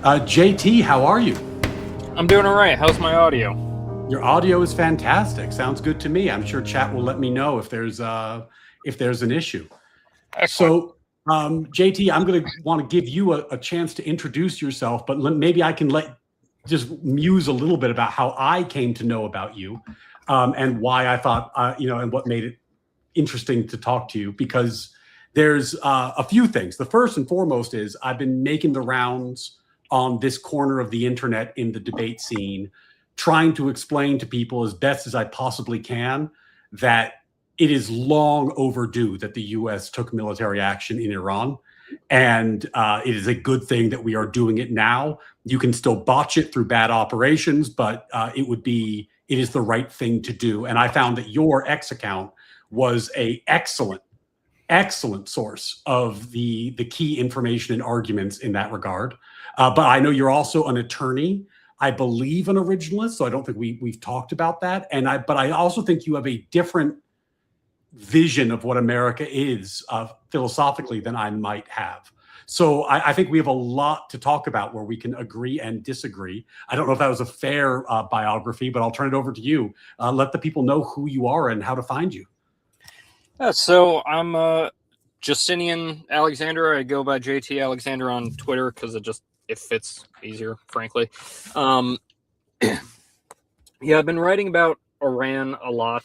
JT, how are you? I'm doing all right. How's my audio? Your audio is fantastic. Sounds good to me. I'm sure chat will let me know if there's an issue. Excellent. So, JT, I'm going to want to give you a chance to introduce yourself, but maybe I can just muse a little bit about how I came to know about you, and why I thought, and what made it interesting to talk to you, because there's a few things. The first and foremost is I've been making the rounds on this corner of the internet in the debate scene, trying to explain to people as best as I possibly can that it is long overdue that the U.S. took military action in Iran. And it is a good thing that we are doing it now. You can still botch it through bad operations, but it is the right thing to do. And I found that your X account was a excellent source of the key information and arguments in that regard. But I know you're also an attorney, I believe an originalist, so I don't think we've talked about that. But I also think you have a different vision of what America is philosophically than I might have. So I think we have a lot to talk about where we can agree and disagree. I don't know if that was a fair biography, but I'll turn it over to you. Let the people know who you are and how to find you. So I'm Justinian Alexander. I go by JTAlexander on Twitter because it fits easier, frankly. Yeah, I've been writing about Iran a lot.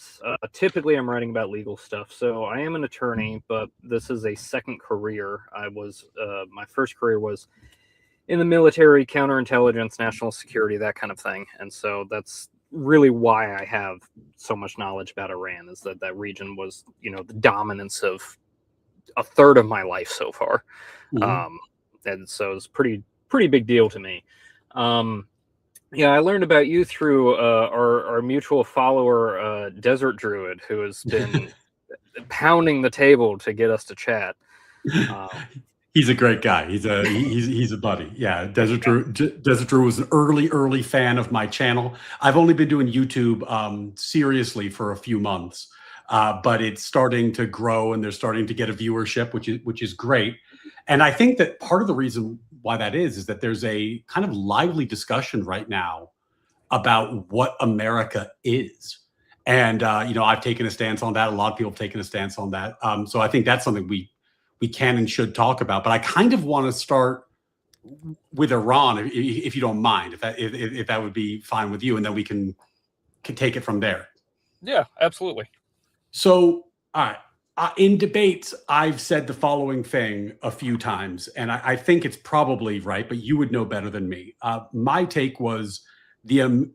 Typically, I'm writing about legal stuff. So I am an attorney, but this is a second career. My first career was in the military, counterintelligence, national security, that kind of thing. And so that's really why I have so much knowledge about Iran, is that region was, the dominance of a third of my life so far. Mm-hmm. And so it's pretty big deal to me. Yeah, I learned about you through our mutual follower, Desert Druid, who has been pounding the table to get us to chat. He's a great guy. He's a buddy. Yeah, Desert Druid was an early fan of my channel. I've only been doing YouTube seriously for a few months, but it's starting to grow and they're starting to get a viewership, which is great. And I think that part of the reason why that is that there's a kind of lively discussion right now about what America is. And, I've taken a stance on that. A lot of people have taken a stance on that. So I think that's something we can and should talk about. But I kind of want to start with Iran, if you don't mind, if that would be fine with you, and then we can take it from there. Yeah, absolutely. So, all right. In debates, I've said the following thing a few times, and I think it's probably right, but you would know better than me. My take was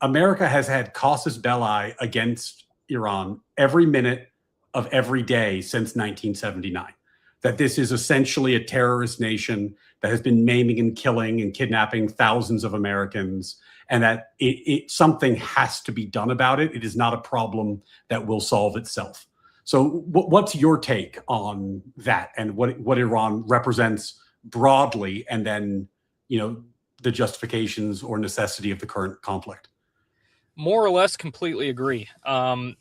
America has had casus belli against Iran every minute of every day since 1979. That this is essentially a terrorist nation that has been maiming and killing and kidnapping thousands of Americans, and that something has to be done about it. It is not a problem that will solve itself. So what's your take on that and what Iran represents broadly, and then, the justifications or necessity of the current conflict? More or less completely agree.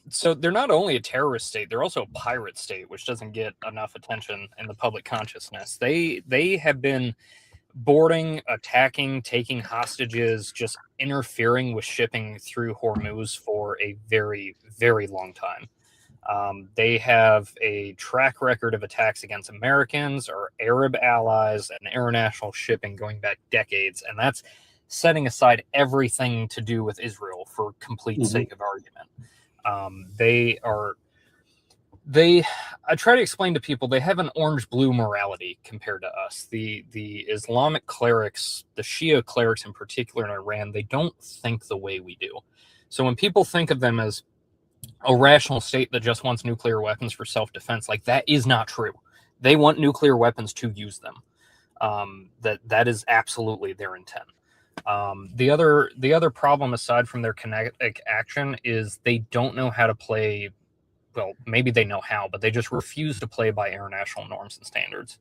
So they're not only a terrorist state, they're also a pirate state, which doesn't get enough attention in the public consciousness. They have been boarding, attacking, taking hostages, just interfering with shipping through Hormuz for a very, very long time. They have a track record of attacks against Americans or Arab allies and international shipping going back decades. And that's setting aside everything to do with Israel for complete sake of argument. I try to explain to people, they have an orange-blue morality compared to us. The Islamic clerics, the Shia clerics in particular in Iran, they don't think the way we do. So when people think of them as a rational state that just wants nuclear weapons for self-defense, like, that is not true. They want nuclear weapons to use them. That is absolutely their intent. The other problem, aside from their kinetic action, is they don't know how to play. Well, maybe they know how, but they just refuse to play by international norms and standards.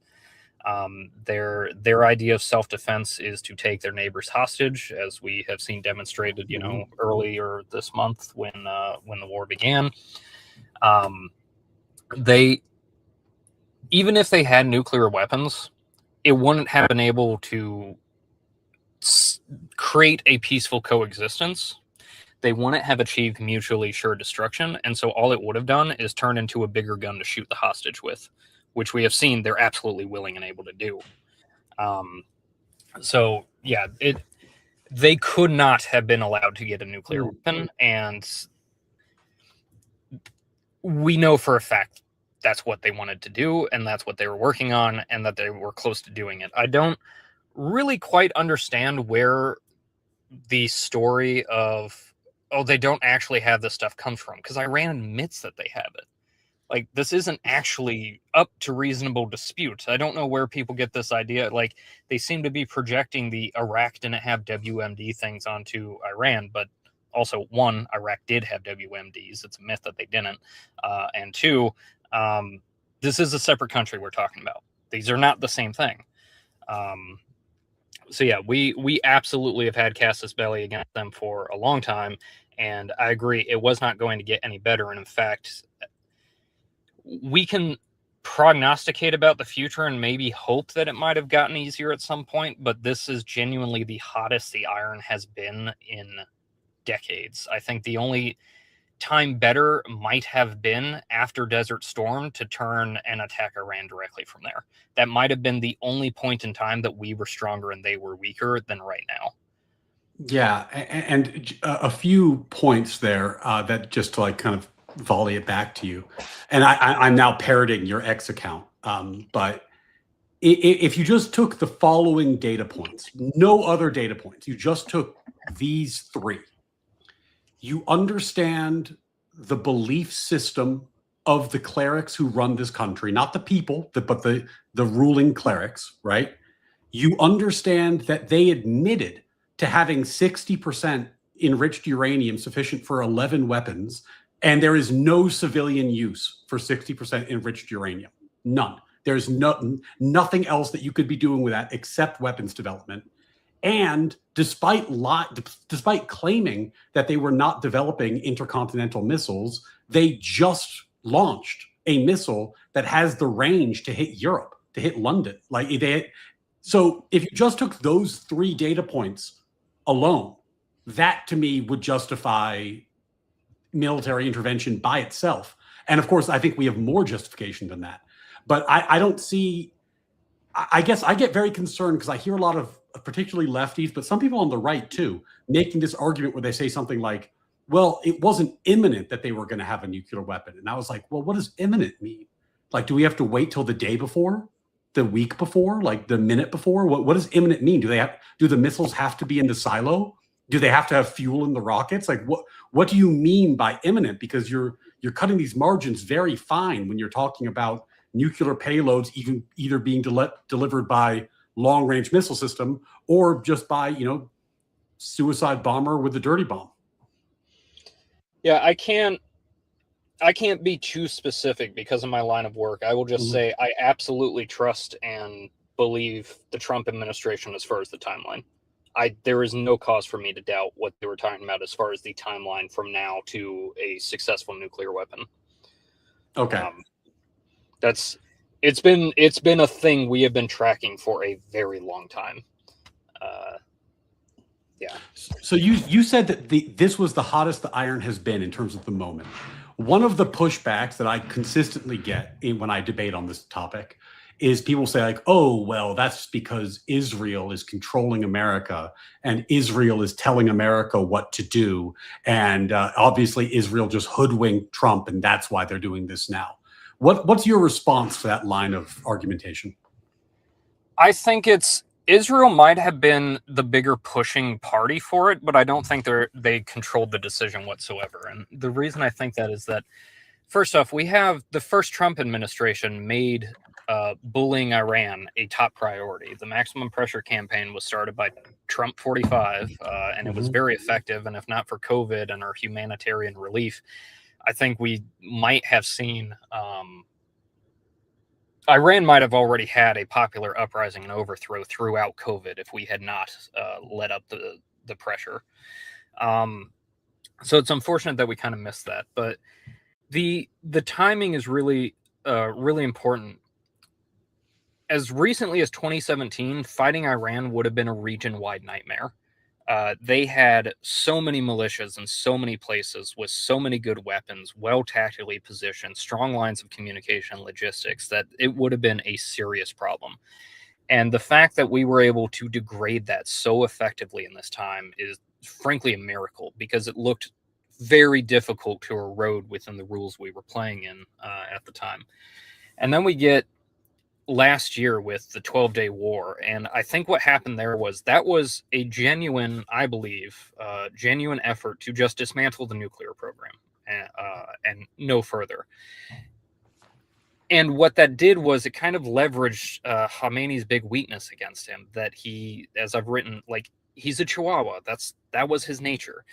Their idea of self-defense is to take their neighbors hostage, as we have seen demonstrated, earlier this month when the war began. Even if they had nuclear weapons, it wouldn't have been able to create a peaceful coexistence. They wouldn't have achieved mutually assured destruction, and so all it would have done is turn into a bigger gun to shoot the hostage with, which we have seen they're absolutely willing and able to do. So yeah, they could not have been allowed to get a nuclear weapon, and we know for a fact that's what they wanted to do, and that's what they were working on, and that they were close to doing it. I don't really quite understand where the story of, oh, they don't actually have this stuff comes from, because Iran admits that they have it. Like, this isn't actually up to reasonable dispute. I don't know where people get this idea. Like, they seem to be projecting the Iraq didn't have WMD things onto Iran, but also, one, Iraq did have WMDs. It's a myth that they didn't. And two, this is a separate country we're talking about. These are not the same thing. So yeah, we absolutely have had casus belli against them for a long time, and I agree it was not going to get any better. And in fact, we can prognosticate about the future and maybe hope that it might have gotten easier at some point, but this is genuinely the hottest the iron has been in decades. I think the only time better might have been after Desert Storm to turn and attack Iran directly from there. That might have been the only point in time that we were stronger and they were weaker than right now. Yeah, and a few points there that just to like kind of volley it back to you. And I'm now parroting your X account, but if you just took the following data points, no other data points, you just took these three, you understand the belief system of the clerics who run this country, not the people, but the ruling clerics, right? You understand that they admitted to having 60% enriched uranium sufficient for 11 weapons, and there is no civilian use for 60% enriched uranium. None. There's nothing else that you could be doing with that except weapons development. And despite claiming that they were not developing intercontinental missiles, they just launched a missile that has the range to hit Europe, to hit London. So if you just took those three data points alone, that to me would justify military intervention by itself. And of course, I think we have more justification than that. But I don't see, I guess I get very concerned because I hear a lot of particularly lefties, but some people on the right too, making this argument where they say something like, well, it wasn't imminent that they were going to have a nuclear weapon. And I was like, well, what does imminent mean? Like, do we have to wait till the day before, the week before, like the minute before? What does imminent mean? Do the missiles have to be in the silo? Do they have to have fuel in the rockets? Like, what do you mean by imminent? Because you're cutting these margins very fine when you're talking about nuclear payloads either being delivered by long-range missile system or just by, suicide bomber with the dirty bomb. Yeah, I can't be too specific because of my line of work. I will just say I absolutely trust and believe the Trump administration as far as the timeline. There is no cause for me to doubt what they were talking about as far as the timeline from now to a successful nuclear weapon. Okay. It's been a thing we have been tracking for a very long time. Yeah. So you said that this was the hottest the iron has been in terms of the moment. One of the pushbacks that I consistently get when I debate on this topic is people say like, oh, well, that's because Israel is controlling America and Israel is telling America what to do. And obviously Israel just hoodwinked Trump and that's why they're doing this now. What's your response to that line of argumentation? I think Israel might have been the bigger pushing party for it, but I don't think they controlled the decision whatsoever. And the reason I think that is that, first off, we have the first Trump administration made bullying Iran a top priority. The maximum pressure campaign was started by Trump 45, and it was very effective. And if not for COVID and our humanitarian relief, I think we might have seen Iran might have already had a popular uprising and overthrow throughout COVID if we had not let up the pressure. So it's unfortunate that we kind of missed that. But the timing is really important. As recently as 2017, fighting Iran would have been a region-wide nightmare. They had so many militias in so many places with so many good weapons, well tactically positioned, strong lines of communication, logistics, that it would have been a serious problem. And the fact that we were able to degrade that so effectively in this time is frankly a miracle, because it looked very difficult to erode within the rules we were playing in at the time. And then we get last year with the 12-day war, and I think what happened there was that was a genuine, I believe, genuine effort to just dismantle the nuclear program and no further. And what that did was it kind of leveraged Khamenei's big weakness against him, that he, as I've written, like, he's a Chihuahua. That was his nature.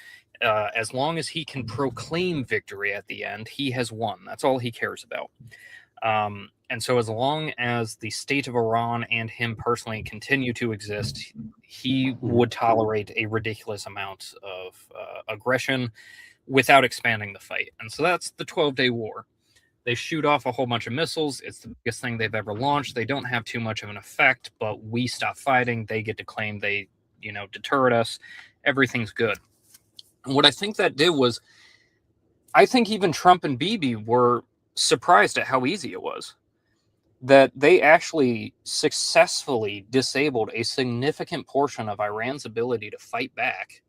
As long as he can proclaim victory at the end, he has won. That's all he cares about. And so as long as the state of Iran and him personally continue to exist, he would tolerate a ridiculous amount of aggression without expanding the fight. And so that's the 12-day war. They shoot off a whole bunch of missiles. It's the biggest thing they've ever launched. They don't have too much of an effect, but we stop fighting. They get to claim they, deterred us. Everything's good. And what I think that did was, I think even Trump and Bibi were surprised at how easy it was. That they actually successfully disabled a significant portion of Iran's ability to fight back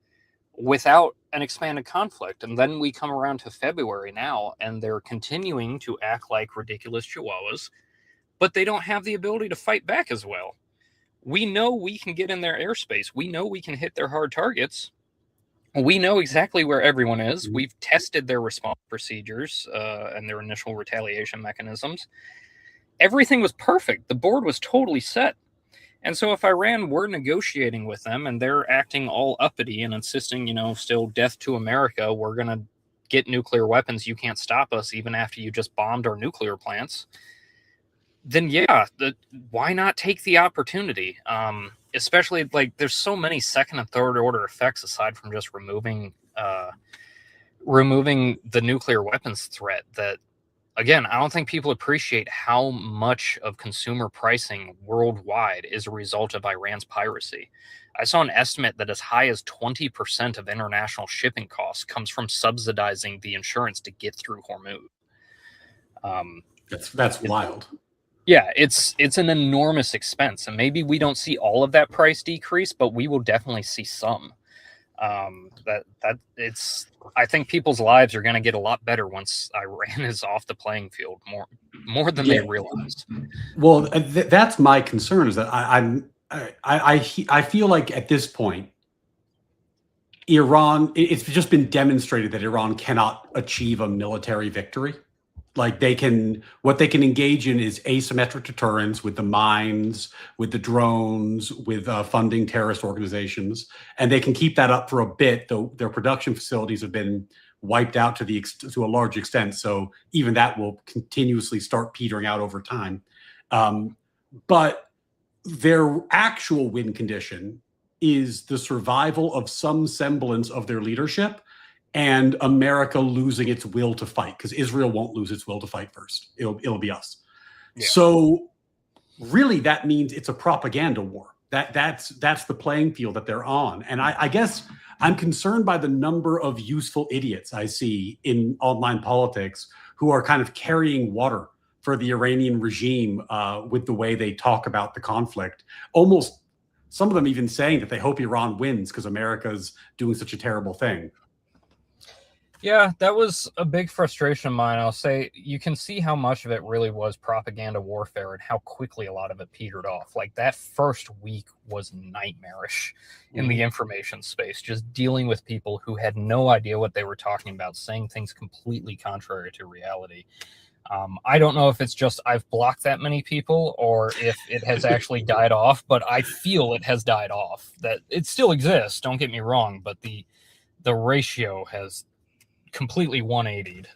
without an expanded conflict. And then we come around to February now, and they're continuing to act like ridiculous chihuahuas, but they don't have the ability to fight back as well. We know we can get in their airspace. We know we can hit their hard targets. We know exactly where everyone is. We've tested their response procedures and their initial retaliation mechanisms. Everything was perfect. The board was totally set. And so if Iran were negotiating with them and they're acting all uppity and insisting, still death to America, we're going to get nuclear weapons, you can't stop us even after you just bombed our nuclear plants, then yeah, why not take the opportunity? Especially, like, there's so many second and third order effects aside from just removing the nuclear weapons threat that, again, I don't think people appreciate how much of consumer pricing worldwide is a result of Iran's piracy. I saw an estimate that as high as 20% of international shipping costs comes from subsidizing the insurance to get through Hormuz. That's wild. Yeah, it's an enormous expense, and maybe we don't see all of that price decrease, but we will definitely see some. I think people's lives are going to get a lot better once Iran is off the playing field more than they realize. Well, that's my concern, is that I feel like at this point, Iran, it's just been demonstrated that Iran cannot achieve a military victory. Like, what they can engage in is asymmetric deterrence with the mines, with the drones, with funding terrorist organizations, and they can keep that up for a bit. Though their production facilities have been wiped out to a large extent, so even that will continuously start petering out over time. But their actual win condition is the survival of some semblance of their leadership, and America losing its will to fight, because Israel won't lose its will to fight first. It'll be us. Yeah. So really, that means it's a propaganda war. That's the playing field that they're on. And I guess I'm concerned by the number of useful idiots I see in online politics who are kind of carrying water for the Iranian regime with the way they talk about the conflict. Almost some of them even saying that they hope Iran wins because America's doing such a terrible thing. Yeah, that was a big frustration of mine. I'll say you can see how much of it really was propaganda warfare and how quickly a lot of it petered off. Like, that first week was nightmarish in the information space, just dealing with people who had no idea what they were talking about, saying things completely contrary to reality. I don't know if it's just I've blocked that many people or if it has actually died off, but I feel it has died off. That it still exists, don't get me wrong, but the ratio has completely 180'd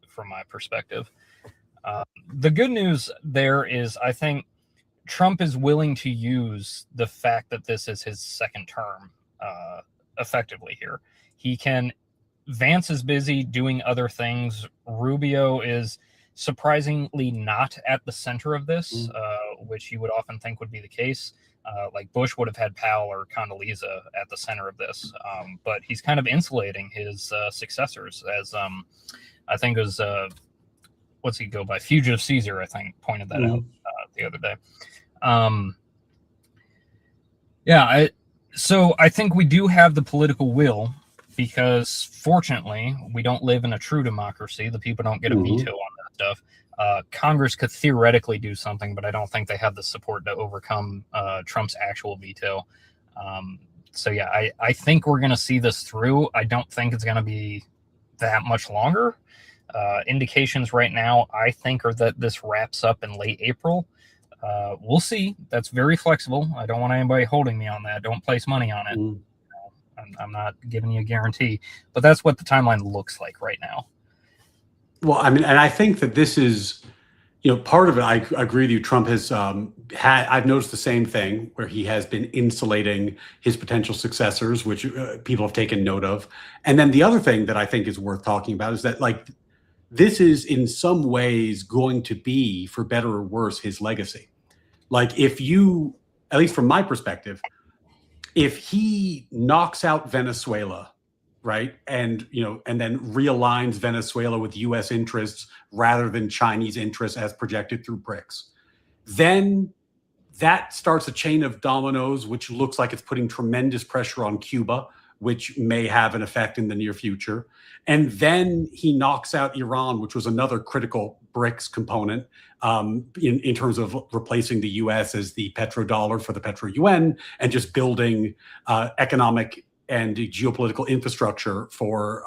from my perspective. The good news there is, I think Trump is willing to use the fact that this is his second term effectively here. Vance is busy doing other things. Rubio is surprisingly not at the center of this, which you would often think would be the case. Like Bush would have had Powell or Condoleezza at the center of this, but he's kind of insulating his successors, as I think it was what's he go by? Fugitive Caesar, I think, pointed that out the other day. So I think we do have the political will, because fortunately we don't live in a true democracy. The people don't get a veto on that stuff. Congress could theoretically do something, but I don't think they have the support to overcome Trump's actual veto. So yeah, I think we're going to see this through. I don't think it's going to be that much longer. Indications right now, I think, are that this wraps up in late April. We'll see. That's very flexible. I don't want anybody holding me on that. Don't place money on it. I'm not giving you a guarantee, but that's what the timeline looks like right now. Well, I mean, and I think that this is, part of it. I agree with you. Trump has I've noticed the same thing, where he has been insulating his potential successors, which people have taken note of. And then the other thing that I think is worth talking about is that, like, this is in some ways going to be, for better or worse, his legacy. Like, if you, at least from my perspective, if he knocks out Venezuela, right, and then realigns Venezuela with U.S. interests rather than Chinese interests as projected through BRICS, then that starts a chain of dominoes, which looks like it's putting tremendous pressure on Cuba, which may have an effect in the near future. And then he knocks out Iran, which was another critical BRICS component in terms of replacing the U.S. as the petrodollar for the petro-yuan, and just building economic and geopolitical infrastructure for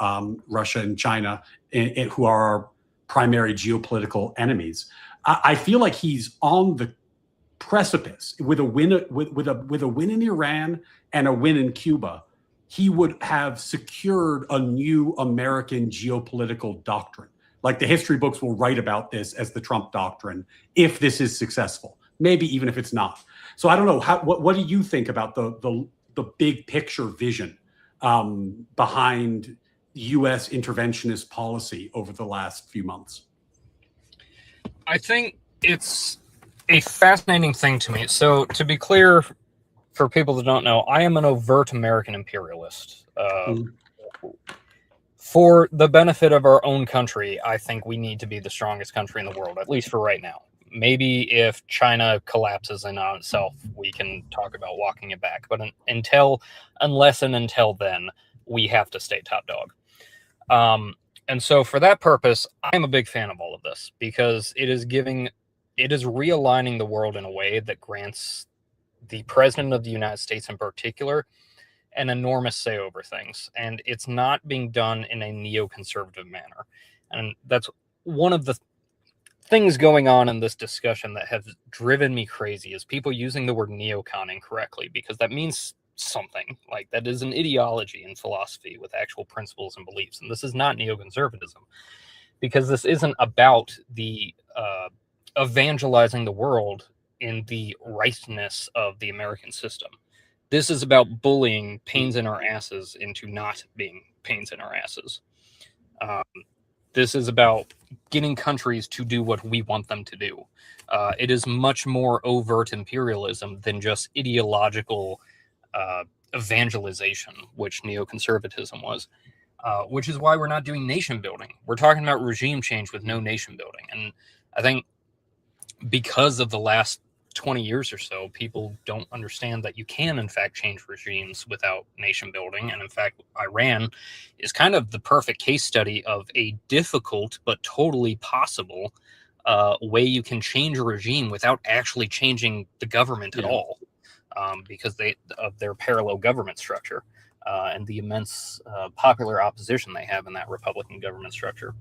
Russia and China, who are our primary geopolitical enemies. I feel like he's on the precipice with a win with a win in Iran and a win in Cuba. He would have secured a new American geopolitical doctrine. Like, the history books will write about this as the Trump doctrine, if this is successful, maybe even if it's not. So I don't know. What do you think about the big picture vision behind U.S. interventionist policy over the last few months? I think it's a fascinating thing to me. So, to be clear, for people that don't know, I am an overt American imperialist. For the benefit of our own country, I think we need to be the strongest country in the world, at least for right now. Maybe if China collapses in on itself, we can talk about walking it back. But unless then, we have to stay top dog. And so for that purpose, I'm a big fan of all of this, because it is realigning the world in a way that grants the president of the United States in particular an enormous say over things. And it's not being done in a neoconservative manner. And that's one of the things going on in this discussion that have driven me crazy, is people using the word neocon incorrectly, because that means something. Like, that is an ideology in philosophy with actual principles and beliefs. And this is not neoconservatism, because this isn't about the evangelizing the world in the rightness of the American system. This is about bullying pains in our asses into not being pains in our asses. This is about getting countries to do what we want them to do. It is much more overt imperialism than just ideological evangelization, which neoconservatism was, which is why we're not doing nation building. We're talking about regime change with no nation building. And I think because of the last 20 years or so, people don't understand that you can, in fact, change regimes without nation building. And in fact, Iran is kind of the perfect case study of a difficult but totally possible way you can change a regime without actually changing the government at all, because of their parallel government structure and the immense popular opposition they have in that Republican government structure.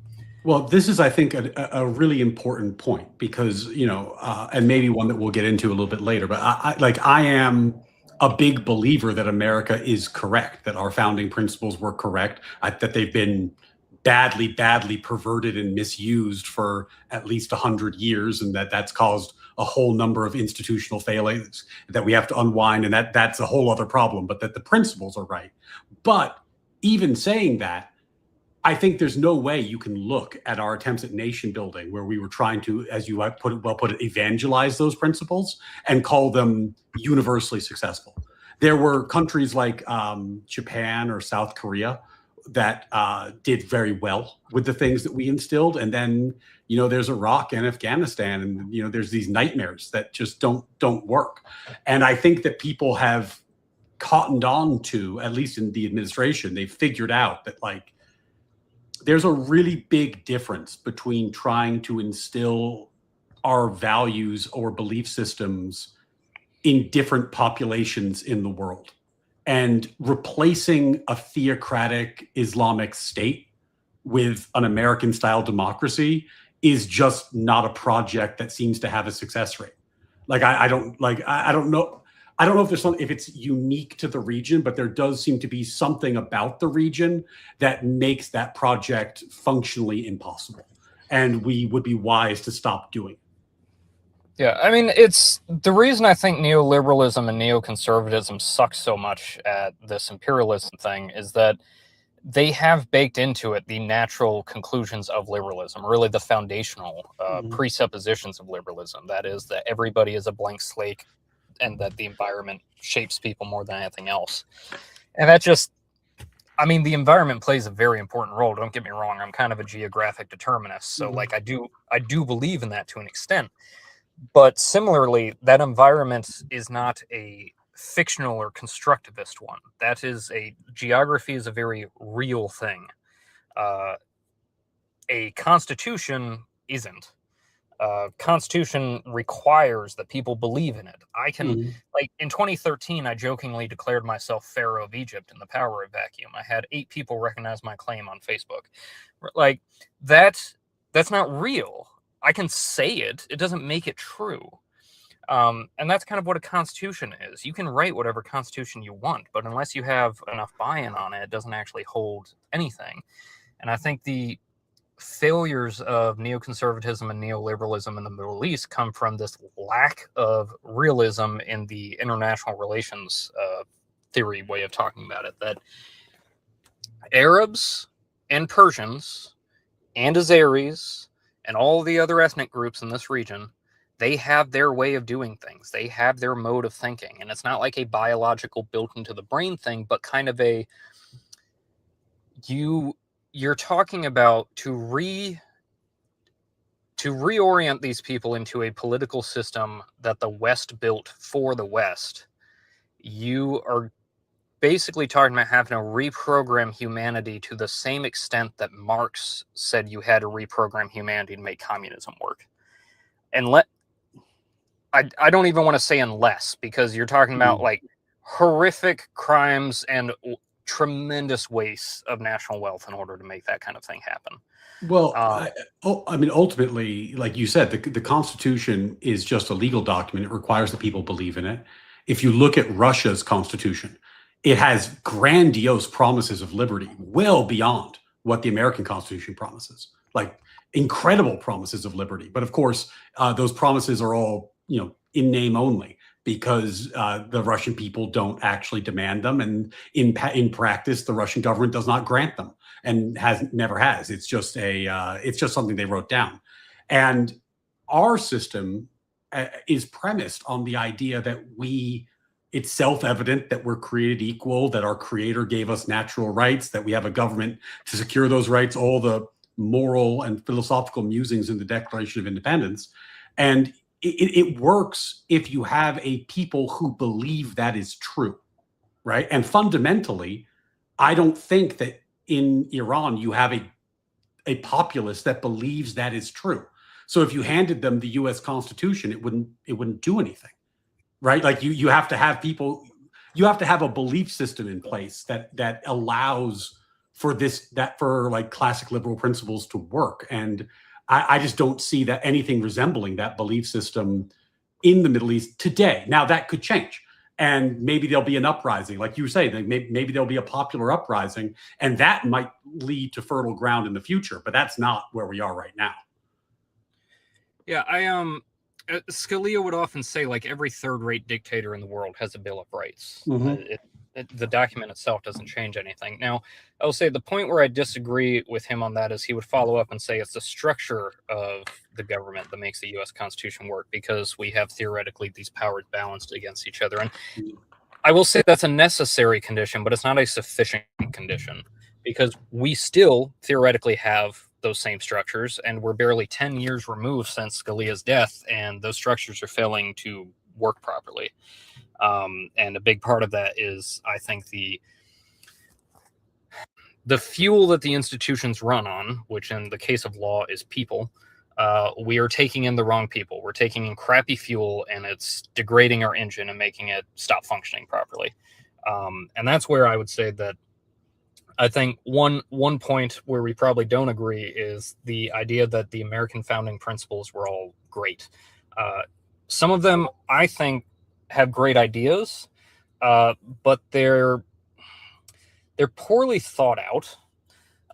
Well, this is, I think, a really important point, because, and maybe one that we'll get into a little bit later, but I am a big believer that America is correct, that our founding principles were correct, that they've been badly perverted and misused for at least 100 years, and that's caused a whole number of institutional failings that we have to unwind, and that's a whole other problem, but that the principles are right. But even saying that, I think there's no way you can look at our attempts at nation building where we were trying to, as you put it, evangelize those principles and call them universally successful. There were countries like Japan or South Korea that did very well with the things that we instilled. And then, there's Iraq and Afghanistan, and, there's these nightmares that just don't work. And I think that people have cottoned on to, at least in the administration, they've figured out that, like, there's a really big difference between trying to instill our values or belief systems in different populations in the world, and replacing a theocratic Islamic state with an American style democracy is just not a project that seems to have a success rate. Like, I don't know. I don't know if it's unique to the region, but there does seem to be something about the region that makes that project functionally impossible. And we would be wise to stop doing it. Yeah, I mean, it's the reason I think neoliberalism and neoconservatism suck so much at this imperialism thing is that they have baked into it the natural conclusions of liberalism, really the foundational presuppositions of liberalism. That is that everybody is a blank slate and that the environment shapes people more than anything else. And that just, I mean, the environment plays a very important role. Don't get me wrong. I'm kind of a geographic determinist. So like I do believe in that to an extent. But similarly, that environment is not a fictional or constructivist one. Geography is a very real thing. A constitution isn't. Constitution requires that people believe in it. I can, like in 2013, I jokingly declared myself Pharaoh of Egypt in the power of vacuum. I had 8 people recognize my claim on Facebook. Like that's not real. I can say it. It doesn't make it true. And that's kind of what a constitution is. You can write whatever constitution you want, but unless you have enough buy-in on it, it doesn't actually hold anything. And I think the failures of neoconservatism and neoliberalism in the Middle East come from this lack of realism in the international relations theory way of talking about it. That Arabs and Persians and Azeris and all the other ethnic groups in this region, they have their way of doing things. They have their mode of thinking. And it's not like a biological built into the brain thing, but kind of a, you're talking about to reorient these people into a political system that the West built for the West. You are basically talking about having to reprogram humanity to the same extent that Marx said you had to reprogram humanity to make communism work. And I don't even want to say unless, because you're talking about like horrific crimes and tremendous waste of national wealth in order to make that kind of thing happen. Well, I mean, ultimately, like you said, the Constitution is just a legal document. It requires that people believe in it. If you look at Russia's Constitution, it has grandiose promises of liberty, well beyond what the American Constitution promises, like incredible promises of liberty. But of course, those promises are all, in name only, because the Russian people don't actually demand them, and in practice, the Russian government does not grant them, and never has. It's just something they wrote down. And our system is premised on the idea that it's self-evident that we're created equal, that our creator gave us natural rights, that we have a government to secure those rights, all the moral and philosophical musings in the Declaration of Independence. And it works if you have a people who believe that is true, right? And fundamentally, I don't think that in Iran you have a populace that believes that is true. So if you handed them the U.S. Constitution, it wouldn't do anything, right? Like you have to have people, you have to have a belief system in place that allows for like classic liberal principles to work. And I just don't see that anything resembling that belief system in the Middle East today. Now that could change, and maybe there'll be an uprising, like you say. Maybe there'll be a popular uprising, and that might lead to fertile ground in the future. But that's not where we are right now. Yeah, Scalia would often say, like, every third-rate dictator in the world has a Bill of Rights. the document itself doesn't change anything. Now, I will say the point where I disagree with him on that is he would follow up and say it's the structure of the government that makes the U.S. Constitution work, because we have theoretically these powers balanced against each other. And I will say that's a necessary condition, but it's not a sufficient condition, because we still theoretically have those same structures, and we're barely 10 years removed since Scalia's death, and those structures are failing to work properly. And a big part of that is, I think, the fuel that the institutions run on, which in the case of law is people. We are taking in the wrong people. We're taking in crappy fuel, and it's degrading our engine and making it stop functioning properly. And that's where I would say that I think one point where we probably don't agree is the idea that the American founding principles were all great. Some of them, I think, have great ideas, but they're poorly thought out.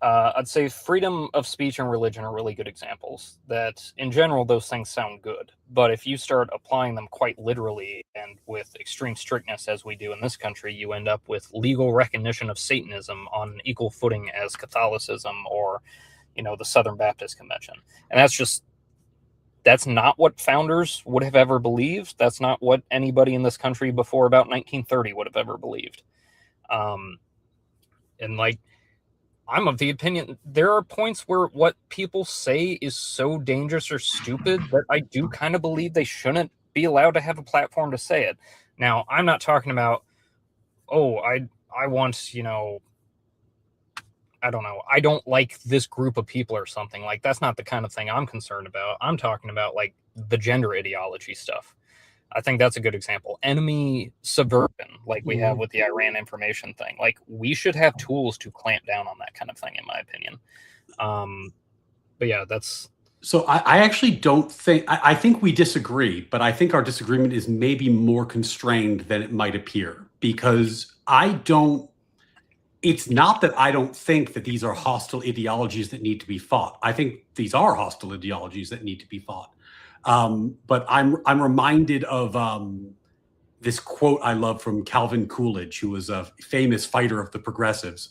I'd say freedom of speech and religion are really good examples that, in general, those things sound good. But if you start applying them quite literally and with extreme strictness, as we do in this country, you end up with legal recognition of Satanism on an equal footing as Catholicism or, the Southern Baptist Convention. And that's not what founders would have ever believed. That's not what anybody in this country before about 1930 would have ever believed. I'm of the opinion there are points where what people say is so dangerous or stupid that I do kind of believe they shouldn't be allowed to have a platform to say it. Now, I'm not talking about, I want, I don't know, I don't like this group of people or something. Like, that's not the kind of thing I'm concerned about. I'm talking about, like, the gender ideology stuff. I think that's a good example. Enemy subversion, like we have with the Iran information thing. Like, we should have tools to clamp down on that kind of thing, in my opinion. But yeah, that's... So I actually don't think... I think we disagree, but I think our disagreement is maybe more constrained than it might appear, because it's not that I don't think that these are hostile ideologies that need to be fought. I think these are hostile ideologies that need to be fought. But I'm reminded of this quote I love from Calvin Coolidge, who was a famous fighter of the progressives,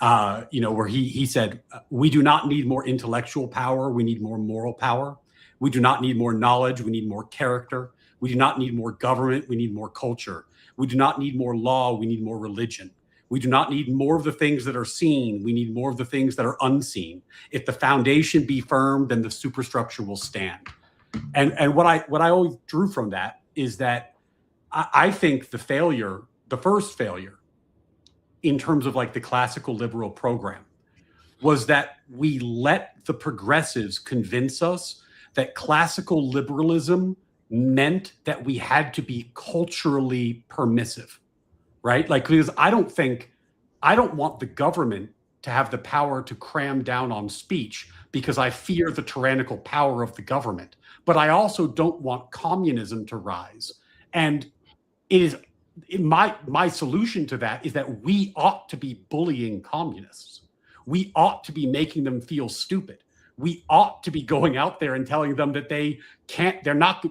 where he said, "We do not need more intellectual power. We need more moral power. We do not need more knowledge. We need more character. We do not need more government. We need more culture. We do not need more law. We need more religion. We do not need more of the things that are seen. We need more of the things that are unseen. If the foundation be firm, then the superstructure will stand." And what I always drew from that is that I think the first failure in terms of like the classical liberal program was that we let the progressives convince us that classical liberalism meant that we had to be culturally permissive, right? Like, because I don't want the government to have the power to cram down on speech because I fear the tyrannical power of the government. But I also don't want communism to rise. And my solution to that is that we ought to be bullying communists. We ought to be making them feel stupid. We ought to be going out there and telling them that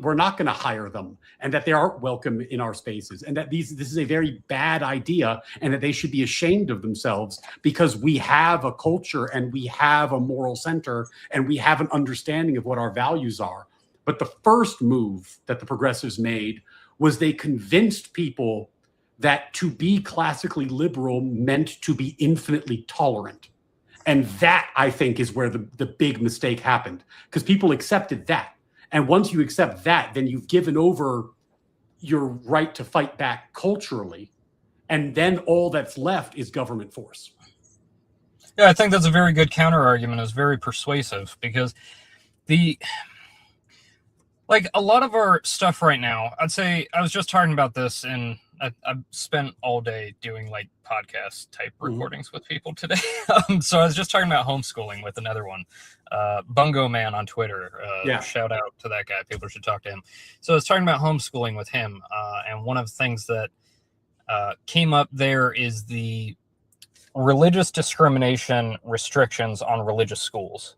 we're not going to hire them, and that they aren't welcome in our spaces, and that this is a very bad idea, and that they should be ashamed of themselves because we have a culture and we have a moral center and we have an understanding of what our values are. But the first move that the progressives made was they convinced people that to be classically liberal meant to be infinitely tolerant. And that, I think, is where the big mistake happened, because people accepted that. And once you accept that, then you've given over your right to fight back culturally. And then all that's left is government force. Yeah, I think that's a very good counter argument. It's very persuasive, because a lot of our stuff right now, I'd say, I was just talking about this, and I've spent all day doing like podcast type recordings with people today. So I was just talking about homeschooling with another one, Bungo Man on Twitter. Shout out to that guy. People should talk to him. So I was talking about homeschooling with him. And one of the things that came up there is the religious discrimination restrictions on religious schools.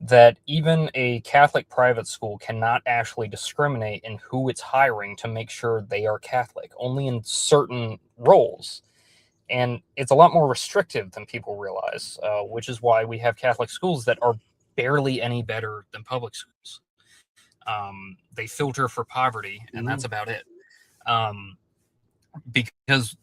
That even a Catholic private school cannot actually discriminate in who it's hiring to make sure they are Catholic, only in certain roles. And it's a lot more restrictive than people realize, which is why we have Catholic schools that are barely any better than public schools. They filter for poverty, and that's about it. Because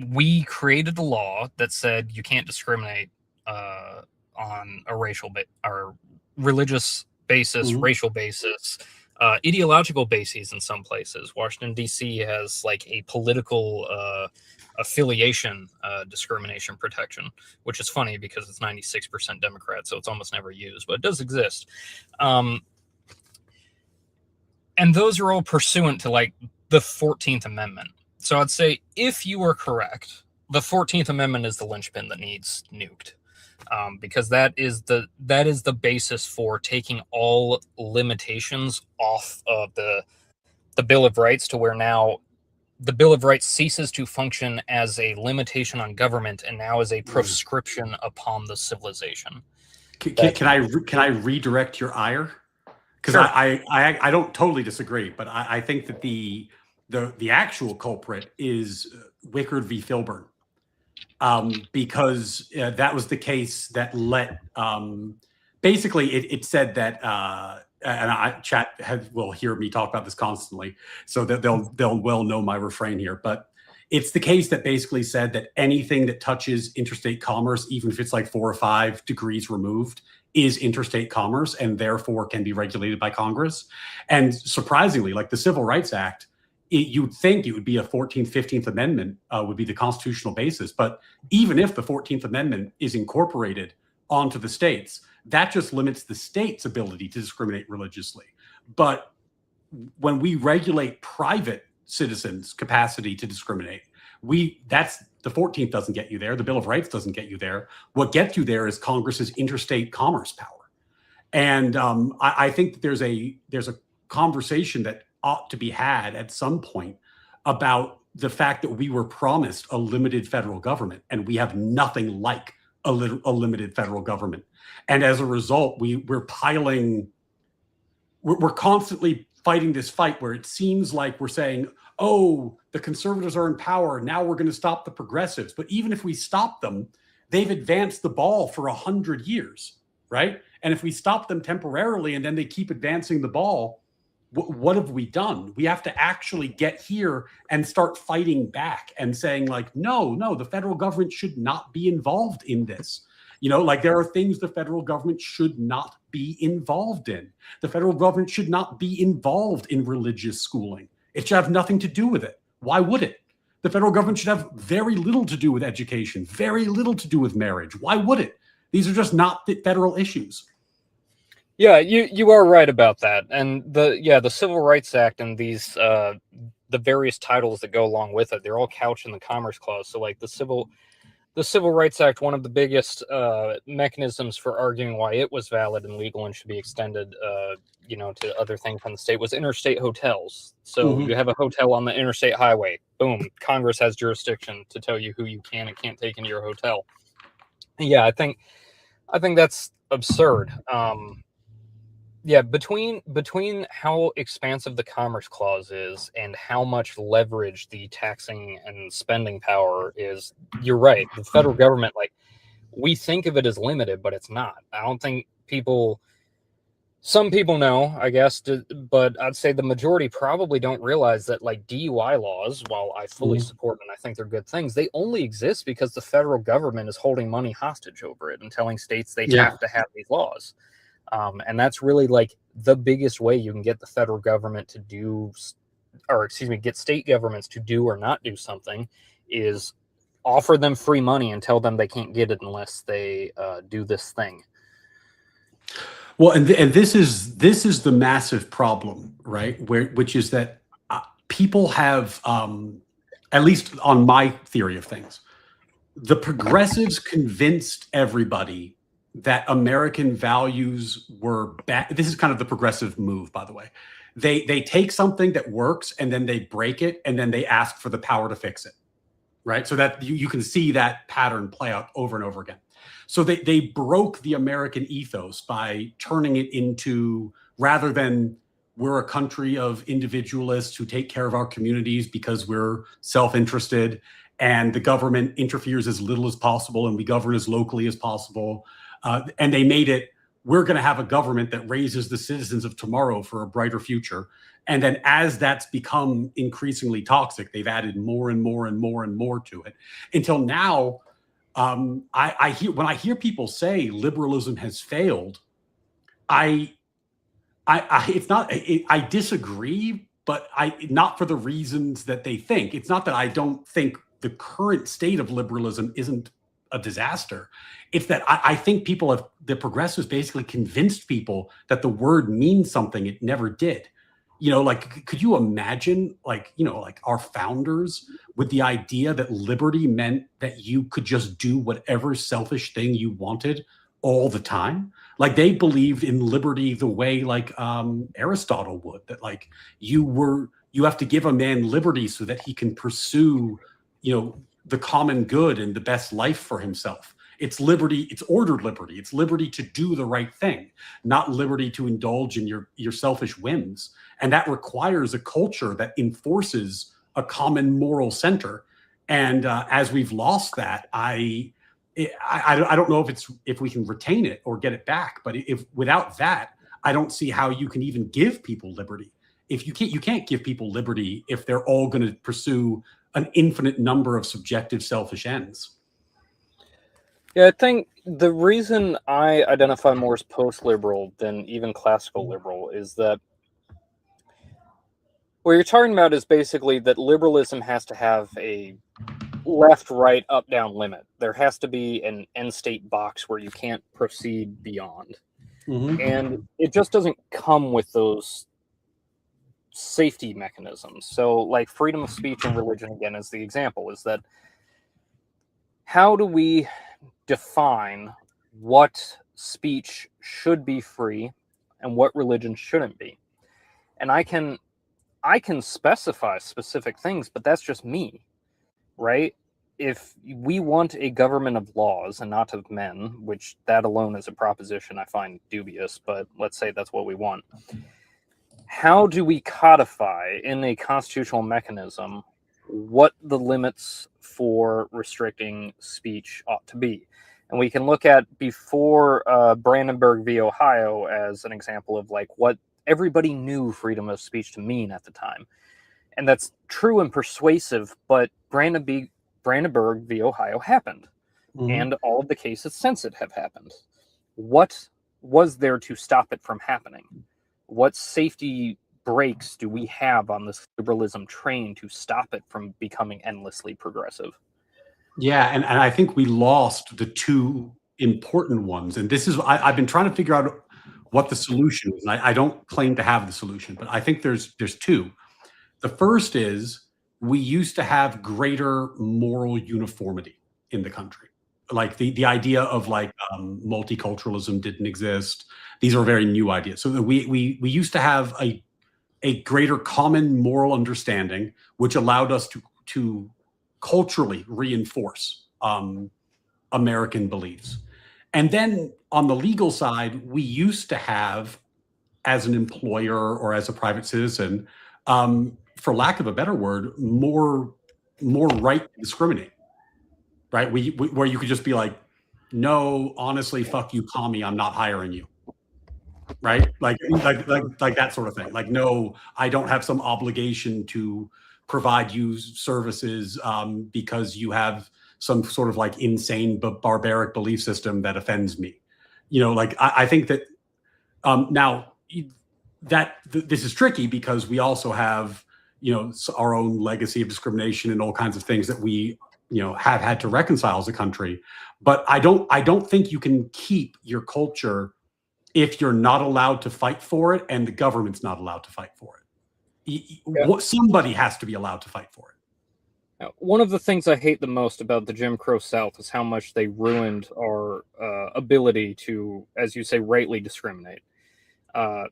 we created a law that said you can't discriminate on a racial or religious basis, racial basis, ideological bases in some places. Washington, D.C. has like a political affiliation discrimination protection, which is funny because it's 96% Democrat, so it's almost never used, but it does exist. And those are all pursuant to like the 14th Amendment. So I'd say if you are correct, the 14th Amendment is the linchpin that needs nuked. Because that is the basis for taking all limitations off of the Bill of Rights, to where now the Bill of Rights ceases to function as a limitation on government and now as a proscription upon the civilization. Can I redirect your ire? Because sure. I don't totally disagree, but I think that the actual culprit is Wickard v. Filburn. Because that was the case that let basically it said that and chat will hear me talk about this constantly, so that they'll well know my refrain here. But it's the case that basically said that anything that touches interstate commerce, even if it's like 4 or 5 degrees removed, is interstate commerce and therefore can be regulated by Congress. And surprisingly, like the Civil Rights Act, you'd think it would be a 14th, 15th Amendment would be the constitutional basis. But even if the 14th Amendment is incorporated onto the states, that just limits the state's ability to discriminate religiously. But when we regulate private citizens' capacity to discriminate, that's the 14th doesn't get you there. The Bill of Rights doesn't get you there. What gets you there is Congress's interstate commerce power. And I think that there's a conversation that ought to be had at some point about the fact that we were promised a limited federal government, and we have nothing like a limited federal government. And as a result, we're constantly fighting this fight where it seems like we're saying, oh, the conservatives are in power, now we're going to stop the progressives. But even if we stop them, they've advanced the ball for 100 years, right? And if we stop them temporarily and then they keep advancing the ball, what have we done? We have to actually get here and start fighting back and saying like, no, the federal government should not be involved in this. Like there are things the federal government should not be involved in. The federal government should not be involved in religious schooling. It should have nothing to do with it. Why would it? The federal government should have very little to do with education, very little to do with marriage. Why would it? These are just not the federal issues. Yeah, you are right about that. And the Civil Rights Act and these the various titles that go along with it, they're all couched in the Commerce Clause. So like the Civil Rights Act, one of the biggest mechanisms for arguing why it was valid and legal and should be extended to other things on the state was interstate hotels. So you have a hotel on the interstate highway. Boom, Congress has jurisdiction to tell you who you can and can't take into your hotel. Yeah, I think that's absurd. Yeah, between how expansive the Commerce Clause is and how much leverage the taxing and spending power is, you're right. The federal government, like, we think of it as limited, but it's not. I don't think some people know, I guess, but I'd say the majority probably don't realize that, like, DUI laws, while I fully support them and I think they're good things, they only exist because the federal government is holding money hostage over it and telling states they have to have these laws. And that's really like the biggest way you can get the federal government to get state governments to do or not do something is offer them free money and tell them they can't get it unless they do this thing. Well, and this is the massive problem, right? Which is that people have, at least on my theory of things, the progressives convinced everybody that American values were bad. This is kind of the progressive move, by the way. They take something that works and then they break it and then they ask for the power to fix it, right? So that you can see that pattern play out over and over again. So they broke the American ethos by turning it into, rather than we're a country of individualists who take care of our communities because we're self-interested and the government interferes as little as possible, and we govern as locally as possible. And they made it, we're going to have a government that raises the citizens of tomorrow for a brighter future. And then as that's become increasingly toxic, they've added more and more and more and more to it until now. I hear, when I hear people say liberalism has failed, I disagree, but not for the reasons that they think. It's not that I don't think the current state of liberalism isn't a disaster. It's that I think the progressives basically convinced people that the word means something it never did. Like, could you imagine, like our founders with the idea that liberty meant that you could just do whatever selfish thing you wanted all the time? Like, they believed in liberty the way like Aristotle would, that like you have to give a man liberty so that he can pursue, the common good and the best life for himself. It's liberty, it's ordered liberty. It's liberty to do the right thing, not liberty to indulge in your selfish whims. And that requires a culture that enforces a common moral center. And as we've lost that, I don't know if we can retain it or get it back. But if without that, I don't see how you can even give people liberty. If you can't give people liberty if they're all going to pursue an infinite number of subjective selfish ends. Yeah, I think the reason I identify more as post-liberal than even classical liberal is that what you're talking about is basically that liberalism has to have a left, right, up, down limit. There has to be an end state box where you can't proceed beyond. Mm-hmm. And it just doesn't come with those safety mechanisms. So like freedom of speech and religion, again, is the example, is that how do we define what speech should be free and what religion shouldn't be? And I can specify specific things, but that's just me, right? If we want a government of laws and not of men, which that alone is a proposition I find dubious, but let's say that's what we want. How do we codify in a constitutional mechanism what the limits for restricting speech ought to be? And we can look at before Brandenburg v. Ohio as an example of like what everybody knew freedom of speech to mean at the time. And that's true and persuasive, but Brandenburg v. Ohio happened. Mm-hmm. And all of the cases since it have happened. What was there to stop it from happening? What safety brakes do we have on this liberalism train to stop it from becoming endlessly progressive? Yeah, and I think we lost the two important ones. And this is, I've been trying to figure out what the solution is. And I don't claim to have the solution, but I think there's two. The first is we used to have greater moral uniformity in the country. Like the idea of like multiculturalism didn't exist. These are very new ideas. So that we used to have a greater common moral understanding, which allowed us to culturally reinforce American beliefs. And then on the legal side, we used to have, as an employer or as a private citizen, for lack of a better word, more right to discriminate, right? Where you could just be like, no, honestly, fuck you, commie, I'm not hiring you, right? Like that sort of thing. Like, no, I don't have some obligation to provide you services because you have some sort of like insane but barbaric belief system that offends me. Like I think that now this is tricky because we also have our own legacy of discrimination and all kinds of things that we have had to reconcile as a country. But I don't think you can keep your culture if you're not allowed to fight for it and the government's not allowed to fight for it. Yeah. Somebody has to be allowed to fight for it. Now, one of the things I hate the most about the Jim Crow South is how much they ruined our ability to, as you say, rightly discriminate.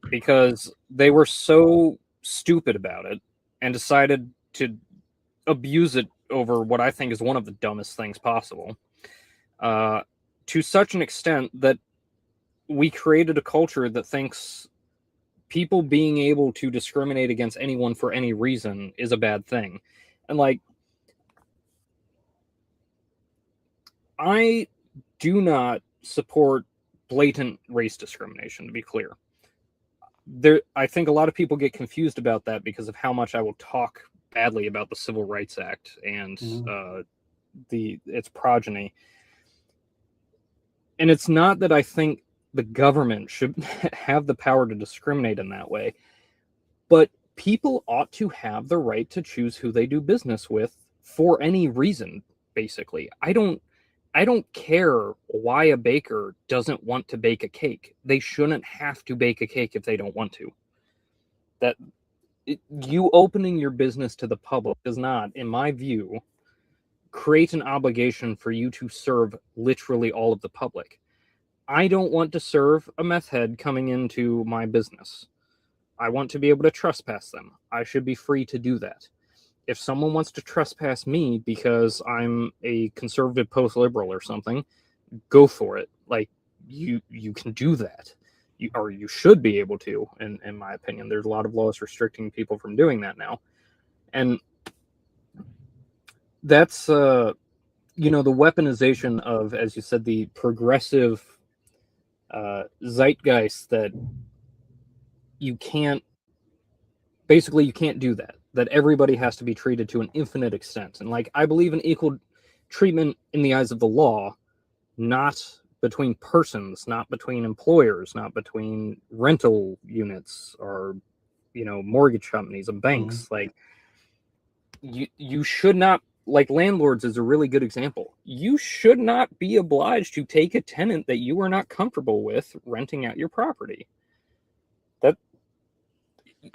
Because they were so stupid about it and decided to abuse it over what I think is one of the dumbest things possible. To such an extent that we created a culture that thinks people being able to discriminate against anyone for any reason is a bad thing. And like, I do not support blatant race discrimination, to be clear. I think a lot of people get confused about that because of how much I will talk badly about the Civil Rights Act and its progeny. And it's not that I think the government should have the power to discriminate in that way, but people ought to have the right to choose who they do business with for any reason, basically. I don't care why a baker doesn't want to bake a cake. They shouldn't have to bake a cake if they don't want to. You opening your business to the public does not, in my view, create an obligation for you to serve literally all of the public. I don't want to serve a meth head coming into my business. I want to be able to trespass them. I should be free to do that. If someone wants to trespass me because I'm a conservative post-liberal or something, go for it. Like, you can do that. You should be able to, in my opinion. There's a lot of laws restricting people from doing that now. And that's, the weaponization of, as you said, the progressive zeitgeist that you can't do that everybody has to be treated to an infinite extent. And I believe in equal treatment in the eyes of the law, not between persons, not between employers, not between rental units or, mortgage companies and banks. You should not, landlords is a really good example. You should not be obliged to take a tenant that you are not comfortable with renting out your property.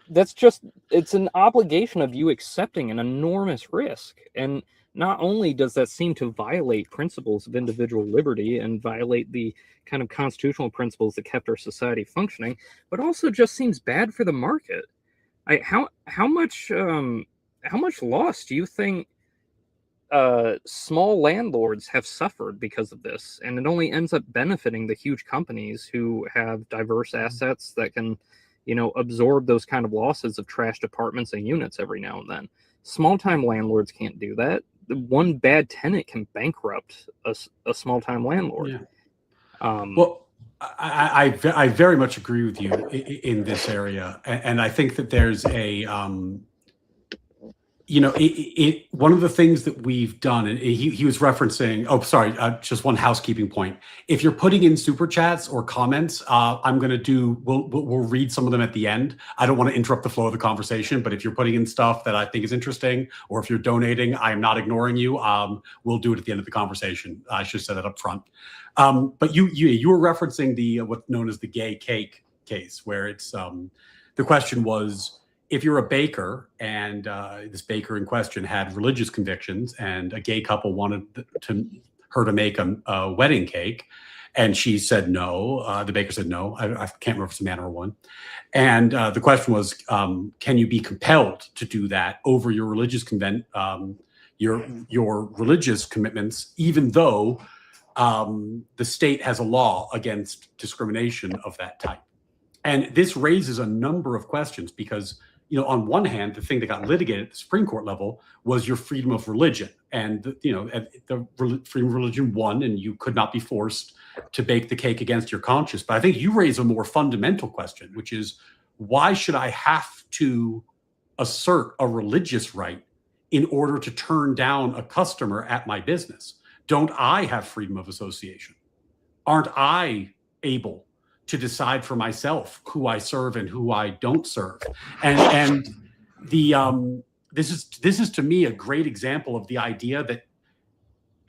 That's just, it's an obligation of you accepting an enormous risk. And not only does that seem to violate principles of individual liberty and violate the kind of constitutional principles that kept our society functioning, but also just seems bad for the market. How much loss do you think small landlords have suffered because of this? And it only ends up benefiting the huge companies who have diverse assets that can absorb those kind of losses of trashed apartments and units every now and then. Small-time landlords can't do that. One bad tenant can bankrupt a small-time landlord. Yeah. Well, I very much agree with you in this area, and I think that there's a one of the things that we've done, and he was referencing, just one housekeeping point. If you're putting in super chats or comments, we'll read some of them at the end. I don't want to interrupt the flow of the conversation, but if you're putting in stuff that I think is interesting, or if you're donating, I am not ignoring you. We'll do it at the end of the conversation. I should say that up front. But you were referencing what's known as the gay cake case, where it's the question was, if you're a baker and this baker in question had religious convictions and a gay couple wanted her to make a wedding cake, and she said no, the baker said no. I can't remember if it's a man or a woman. And the question was, can you be compelled to do that over your religious your religious commitments, even though the state has a law against discrimination of that type? And this raises a number of questions because, on one hand, the thing that got litigated at the Supreme Court level was your freedom of religion. And, the freedom of religion won, and you could not be forced to bake the cake against your conscience. But I think you raise a more fundamental question, which is, why should I have to assert a religious right in order to turn down a customer at my business? Don't I have freedom of association? Aren't I able to decide for myself who I serve and who I don't serve? And this is to me a great example of the idea that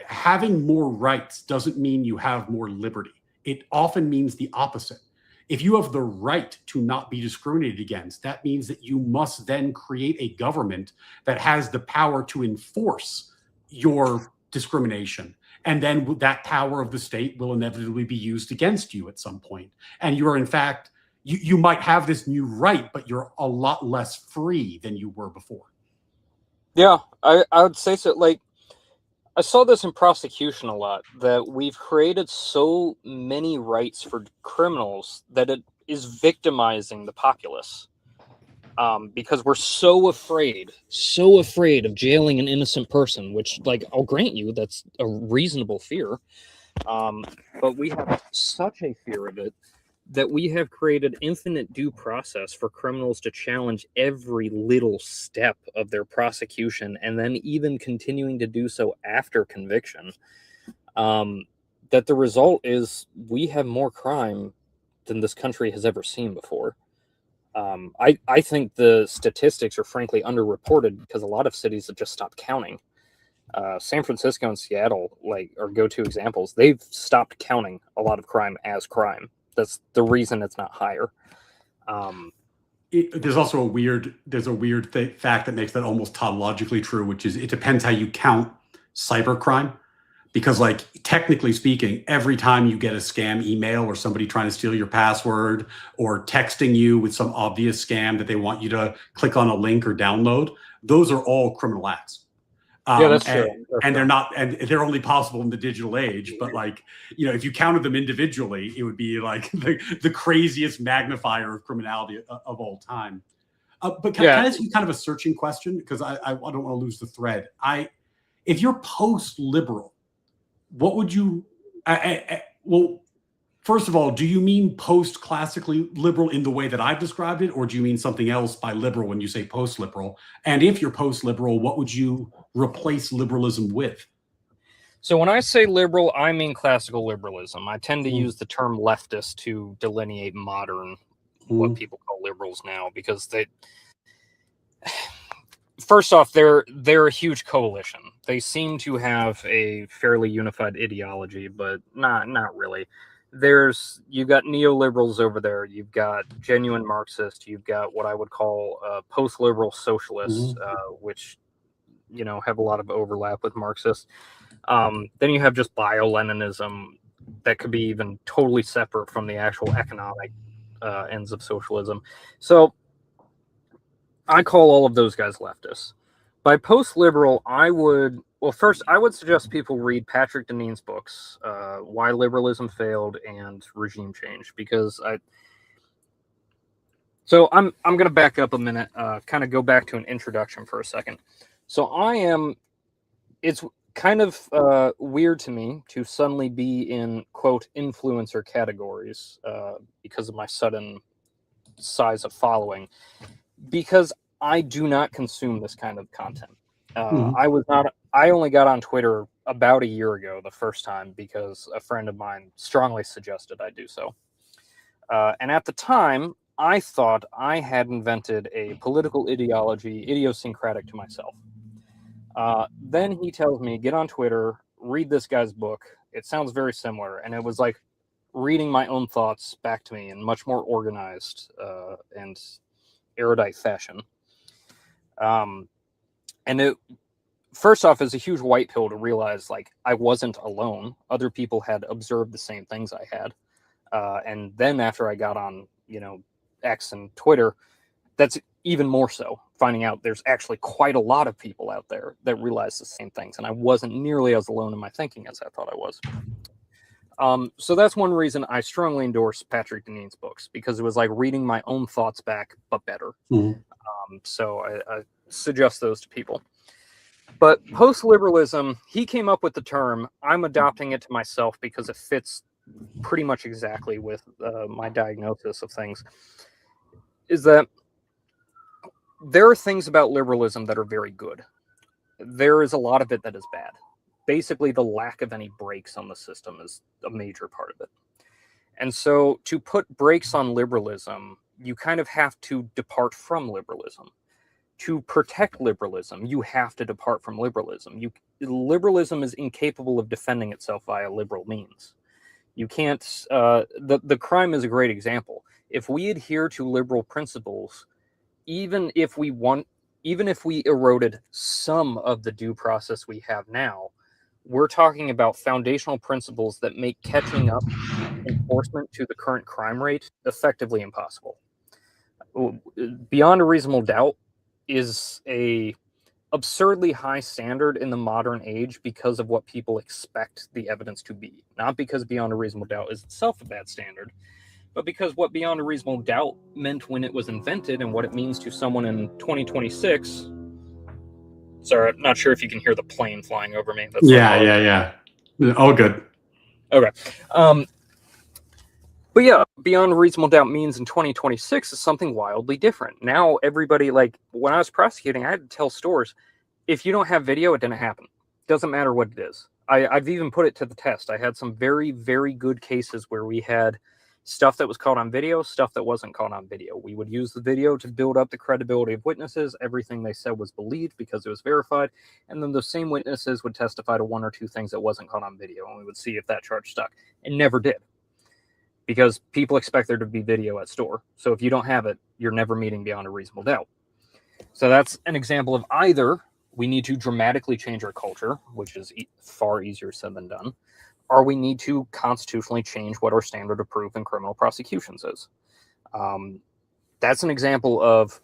having more rights doesn't mean you have more liberty. It often means the opposite. If you have the right to not be discriminated against, that means that you must then create a government that has the power to enforce your discrimination. And then that power of the state will inevitably be used against you at some point. And you're, in fact, you might have this new right, but you're a lot less free than you were before. Yeah, I would say so. I saw this in prosecution a lot, that we've created so many rights for criminals that it is victimizing the populace. because we're so afraid of jailing an innocent person, which, like, I'll grant you, that's a reasonable fear. But we have such a fear of it that we have created infinite due process for criminals to challenge every little step of their prosecution, and then even continuing to do so after conviction. That the result is we have more crime than this country has ever seen before. I think the statistics are frankly underreported because a lot of cities have just stopped counting. San Francisco and Seattle, like, are go-to examples. They've stopped counting a lot of crime as crime. That's the reason it's not higher. There's also a weird fact that makes that almost tautologically true, which is it depends how you count cybercrime. Because, like, technically speaking, every time you get a scam email or somebody trying to steal your password or texting you with some obvious scam that they want you to click on a link or download, those are all criminal acts. Yeah, that's true. And they're not, and they're only possible in the digital age. But, like, you know, if you counted them individually, it would be like the craziest magnifier of criminality of all time. But can I ask you kind of a searching question? Because I don't want to lose the thread. If you're post-liberal, what would you, well, first of all, do you mean post-classically liberal in the way that I've described it, or do you mean something else by liberal when you say post-liberal? And if you're post-liberal, what would you replace liberalism with? So when I say liberal, I mean classical liberalism. I tend to use the term leftist to delineate modern, what people call liberals now, because they, first off, they're a huge coalition. They seem to have a fairly unified ideology, but not really. You've got neoliberals over there. You've got genuine Marxists. You've got what I would call post-liberal socialists, which, you know, have a lot of overlap with Marxists. Then you have just bio-Leninism that could be even totally separate from the actual economic ends of socialism. So I call all of those guys leftists. By post-liberal, I would suggest people read Patrick Deneen's books, Why Liberalism Failed and Regime Change, because So I'm going to back up a minute, kind of go back to an introduction for a second. So it's kind of weird to me to suddenly be in, quote, influencer categories because of my sudden size of following, because I do not consume this kind of content. I only got on Twitter about a year ago the first time because a friend of mine strongly suggested I do so. And at the time, I thought I had invented a political ideology idiosyncratic to myself. Then he tells me, get on Twitter, read this guy's book. It sounds very similar. And it was like reading my own thoughts back to me in much more organized and erudite fashion. And it, first off, is a huge white pill to realize, like, I wasn't alone. Other people had observed the same things I had. And then after I got on, you know, X and Twitter, that's even more so, finding out there's actually quite a lot of people out there that realize the same things. And I wasn't nearly as alone in my thinking as I thought I was. So that's one reason I strongly endorse Patrick Deneen's books, because it was like reading my own thoughts back, but better. So I suggest those to people. But post-liberalism, he came up with the term. I'm adopting it to myself because it fits pretty much exactly with my diagnosis of things, is that there are things about liberalism that are very good. There is a lot of it that is bad. Basically, the lack of any brakes on the system is a major part of it. And so to put brakes on liberalism, you kind of have to depart from liberalism. To protect liberalism, you have to depart from liberalism. Liberalism is incapable of defending itself via liberal means. You can't, the crime is a great example. If we adhere to liberal principles, even if we eroded some of the due process we have now, we're talking about foundational principles that make catching up enforcement to the current crime rate effectively impossible. Beyond a reasonable doubt is a absurdly high standard in the modern age because of what people expect the evidence to be, not because beyond a reasonable doubt is itself a bad standard, but because what beyond a reasonable doubt meant when it was invented and what it means to someone in 2026. Sorry, I'm not sure if you can hear the plane flying over me. That's yeah. All good. Okay. But yeah, beyond reasonable doubt means in 2026 is something wildly different. Now everybody, like when I was prosecuting, I had to tell stores, if you don't have video, it didn't happen. Doesn't matter what it is. I've even put it to the test. I had some very, very good cases where we had stuff that was caught on video, stuff that wasn't caught on video. We would use the video to build up the credibility of witnesses. Everything they said was believed because it was verified. And then those same witnesses would testify to one or two things that wasn't caught on video. And we would see if that charge stuck. It never did. Because people expect there to be video at store. So if you don't have it, you're never meeting beyond a reasonable doubt. So that's an example of either we need to dramatically change our culture, which is far easier said than done, or we need to constitutionally change what our standard of proof in criminal prosecutions is. That's an example of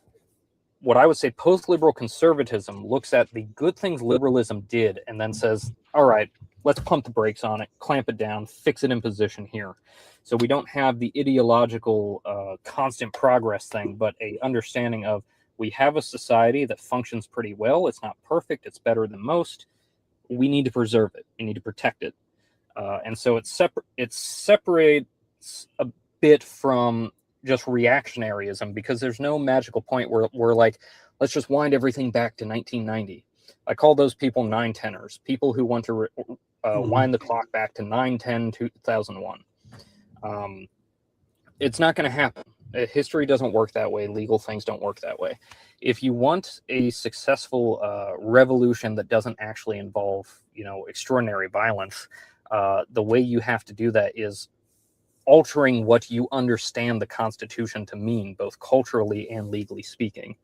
what I would say post-liberal conservatism looks at the good things liberalism did and then says, all right, let's pump the brakes on it, clamp it down, fix it in position here. So we don't have the ideological constant progress thing, but a understanding of we have a society that functions pretty well. It's not perfect. It's better than most. We need to preserve it. We need to protect it. And so it separates a bit from just reactionaryism because there's no magical point where we're like, let's just wind everything back to 1990. I call those people 9-10ers, people who want to wind the clock back to 9/10/2001. It's not going to happen. History doesn't work that way. Legal things don't work that way. If you want a successful revolution that doesn't actually involve, extraordinary violence, the way you have to do that is altering what you understand the Constitution to mean, both culturally and legally speaking.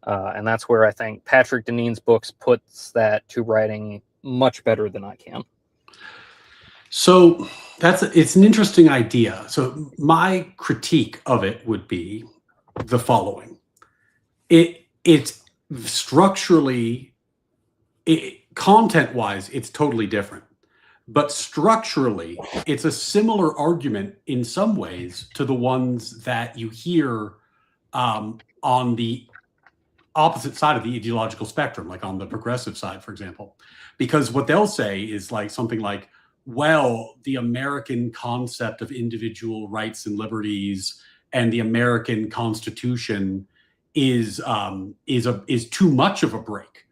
And that's where I think Patrick Deneen's books puts that to writing much better than I can. So it's an interesting idea. So my critique of it would be the following. It's structurally, content-wise, it's totally different. But structurally, it's a similar argument in some ways to the ones that you hear on the opposite side of the ideological spectrum, like on the progressive side, for example. Because what they'll say is like something like, well, the American concept of individual rights and liberties and the American Constitution is too much of a break.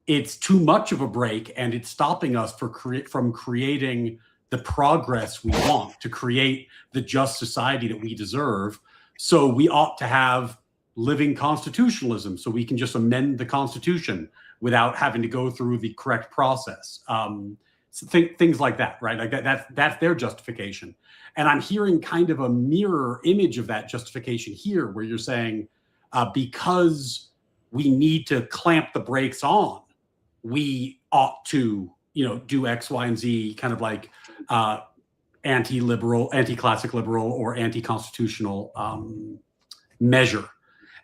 It's too much of a break, and it's stopping us from creating the progress we want to create the just society that we deserve. So we ought to have living constitutionalism, so we can just amend the Constitution without having to go through the correct process. So things like that, right? Like that's their justification. And I'm hearing kind of a mirror image of that justification here, where you're saying, because we need to clamp the brakes on, we ought to, do X, Y, and Z, kind of like anti-liberal, anti-classic liberal, or anti-constitutional measure.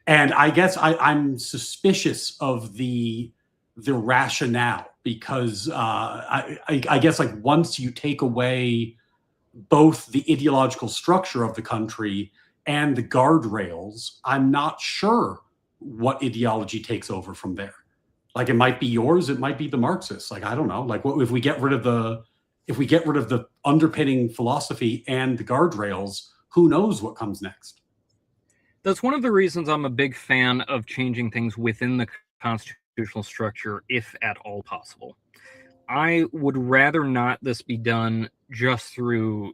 And I guess I'm suspicious of the rationale, because I guess like once you take away both the ideological structure of the country and the guardrails, I'm not sure what ideology takes over from there. Like it might be yours, it might be the Marxists. Like I don't know. Like what if we get rid of the underpinning philosophy and the guardrails? Who knows what comes next? That's one of the reasons I'm a big fan of changing things within the constitutional structure, if at all possible. I would rather not this be done just through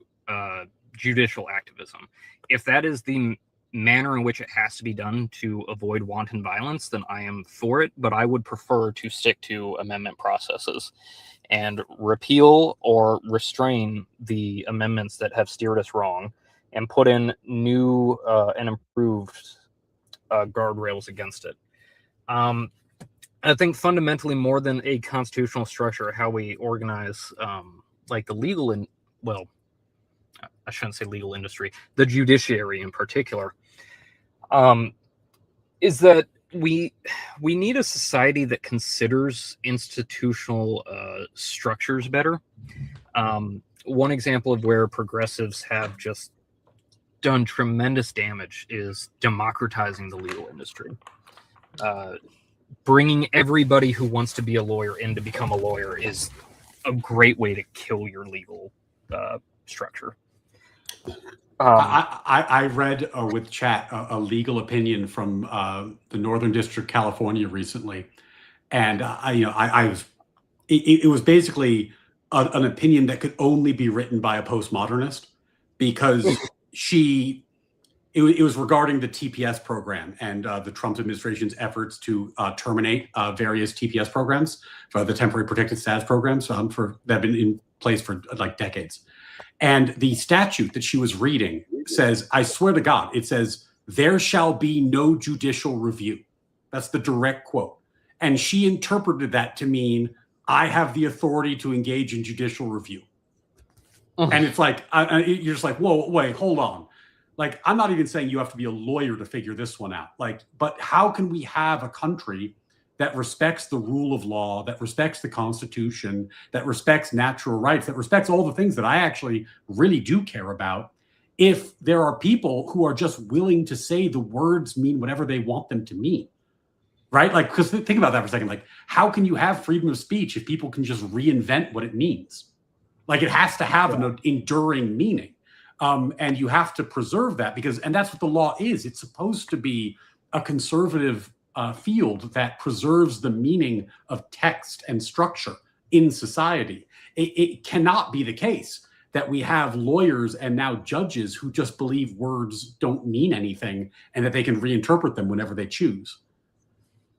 judicial activism. If that is the manner in which it has to be done to avoid wanton violence, then I am for it, but I would prefer to stick to amendment processes and repeal or restrain the amendments that have steered us wrong and put in new and improved guardrails against it. I think fundamentally, more than a constitutional structure, how we organize like the legal I shouldn't say legal industry, the judiciary in particular, is that we need a society that considers institutional structures better. One example of where progressives have just done tremendous damage is democratizing the legal industry. Bringing everybody who wants to be a lawyer in to become a lawyer is a great way to kill your legal structure. I read with chat a legal opinion from the Northern District, California recently, and it was basically an opinion that could only be written by a postmodernist, because it was regarding the TPS program and the Trump administration's efforts to terminate various TPS programs, for the temporary protected status programs that have been in place for like decades. And the statute that she was reading says, I swear to God, it says, there shall be no judicial review. That's the direct quote. And she interpreted that to mean, I have the authority to engage in judicial review. And it's like, you're just like, whoa, wait, hold on. Like, I'm not even saying you have to be a lawyer to figure this one out. Like, but how can we have a country that respects the rule of law, that respects the Constitution, that respects natural rights, that respects all the things that I actually really do care about, if there are people who are just willing to say the words mean whatever they want them to mean? Right? Like, because think about that for a second. Like, how can you have freedom of speech if people can just reinvent what it means? Like, it has to have an enduring meaning. And you have to preserve that, and that's what the law is. It's supposed to be a conservative field that preserves the meaning of text and structure in society. It cannot be the case that we have lawyers and now judges who just believe words don't mean anything and that they can reinterpret them whenever they choose.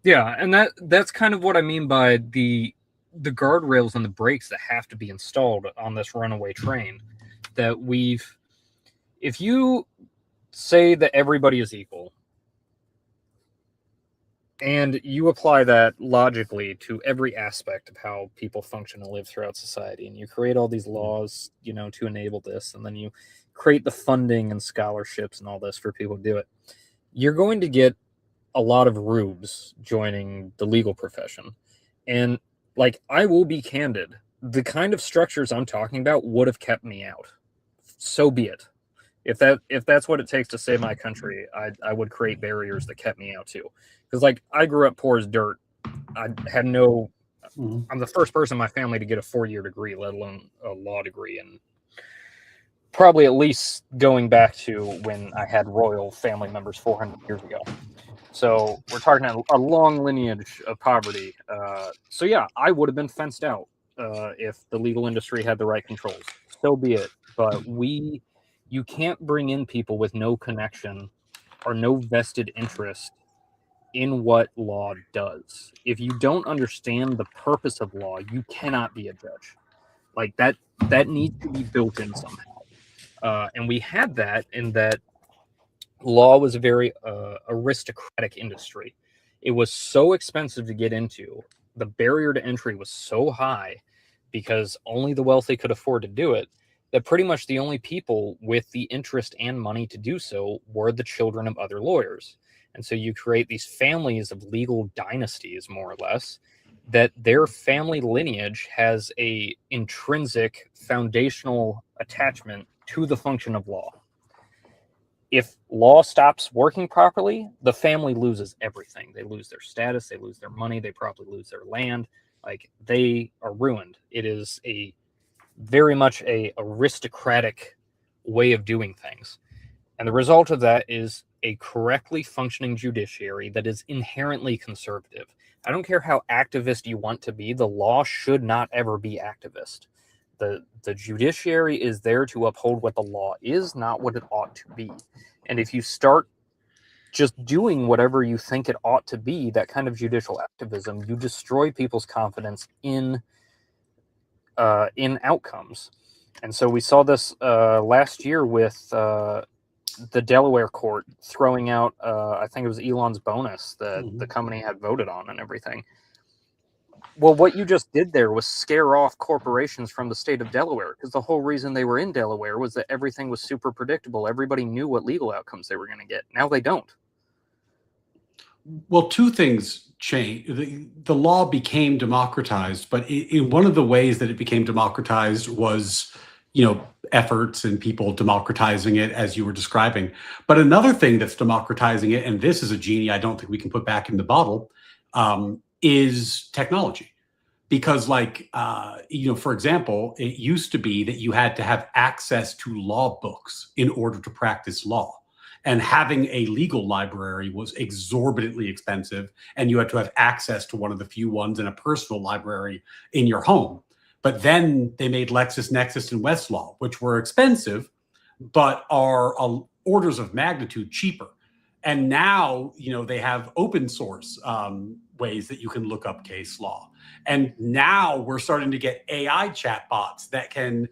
Yeah, and that's kind of what I mean by the guardrails and the brakes that have to be installed on this runaway train. That if you say that everybody is equal, and you apply that logically to every aspect of how people function and live throughout society, and you create all these laws, to enable this, and then you create the funding and scholarships and all this for people to do it, you're going to get a lot of rubes joining the legal profession. And like, I will be candid, the kind of structures I'm talking about would have kept me out. So be it. If that's what it takes to save my country, I would create barriers that kept me out too. Because like, I grew up poor as dirt. I had no. I'm the first person in my family to get a 4-year degree, let alone a law degree, and probably at least going back to when I had royal family members 400 years ago. So we're talking a long lineage of poverty. So yeah, I would have been fenced out if the legal industry had the right controls. So be it. But you can't bring in people with no connection or no vested interest in what law does. If you don't understand the purpose of law, you cannot be a judge. Like, that needs to be built in somehow. And we had that in that law was a very aristocratic industry. It was so expensive to get into. The barrier to entry was so high because only the wealthy could afford to do it, that pretty much the only people with the interest and money to do so were the children of other lawyers. And so you create these families of legal dynasties, more or less, that their family lineage has a intrinsic foundational attachment to the function of law. If law stops working properly, the family loses everything. They lose their status, they lose their money, they probably lose their land. Like, they are ruined. It is a very much a aristocratic way of doing things. And the result of that is a correctly functioning judiciary that is inherently conservative. I don't care how activist you want to be, the law should not ever be activist. The judiciary is there to uphold what the law is, not what it ought to be. And if you start just doing whatever you think it ought to be, that kind of judicial activism, you destroy people's confidence in outcomes. And so we saw this last year with the Delaware court throwing out, I think it was Elon's bonus that the company had voted on and everything. Well, what you just did there was scare off corporations from the state of Delaware, because the whole reason they were in Delaware was that everything was super predictable. Everybody knew what legal outcomes they were going to get. Now they don't. Well, two things changed. The law became democratized, but in one of the ways that it became democratized was, efforts and people democratizing it as you were describing. But another thing that's democratizing it, and this is a genie I don't think we can put back in the bottle, is technology. Because for example, it used to be that you had to have access to law books in order to practice law. And having a legal library was exorbitantly expensive, and you had to have access to one of the few ones in a personal library in your home. But then they made LexisNexis and Westlaw, which were expensive, but are orders of magnitude cheaper. And now, they have open source ways that you can look up case law. And now we're starting to get AI chatbots that can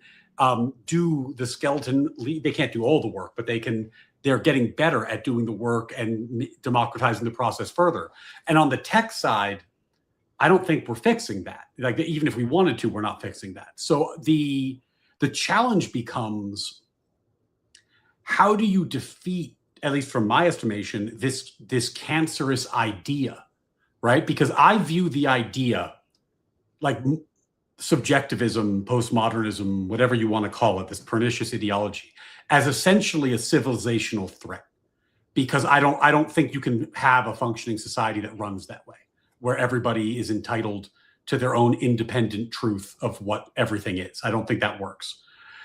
do the skeleton. They can't do all the work, but they're getting better at doing the work and democratizing the process further. And on the tech side, I don't think we're fixing that. Like, even if we wanted to, we're not fixing that. So the challenge becomes, how do you defeat, at least from my estimation, this cancerous idea, right? Because I view the idea like subjectivism, postmodernism, whatever you want to call it, this pernicious ideology, as essentially a civilizational threat. Because I don't think you can have a functioning society that runs that way, where everybody is entitled to their own independent truth of what everything is. I don't think that works.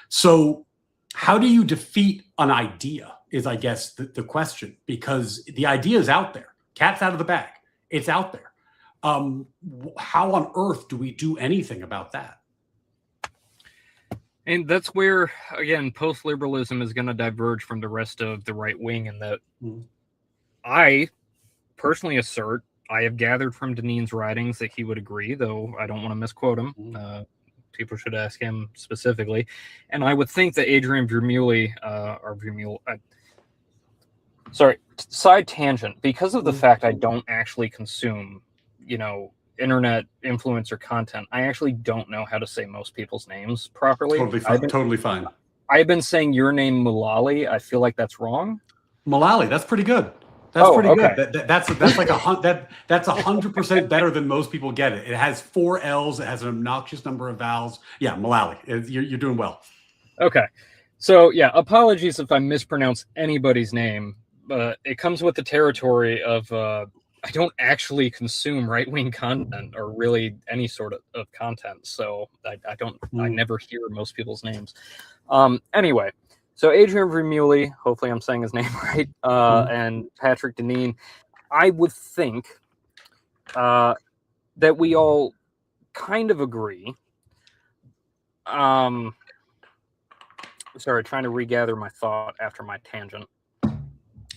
So how do you defeat an idea is, I guess, the question, because the idea is out there. Cat's out of the bag. It's out there. How on earth do we do anything about that? And that's where, again, post-liberalism is going to diverge from the rest of the right wing, in that I personally assert, I have gathered from Deneen's writings that he would agree, though I don't want to misquote him. People should ask him specifically. And I would think that Adrian Vermeulen, side tangent, because of the fact I don't actually consume, internet influencer content, I actually don't know how to say most people's names properly. Totally fine. I've been saying your name Mullally. I feel like that's wrong. Mullally, that's pretty good. That's pretty good. That's like that's 100% better than most people get it. It has 4 L's. It has an obnoxious number of vowels. Yeah, Mullally, you're doing well. Okay, so yeah, apologies if I mispronounce anybody's name, but it comes with the territory of I don't actually consume right-wing content, or really any sort of content, so I never hear most people's names. Anyway. So Adrian Vermeulen, hopefully I'm saying his name right, and Patrick Deneen, I would think that we all kind of agree. Sorry, trying to regather my thought after my tangent.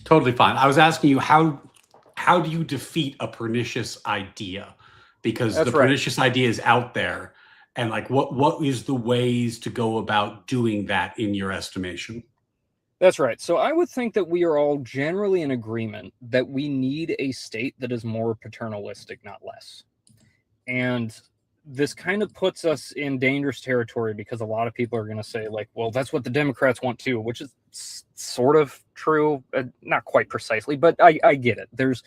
Totally fine. I was asking you, how do you defeat a pernicious idea? Because the pernicious idea is out there. And what is the ways to go about doing that in your estimation? That's right. So I would think that we are all generally in agreement that we need a state that is more paternalistic, not less. And this kind of puts us in dangerous territory, because a lot of people are going to say, well, that's what the Democrats want too, which is sort of true, not quite precisely, but I get it. There's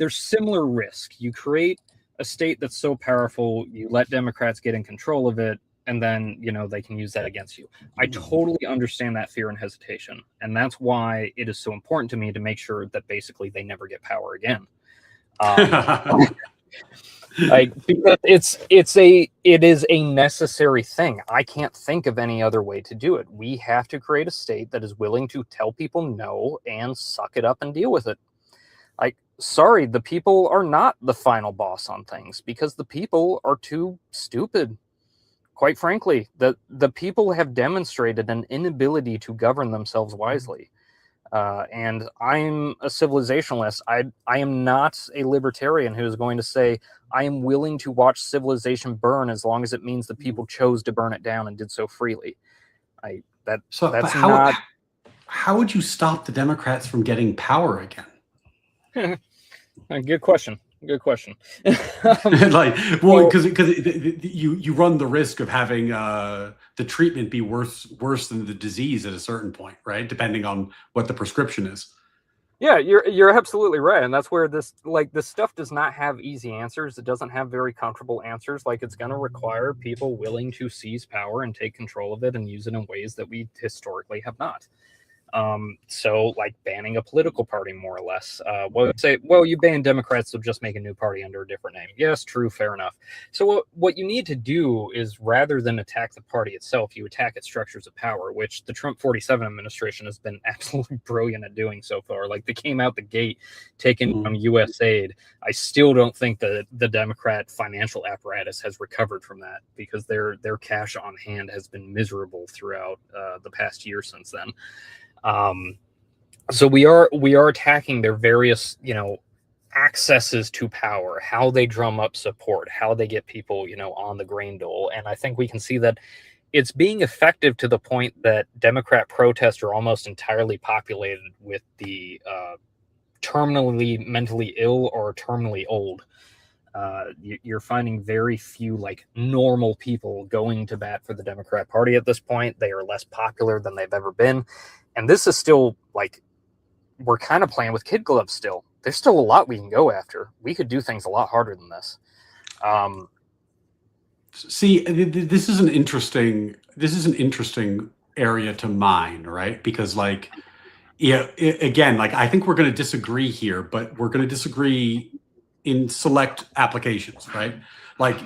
similar risk. You create a state that's so powerful, you let Democrats get in control of it, and then, they can use that against you. I totally understand that fear and hesitation. And that's why it is so important to me to make sure that basically they never get power again. Because it is a necessary thing. I can't think of any other way to do it. We have to create a state that is willing to tell people no and suck it up and deal with it. Sorry, the people are not the final boss on things, because the people are too stupid. Quite frankly, the people have demonstrated an inability to govern themselves wisely. And I'm a civilizationalist. I am not a libertarian who is going to say, I am willing to watch civilization burn as long as it means the people chose to burn it down and did so freely. How would you stop the Democrats from getting power again? Good question. Because you run the risk of having the treatment be worse than the disease at a certain point, right? Depending on what the prescription is. Yeah, you're absolutely right, and that's where this stuff does not have easy answers. It doesn't have very comfortable answers. Like, it's going to require people willing to seize power and take control of it and use it in ways that we historically have not. So like banning a political party, more or less. Well, you ban Democrats, so just make a new party under a different name. Yes, true, fair enough. So what you need to do is, rather than attack the party itself, you attack its structures of power, which the Trump 47 administration has been absolutely brilliant at doing so far. Like, they came out the gate taking from U.S. aid. I still don't think that the Democrat financial apparatus has recovered from that, because their cash on hand has been miserable throughout the past year since then. So we are attacking their various, accesses to power, how they drum up support, how they get people, on the grain dole. And I think we can see that it's being effective to the point that Democrat protests are almost entirely populated with the terminally mentally ill or terminally old. You're finding very few like normal people going to bat for the Democrat Party at this point. They are less popular than they've ever been. And this is still like, we're kind of playing with kid gloves still. There's still a lot we can go after. We could do things a lot harder than this. See, this is an interesting area to mine, right? Because like, again, like, I think we're going to disagree here, but we're going to disagree in select applications, right? Like,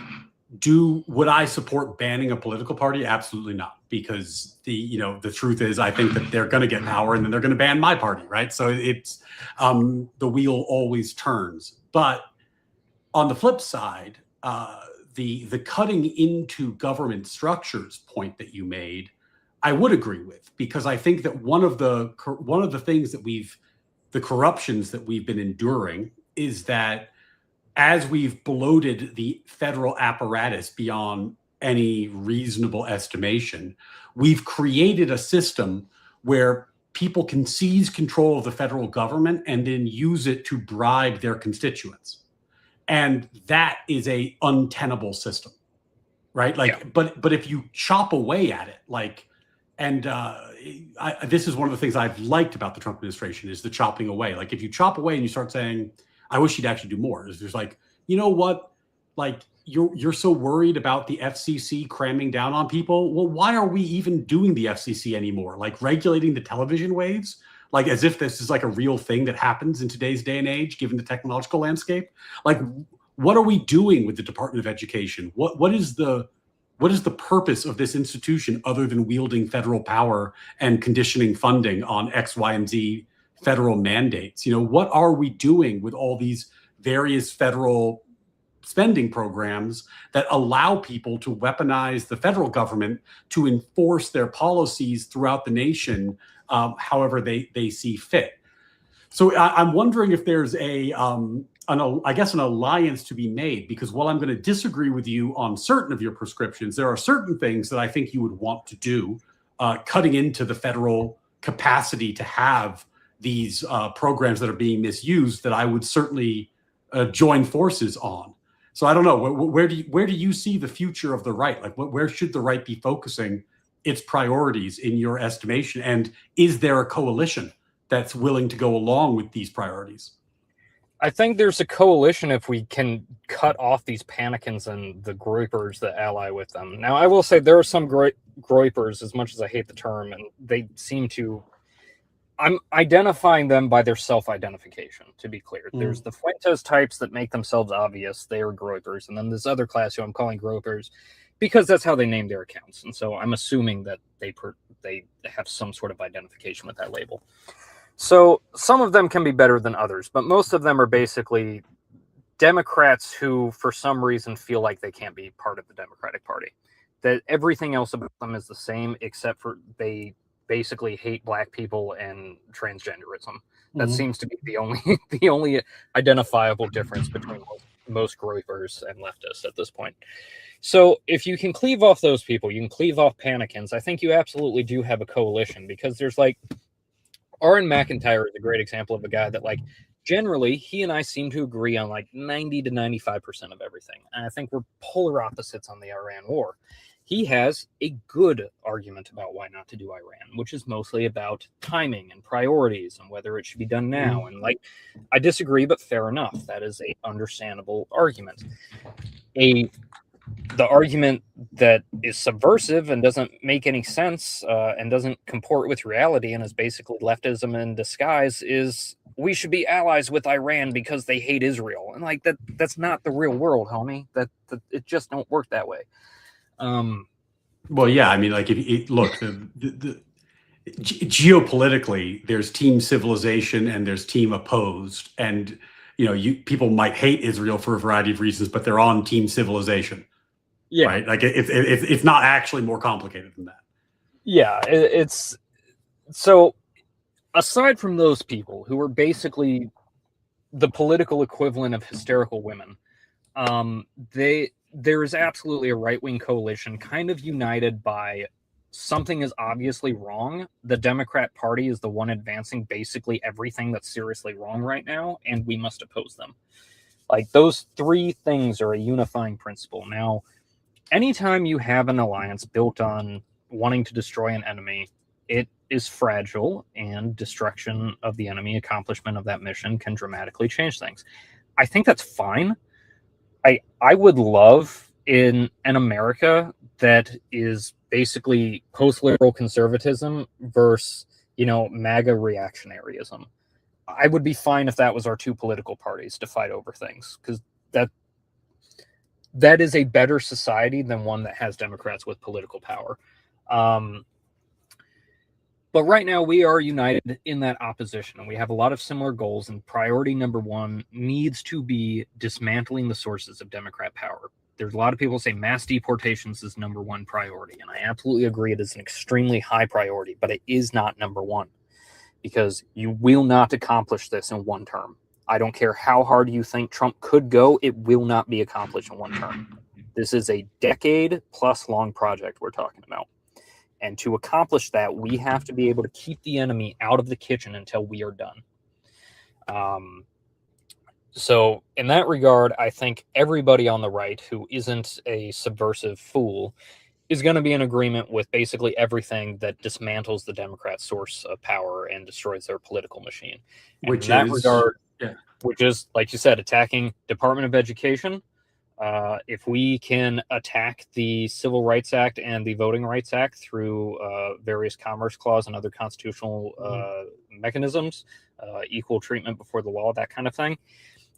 would I support banning a political party? Absolutely not, because the truth is, I think that they're going to get power and then they're going to ban my party, right? So it's the wheel always turns. But on the flip side, the cutting into government structures point that you made, I would agree with, because I think that one of the things that the corruptions that we've been enduring is that, as we've bloated the federal apparatus beyond any reasonable estimation, we've created a system where people can seize control of the federal government and then use it to bribe their constituents. And that is a untenable system, right? Like, yeah. But if you chop away at it, like, and this is one of the things I've liked about the Trump administration, is the chopping away. Like, if you chop away and you start saying, I wish he'd actually do more. There's like, you know what? Like, you're so worried about the FCC cramming down on people. Well, why are we even doing the FCC anymore? Like, regulating the television waves, like, as if this is like a real thing that happens in today's day and age, given the technological landscape. Like, what are we doing with the Department of Education? What is the purpose of this institution other than wielding federal power and conditioning funding on X, Y, and Z federal mandates? What are we doing with all these various federal spending programs that allow people to weaponize the federal government to enforce their policies throughout the nation, however they see fit? So I'm wondering if there's an alliance to be made, because while I'm going to disagree with you on certain of your prescriptions, there are certain things that I think you would want to do, cutting into the federal capacity to have these programs that are being misused, that I would certainly join forces on. So I don't know, where do you see the future of the right? Like, where should the right be focusing its priorities in your estimation? And is there a coalition that's willing to go along with these priorities? I think there's a coalition if we can cut off these panicans and the groypers that ally with them. Now, I will say there are some groypers, as much as I hate the term, and they seem to... I'm identifying them by their self-identification, to be clear. There's the Fuentes types that make themselves obvious. They are groypers. And then this other class who I'm calling groypers because that's how they name their accounts. And so I'm assuming that they have some sort of identification with that label. So some of them can be better than others, but most of them are basically Democrats who, for some reason, feel like they can't be part of the Democratic Party. That everything else about them is the same, except for they basically hate black people and transgenderism. That seems to be the only identifiable difference between most groypers and leftists at this point. So if you can cleave off those people, you can cleave off panicans, I think you absolutely do have a coalition, because there's like Aaron McIntyre is a great example of a guy that, like, generally he and I seem to agree on like 90 to 95% of everything. And I think we're polar opposites on the Iran war. he has a good argument about why not to do Iran, which is mostly about timing and priorities and whether it should be done now. And like, I disagree, but fair enough. That is a understandable argument. The argument that is subversive and doesn't make any sense and doesn't comport with reality and is basically leftism in disguise is we should be allies with Iran because they hate Israel. And like that's not the real world, homie. That it just don't work that way. Well, yeah, I mean, like, look, geopolitically, there's team civilization and there's team opposed, and people might hate Israel for a variety of reasons, but they're on team civilization. Yeah, right. Like it's not actually more complicated than that. Yeah, it's so. Aside from those people who are basically the political equivalent of hysterical women, there is absolutely a right-wing coalition kind of united by something is obviously wrong. The Democrat Party is the one advancing basically everything that's seriously wrong right now, and we must oppose them. Like, those three things are a unifying principle. Now, anytime you have an alliance built on wanting to destroy an enemy, it is fragile, and destruction of the enemy, accomplishment of that mission, can dramatically change things. I think that's fine. I would love in an America that is basically post-liberal conservatism versus, MAGA reactionaryism. I would be fine if that was our two political parties to fight over things, because that is a better society than one that has Democrats with political power. But right now we are united in that opposition, and we have a lot of similar goals, and priority number one needs to be dismantling the sources of Democrat power. There's a lot of people say mass deportations is number one priority, and I absolutely agree it is an extremely high priority, but it is not number one, because you will not accomplish this in one term. I don't care how hard you think Trump could go, it will not be accomplished in one term. This is a decade-plus long project we're talking about. And to accomplish that, we have to be able to keep the enemy out of the kitchen until we are done. So in that regard, I think everybody on the right who isn't a subversive fool is going to be in agreement with basically everything that dismantles the Democrat source of power and destroys their political machine. And which is, like you said, attacking Department of Education. If we can attack the Civil Rights Act and the Voting Rights Act through various Commerce Clause and other constitutional mechanisms, equal treatment before the law, that kind of thing,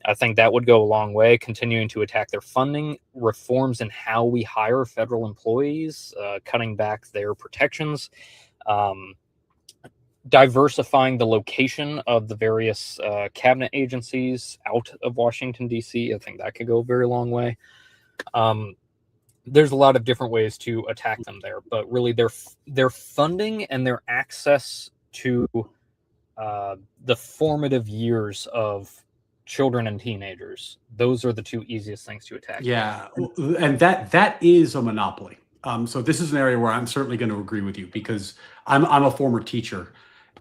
I think that would go a long way. Continuing to attack their funding, reforms in how we hire federal employees, cutting back their protections, diversifying the location of the various cabinet agencies out of Washington, D.C. I think that could go a very long way. There's a lot of different ways to attack them there, but really their funding and their access to the formative years of children and teenagers, those are the two easiest things to attack. Yeah, and that is a monopoly. So this is an area where I'm certainly going to agree with you, because I'm a former teacher.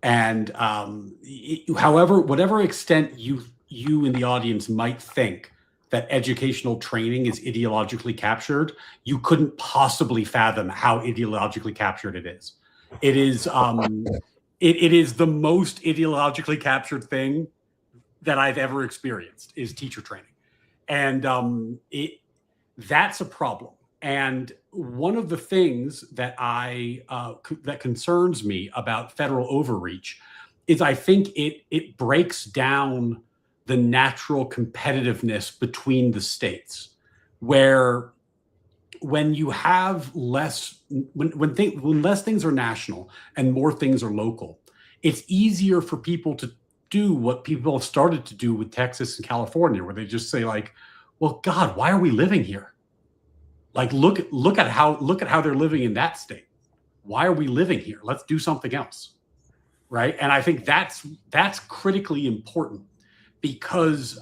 And however, whatever extent you in the audience might think that educational training is ideologically captured, you couldn't possibly fathom how ideologically captured it is. It is it is the most ideologically captured thing that I've ever experienced, is teacher training, and that's a problem. And one of the things that that concerns me about federal overreach is I think it breaks down the natural competitiveness between the states, where when you have less things are national and more things are local, it's easier for people to do what people have started to do with Texas and California, where they just say, like, well, God, why are we living here? Like, look at how they're living in that state. Why are we living here? Let's do something else, right? And I think that's critically important, because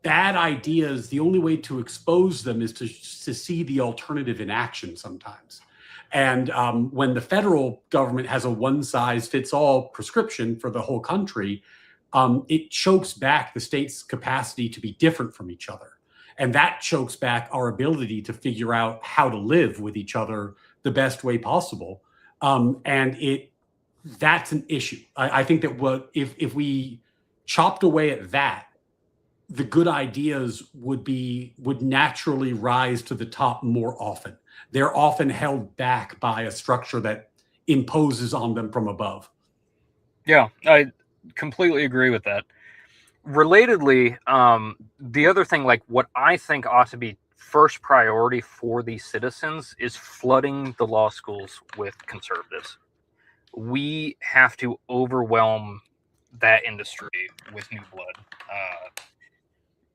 bad ideas, the only way to expose them is to see the alternative in action sometimes. And when the federal government has a one-size-fits-all prescription for the whole country, it chokes back the state's capacity to be different from each other. And that chokes back our ability to figure out how to live with each other the best way possible. And that's an issue. I think that if we chopped away at that, the good ideas would naturally rise to the top more often. They're often held back by a structure that imposes on them from above. Yeah, I completely agree with that. Relatedly, the other thing, like what I think ought to be first priority for these citizens is flooding the law schools with conservatives. We have to overwhelm that industry with new blood.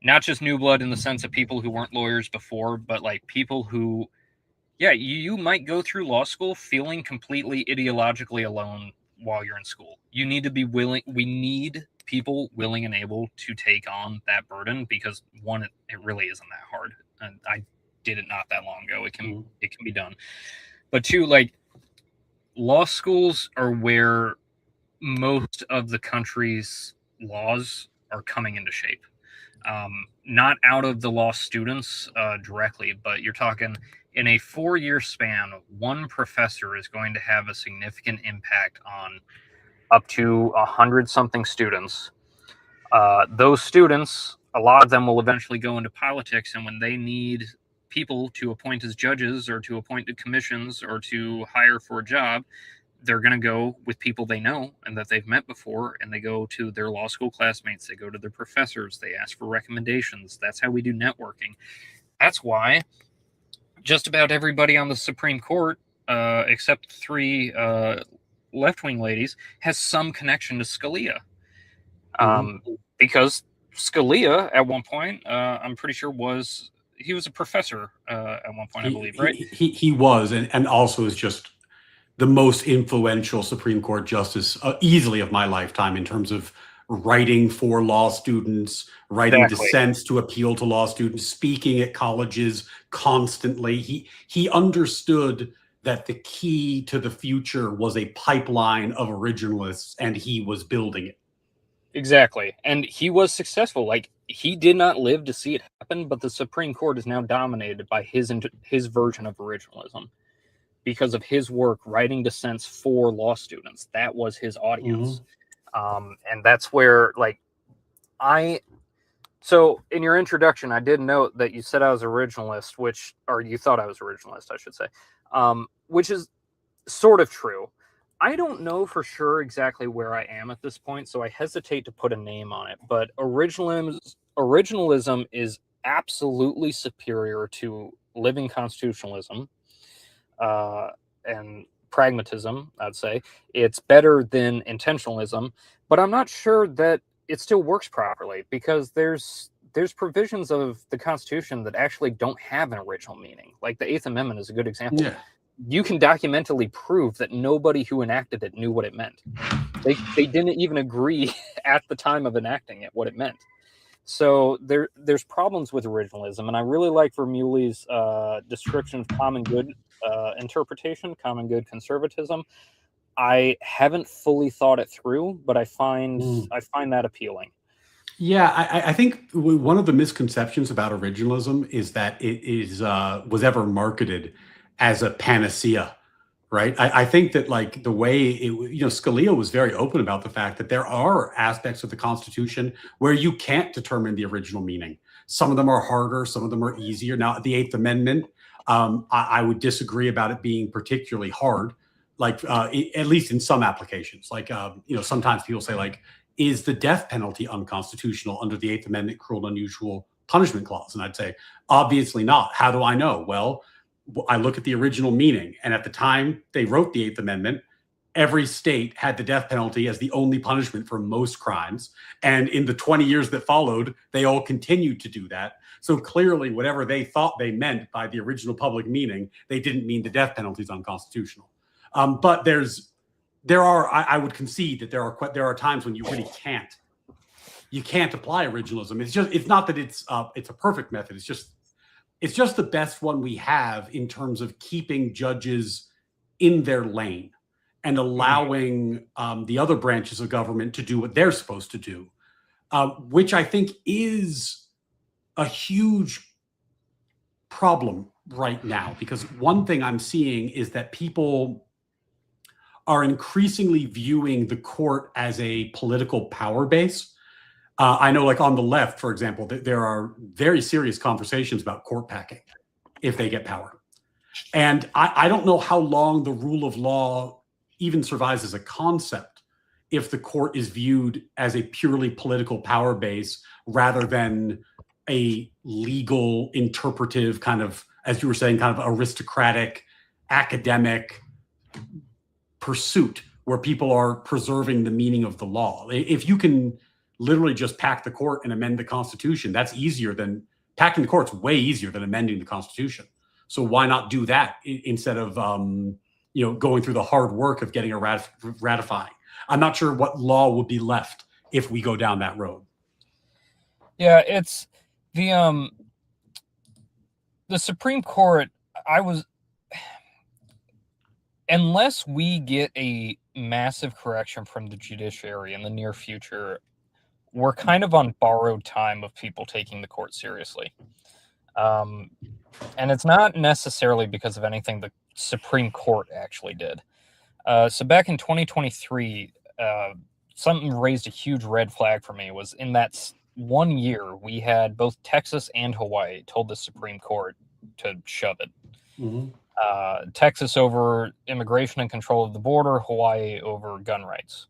Not just new blood in the sense of people who weren't lawyers before, but like people who, yeah, you might go through law school feeling completely ideologically alone while you're in school. You need to be willing. We need people willing and able to take on that burden because one, it really isn't that hard. And I did it not that long ago. It can be done. But two, like law schools are where most of the country's laws are coming into shape. Not out of the law students directly, but you're talking in a 4-year span, one professor is going to have a significant impact on up to 100-something students. Those students, a lot of them will eventually go into politics, and when they need people to appoint as judges or to appoint to commissions or to hire for a job, they're going to go with people they know and that they've met before, and they go to their law school classmates, they go to their professors, they ask for recommendations. That's how we do networking. That's why just about everybody on the Supreme Court, except 3 left-wing ladies, has some connection to Scalia. Because Scalia, at one point, I'm pretty sure he was a professor at one point, I believe, right? He was, and also is just the most influential Supreme Court justice easily of my lifetime in terms of writing for law students, writing dissents to appeal to law students, speaking at colleges constantly. He understood that the key to the future was a pipeline of originalists, and he was building it. Exactly. And he was successful. Like, he did not live to see it happen, but the Supreme Court is now dominated by his version of originalism because of his work writing dissents for law students. That was his audience. And that's where, like, so in your introduction, I did note that you said I was originalist, or you thought I was originalist, I should say, which is sort of true. I don't know for sure exactly where I am at this point, so I hesitate to put a name on it, but originalism is absolutely superior to living constitutionalism and pragmatism, I'd say. It's better than intentionalism, but I'm not sure that it still works properly because there's provisions of the Constitution that actually don't have an original meaning. Like the 8th Amendment is a good example. Yeah. You can documentally prove that nobody who enacted it knew what it meant. They didn't even agree at the time of enacting it what it meant. So there's problems with originalism, and I really like Vermeule's description of common good interpretation, common good conservatism. I haven't fully thought it through, but I find that appealing. Yeah, I think one of the misconceptions about originalism is that it was ever marketed as a panacea, right? I think that, like, the way Scalia was very open about the fact that there are aspects of the Constitution where you can't determine the original meaning. Some of them are harder, some of them are easier. Now, the 8th Amendment, I would disagree about it being particularly hard, like at least in some applications. Like, sometimes people say, like, is the death penalty unconstitutional under the 8th Amendment cruel and unusual punishment clause? And I'd say, obviously not. How do I know? Well, I look at the original meaning, and at the time they wrote the 8th Amendment, every state had the death penalty as the only punishment for most crimes. And in the 20 years that followed, they all continued to do that. So clearly, whatever they thought they meant by the original public meaning, they didn't mean the death penalty is unconstitutional. But I would concede that there are times when you really can't apply originalism. It's not that it's a perfect method. It's just the best one we have in terms of keeping judges in their lane and allowing the other branches of government to do what they're supposed to do, which I think is a huge problem right now, because one thing I'm seeing is that people are increasingly viewing the court as a political power base. I know, like on the left, for example, there are very serious conversations about court packing if they get power. And I don't know how long the rule of law even survives as a concept if the court is viewed as a purely political power base rather than a legal, interpretive kind of, as you were saying, kind of aristocratic, academic pursuit where people are preserving the meaning of the law. If you can literally just pack the court and amend the Constitution, that's easier than packing the court's way easier than amending the Constitution. So why not do that instead of going through the hard work of getting a ratifying? I'm not sure what law would be left if we go down that road. Yeah, it's the Supreme Court. Unless we get a massive correction from the judiciary in the near future, we're kind of on borrowed time of people taking the court seriously. And it's not necessarily because of anything the Supreme Court actually did. So back in 2023, something raised a huge red flag for me. Was in that 1 year, we had both Texas and Hawaii told the Supreme Court to shove it. Mm-hmm. Texas over immigration and control of the border, Hawaii over gun rights.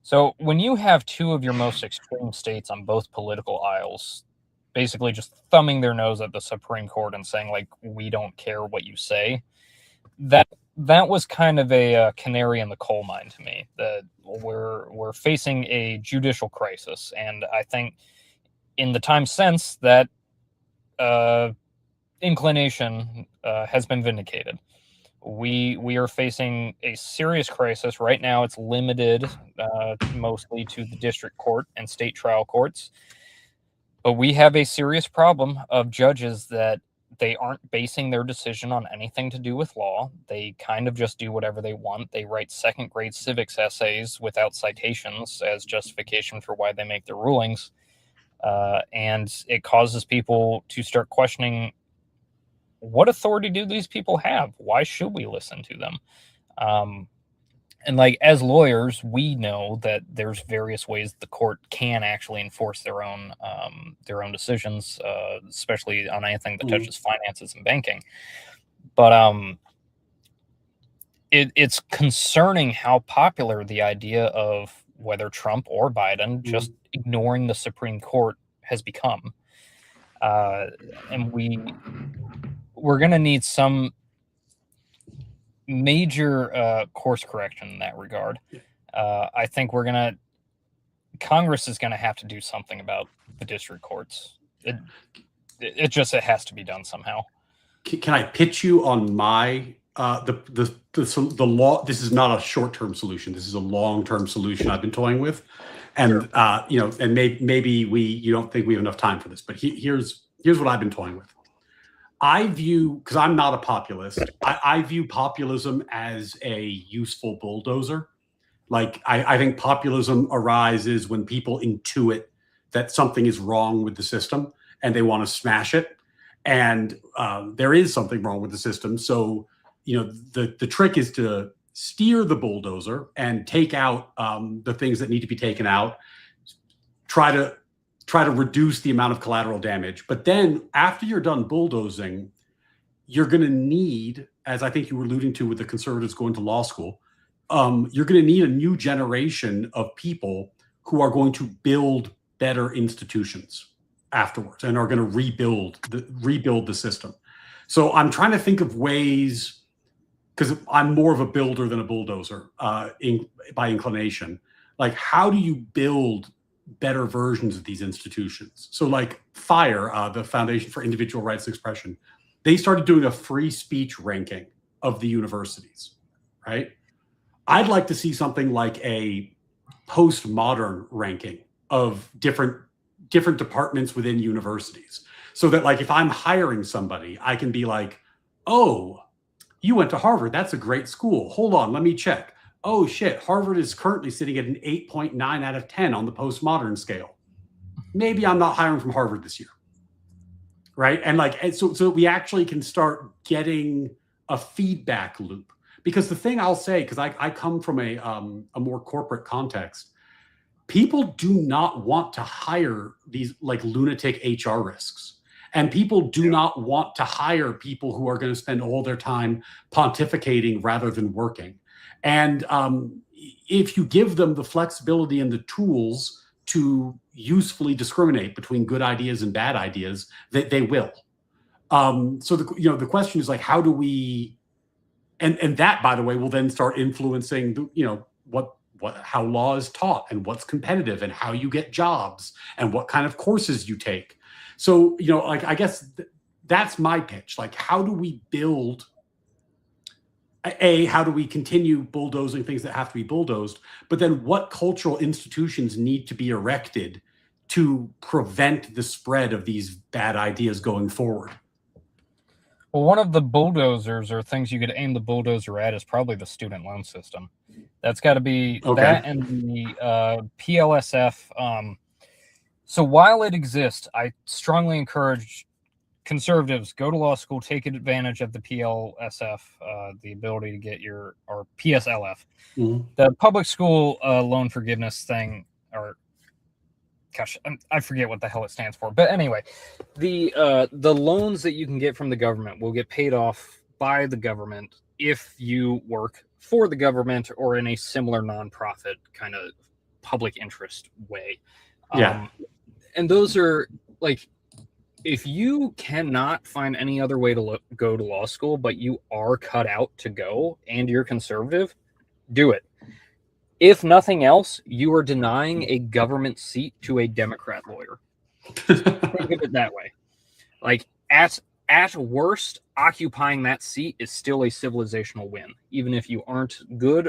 So when you have two of your most extreme states on both political aisles basically just thumbing their nose at the Supreme Court and saying, like, we don't care what you say, that was kind of a canary in the coal mine to me, that we're facing a judicial crisis. And I think in the time since, that inclination has been vindicated. We are facing a serious crisis right now. It's limited mostly to the district court and state trial courts, but we have a serious problem of judges that they aren't basing their decision on anything to do with law. They kind of just do whatever they want. They write second-grade civics essays without citations as justification for why they make their rulings, and it causes people to start questioning, what authority do these people have? Why should we listen to them? And like, as lawyers, we know that there's various ways the court can actually enforce their own decisions, especially on anything that touches finances and banking. But it's concerning how popular the idea of whether Trump or Biden just ignoring the Supreme Court has become. And we're going to need some major course correction in that regard. I think Congress is going to have to do something about the district courts. It has to be done somehow. Can I pitch you on my the law? This is not a short-term solution. This is a long-term solution I've been toying with, and Sure. And maybe you don't think we have enough time for this, but here's what I've been toying with. I view, because I'm not a populist, I view populism as a useful bulldozer. Like, I think populism arises when people intuit that something is wrong with the system and they want to smash it. And there is something wrong with the system. So, the trick is to steer the bulldozer and take out the things that need to be taken out, try to reduce the amount of collateral damage. But then after you're done bulldozing, you're going to need, as I think you were alluding to with the conservatives going to law school, you're going to need a new generation of people who are going to build better institutions afterwards and are going to rebuild the system. So I'm trying to think of ways, because I'm more of a builder than a bulldozer by inclination. Like, how do you build better versions of these institutions? So like FIRE, the Foundation for Individual Rights Expression, they started doing a free speech ranking of the universities, right? I'd like to see something like a postmodern ranking of different departments within universities, so that, like, if I'm hiring somebody, I can be like, oh, you went to Harvard, that's a great school, hold on, let me check. Oh shit, Harvard is currently sitting at an 8.9 out of 10 on the postmodern scale. Maybe I'm not hiring from Harvard this year, right? And so we actually can start getting a feedback loop. Because the thing I'll say, because I come from a more corporate context, people do not want to hire these like lunatic HR risks. And people do not want to hire people who are going to spend all their time pontificating rather than working. And if you give them the flexibility and the tools to usefully discriminate between good ideas and bad ideas, they will. So the question is like, how do we, and that, by the way, will then start influencing how law is taught and what's competitive and how you get jobs and what kind of courses you take. So, I guess that's my pitch. Like, how do we build, how do we continue bulldozing things that have to be bulldozed? But then what cultural institutions need to be erected to prevent the spread of these bad ideas going forward? Well, one of the bulldozers or things you could aim the bulldozer at is probably the student loan system. That's got to be that and the PLSF. So while it exists, I strongly encourage conservatives, go to law school, take advantage of the PLSF, the ability to get or PSLF, the public school loan forgiveness thing, or gosh, I forget what the hell it stands for. But anyway, the loans that you can get from the government will get paid off by the government if you work for the government or in a similar nonprofit kind of public interest way. And those are like, if you cannot find any other way to go to law school, but you are cut out to go and you're conservative, do it. If nothing else, you are denying a government seat to a Democrat lawyer. Think of it that way. Like, at worst, occupying that seat is still a civilizational win, even if you aren't good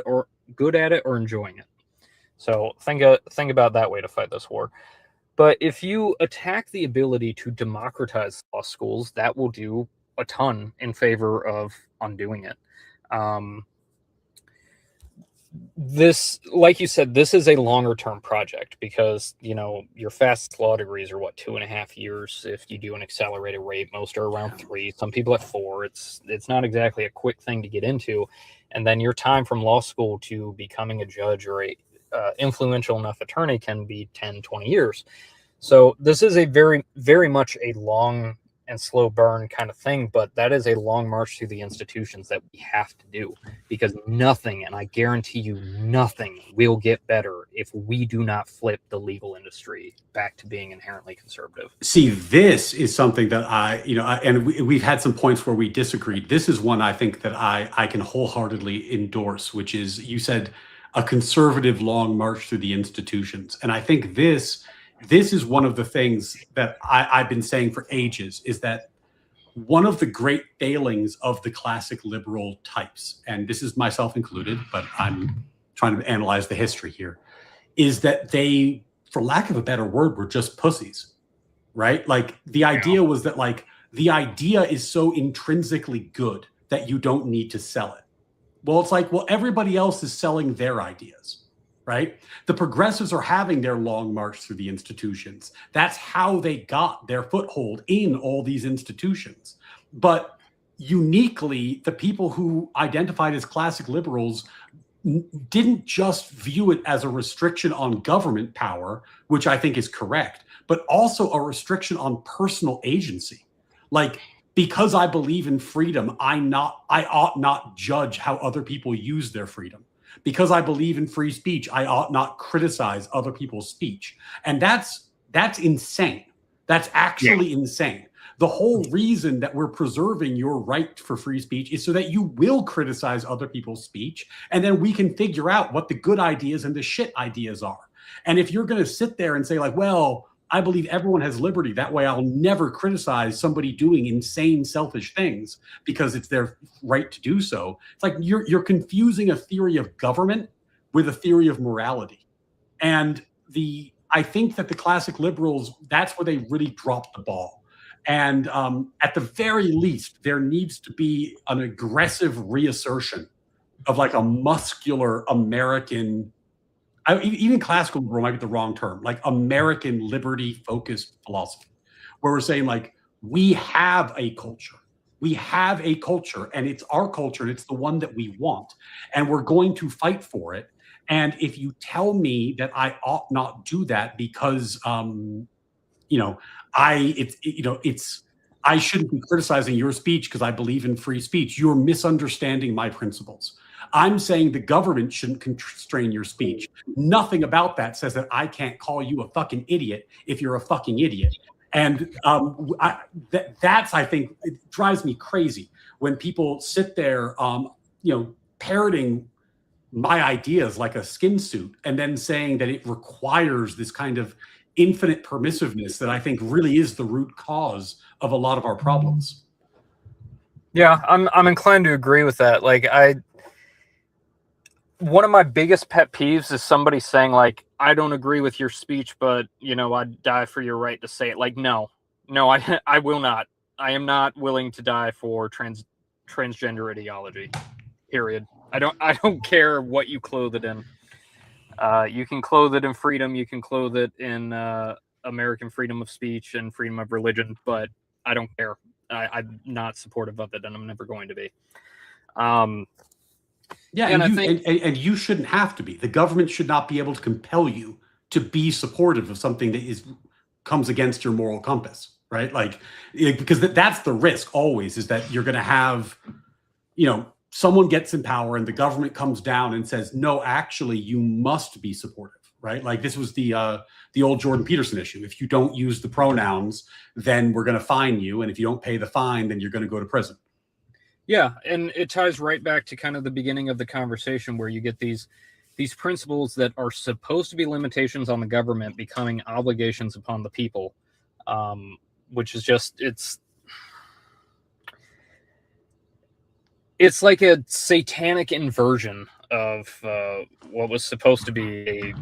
at it or enjoying it. So think about that way to fight this war. But if you attack the ability to democratize law schools, that will do a ton in favor of undoing it. This, like you said, this is a longer term project because, your fastest law degrees are 2.5 years. If you do an accelerated rate, most are around 3, some people at 4. It's not exactly a quick thing to get into. And then your time from law school to becoming a judge or a influential enough attorney can be 10, 20 years. So this is a very, very much a long and slow burn kind of thing, but that is a long march through the institutions that we have to do, because nothing, and I guarantee you nothing, will get better if we do not flip the legal industry back to being inherently conservative. See, this is something that we've had some points where we disagreed. This is one I think that I can wholeheartedly endorse, which is, you said, a conservative long march through the institutions. And I think this is one of the things that I've been saying for ages, is that one of the great failings of the classic liberal types, and this is myself included, but I'm trying to analyze the history here, is that they, for lack of a better word, were just pussies, right? Like, the idea was that, like, the idea is so intrinsically good that you don't need to sell it. Well, it's like, well, everybody else is selling their ideas, right? The progressives are having their long march through the institutions. That's how they got their foothold in all these institutions. But uniquely, the people who identified as classic liberals didn't just view it as a restriction on government power, which I think is correct, but also a restriction on personal agency. Like, because I believe in freedom, I ought not judge how other people use their freedom. Because I believe in free speech, I ought not criticize other people's speech. And that's insane. That's actually insane. The whole reason that we're preserving your right for free speech is so that you will criticize other people's speech, and then we can figure out what the good ideas and the shit ideas are. And if you're going to sit there and say, like, well, I believe everyone has liberty, that way I'll never criticize somebody doing insane, selfish things because it's their right to do so. It's like you're confusing a theory of government with a theory of morality. And I think that the classic liberals, that's where they really dropped the ball. And at the very least, there needs to be an aggressive reassertion of, like, a muscular American, even classical liberal might be the wrong term, like American liberty-focused philosophy, where we're saying, like, We have a culture. We have a culture, and it's our culture, and it's the one that we want, and we're going to fight for it. And if you tell me that I ought not do that because, you know, I shouldn't be criticizing your speech because I believe in free speech, you're misunderstanding my principles. I'm saying the government shouldn't constrain your speech. Nothing about that says that I can't call you a fucking idiot if you're a fucking idiot. And that's, I think, it drives me crazy when people sit there, parroting my ideas like a skin suit and then saying that it requires this kind of infinite permissiveness that I think really is the root cause of a lot of our problems. Yeah, I'm inclined to agree with that. Like, one of my biggest pet peeves is somebody saying, like, I don't agree with your speech, but, I'd die for your right to say it. Like, no, I will not. I am not willing to die for transgender ideology, period. I don't care what you clothe it in. You can clothe it in freedom. You can clothe it in American freedom of speech and freedom of religion, but I don't care. I'm not supportive of it, and I'm never going to be. Yeah, and you shouldn't have to be. The government should not be able to compel you to be supportive of something that comes against your moral compass, right? Like, because that's the risk always, is that you're going to have, someone gets in power and the government comes down and says, no, actually, you must be supportive, right? Like, this was the old Jordan Peterson issue. If you don't use the pronouns, then we're going to fine you, and if you don't pay the fine, then you're going to go to prison. Yeah, and it ties right back to kind of the beginning of the conversation where you get these principles that are supposed to be limitations on the government becoming obligations upon the people, which is just, it's like a satanic inversion of what was supposed to be a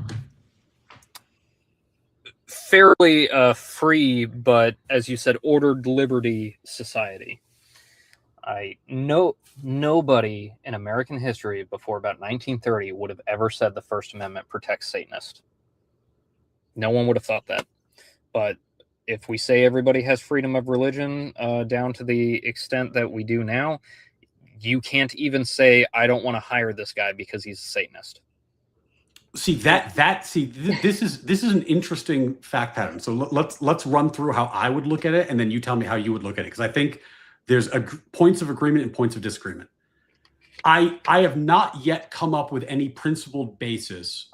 fairly free, but as you said, ordered liberty society. Nobody in American history before about 1930 would have ever said the First Amendment protects Satanists. No one would have thought that. But if we say everybody has freedom of religion down to the extent that we do now, you can't even say, I don't want to hire this guy because he's a Satanist. See, this is an interesting fact pattern. So let's run through how I would look at it, and then you tell me how you would look at it, because I think there's points of agreement and points of disagreement. I have not yet come up with any principled basis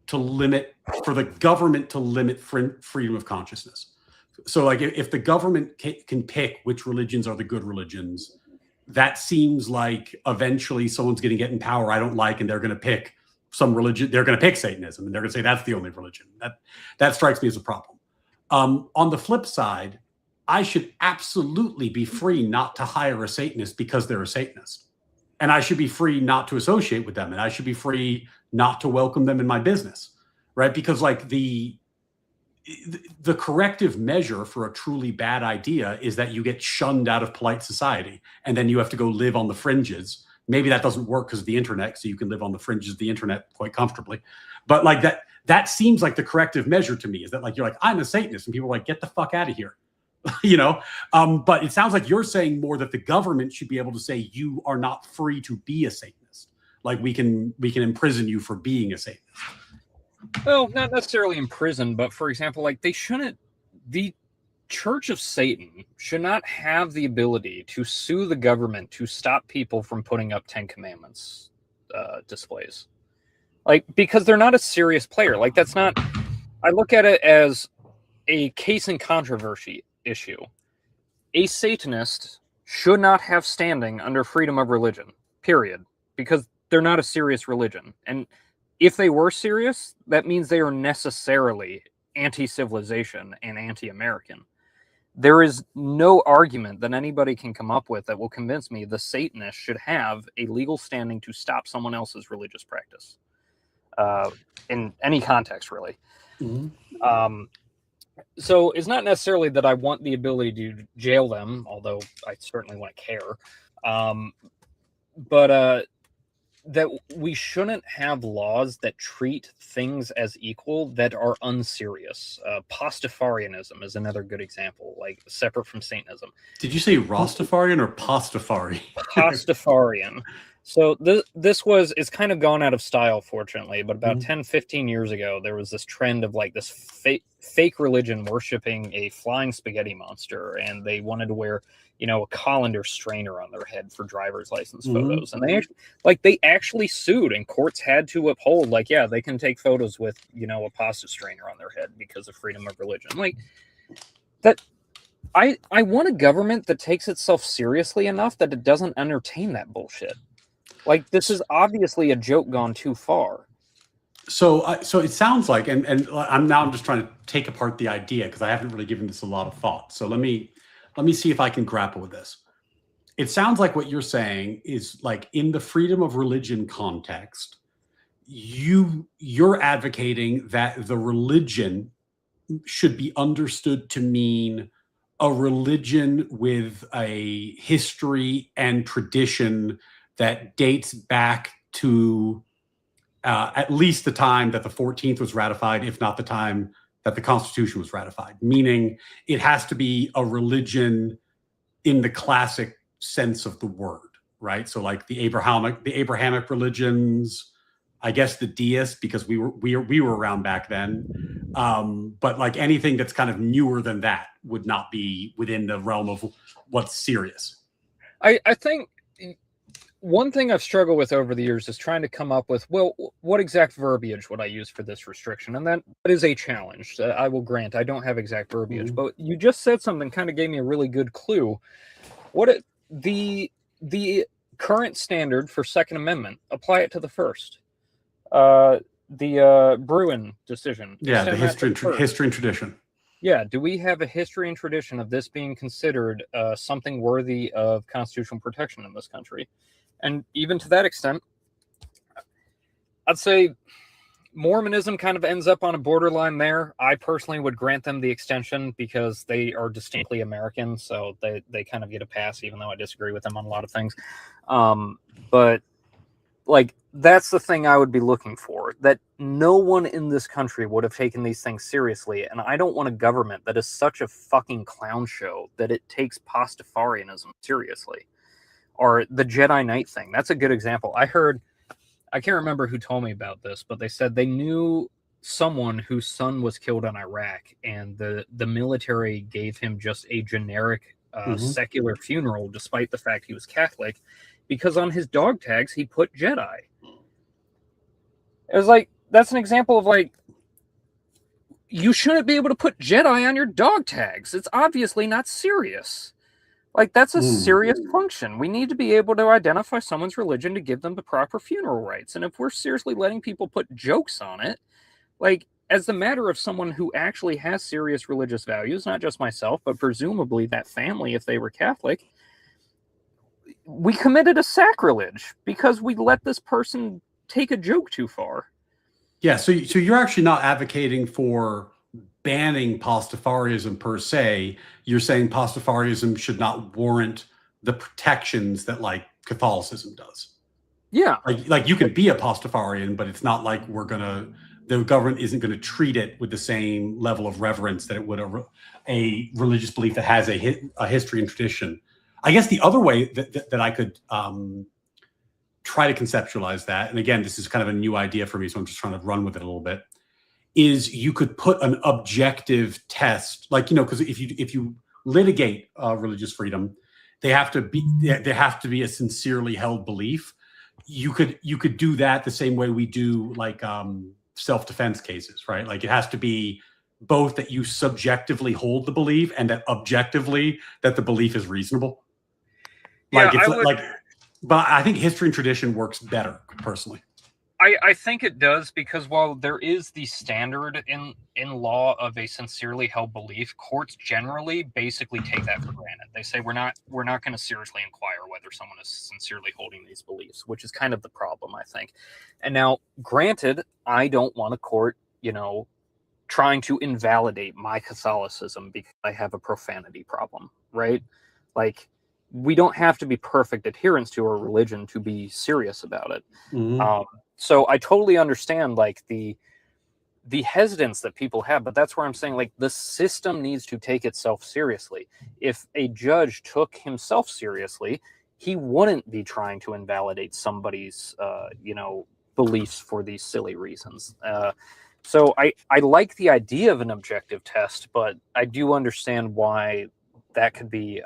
for the government to limit freedom of consciousness. So, like, if the government can pick which religions are the good religions, that seems like eventually someone's going to get in power I don't like, and they're going to pick some religion. They're going to pick Satanism, and they're going to say that's the only religion. That strikes me as a problem. On the flip side, I should absolutely be free not to hire a Satanist because they're a Satanist. And I should be free not to associate with them. And I should be free not to welcome them in my business, right? Because, like, the corrective measure for a truly bad idea is that you get shunned out of polite society, and then you have to go live on the fringes. Maybe that doesn't work because of the internet, so you can live on the fringes of the internet quite comfortably. But, like, that seems like the corrective measure to me, is that, like, you're like, I'm a Satanist, and people are like, get the fuck out of here. But it sounds like you're saying more that the government should be able to say you are not free to be a Satanist. Like, we can imprison you for being a Satanist. Well, not necessarily imprison, but for example, like, the Church of Satan should not have the ability to sue the government to stop people from putting up 10 Commandments displays. Like, because they're not a serious player. Like, that's not, I look at it as a case in controversy issue. A Satanist should not have standing under freedom of religion, period, because they're not a serious religion. And if they were serious, that means they are necessarily anti-civilization and anti-American. There is no argument that anybody can come up with that will convince me the Satanist should have a legal standing to stop someone else's religious practice in any context, really. Mm-hmm. So it's not necessarily that I want the ability to jail them, although I certainly want to care. But that we shouldn't have laws that treat things as equal that are unserious. Pastafarianism is another good example, like separate from Satanism. Did you say Rastafarian or Pastafari? Pastafarian. So it's kind of gone out of style, fortunately, but about 10, 15 years ago, there was this trend of like this fake religion worshiping a flying spaghetti monster, and they wanted to wear, a colander strainer on their head for driver's license photos. And they actually sued, and courts had to uphold, like, yeah, they can take photos with, a pasta strainer on their head because of freedom of religion. Like that. I want a government that takes itself seriously enough that it doesn't entertain that bullshit. Like, this is obviously a joke gone too far. So it sounds like, and I'm just trying to take apart the idea because I haven't really given this a lot of thought. So let me see if I can grapple with this. It sounds like what you're saying is, like, in the freedom of religion context, you're advocating that the religion should be understood to mean a religion with a history and tradition that dates back to at least the time that the 14th was ratified, if not the time that the Constitution was ratified. Meaning it has to be a religion in the classic sense of the word, right? So like the Abrahamic religions, I guess the deists, because we were around back then. But like anything that's kind of newer than that would not be within the realm of what's serious. I think one thing I've struggled with over the years is trying to come up with, well, what exact verbiage would I use for this restriction? And that is a challenge. I will grant I don't have exact verbiage, but you just said something kind of gave me a really good clue. The current standard for Second Amendment, apply it to the First. The Bruin decision. Yeah, the history and tradition. Yeah, do we have a history and tradition of this being considered something worthy of constitutional protection in this country? And even to that extent, I'd say Mormonism kind of ends up on a borderline there. I personally would grant them the extension because they are distinctly American, so they kind of get a pass, even though I disagree with them on a lot of things. But like, that's the thing I would be looking for, that no one in this country would have taken these things seriously. And I don't want a government that is such a fucking clown show that it takes Pastafarianism seriously. Or the Jedi Knight thing. That's a good example. I can't remember who told me about this, but they said they knew someone whose son was killed in Iraq, and the military gave him just a generic secular funeral, despite the fact he was Catholic, because on his dog tags he put Jedi. It was like, that's an example of, like, you shouldn't be able to put Jedi on your dog tags. It's obviously not serious. Like, that's a serious function. We need to be able to identify someone's religion to give them the proper funeral rites. And if we're seriously letting people put jokes on it, like, as the matter of someone who actually has serious religious values, not just myself, but presumably that family, if they were Catholic, we committed a sacrilege because we let this person take a joke too far. Yeah, so you're actually not advocating for banning Pastafarianism per se. You're saying Pastafarianism should not warrant the protections that, like, Catholicism does. Yeah. Like you can be a Pastafarian, but it's not like the government isn't going to treat it with the same level of reverence that it would a religious belief that has a history and tradition. I guess the other way that I could try to conceptualize that, and again, this is kind of a new idea for me, so I'm just trying to run with it a little bit, is you could put an objective test, like, because if you litigate religious freedom, there have to be a sincerely held belief. You could do that the same way we do, like, self-defense cases, right? Like, it has to be both that you subjectively hold the belief and that objectively that the belief is reasonable. Like, yeah, but I think history and tradition works better, personally. I think it does, because while there is the standard in law of a sincerely held belief, courts generally basically take that for granted. They say we're not going to seriously inquire whether someone is sincerely holding these beliefs, which is kind of the problem, I think. And now, granted, I don't want a court, trying to invalidate my Catholicism because I have a profanity problem, right? Like, we don't have to be perfect adherents to our religion to be serious about it. Mhm. So I totally understand like the hesitance that people have, but that's where I'm saying like the system needs to take itself seriously. If a judge took himself seriously, he wouldn't be trying to invalidate somebody's beliefs for these silly reasons. So I like the idea of an objective test, but I do understand why that could be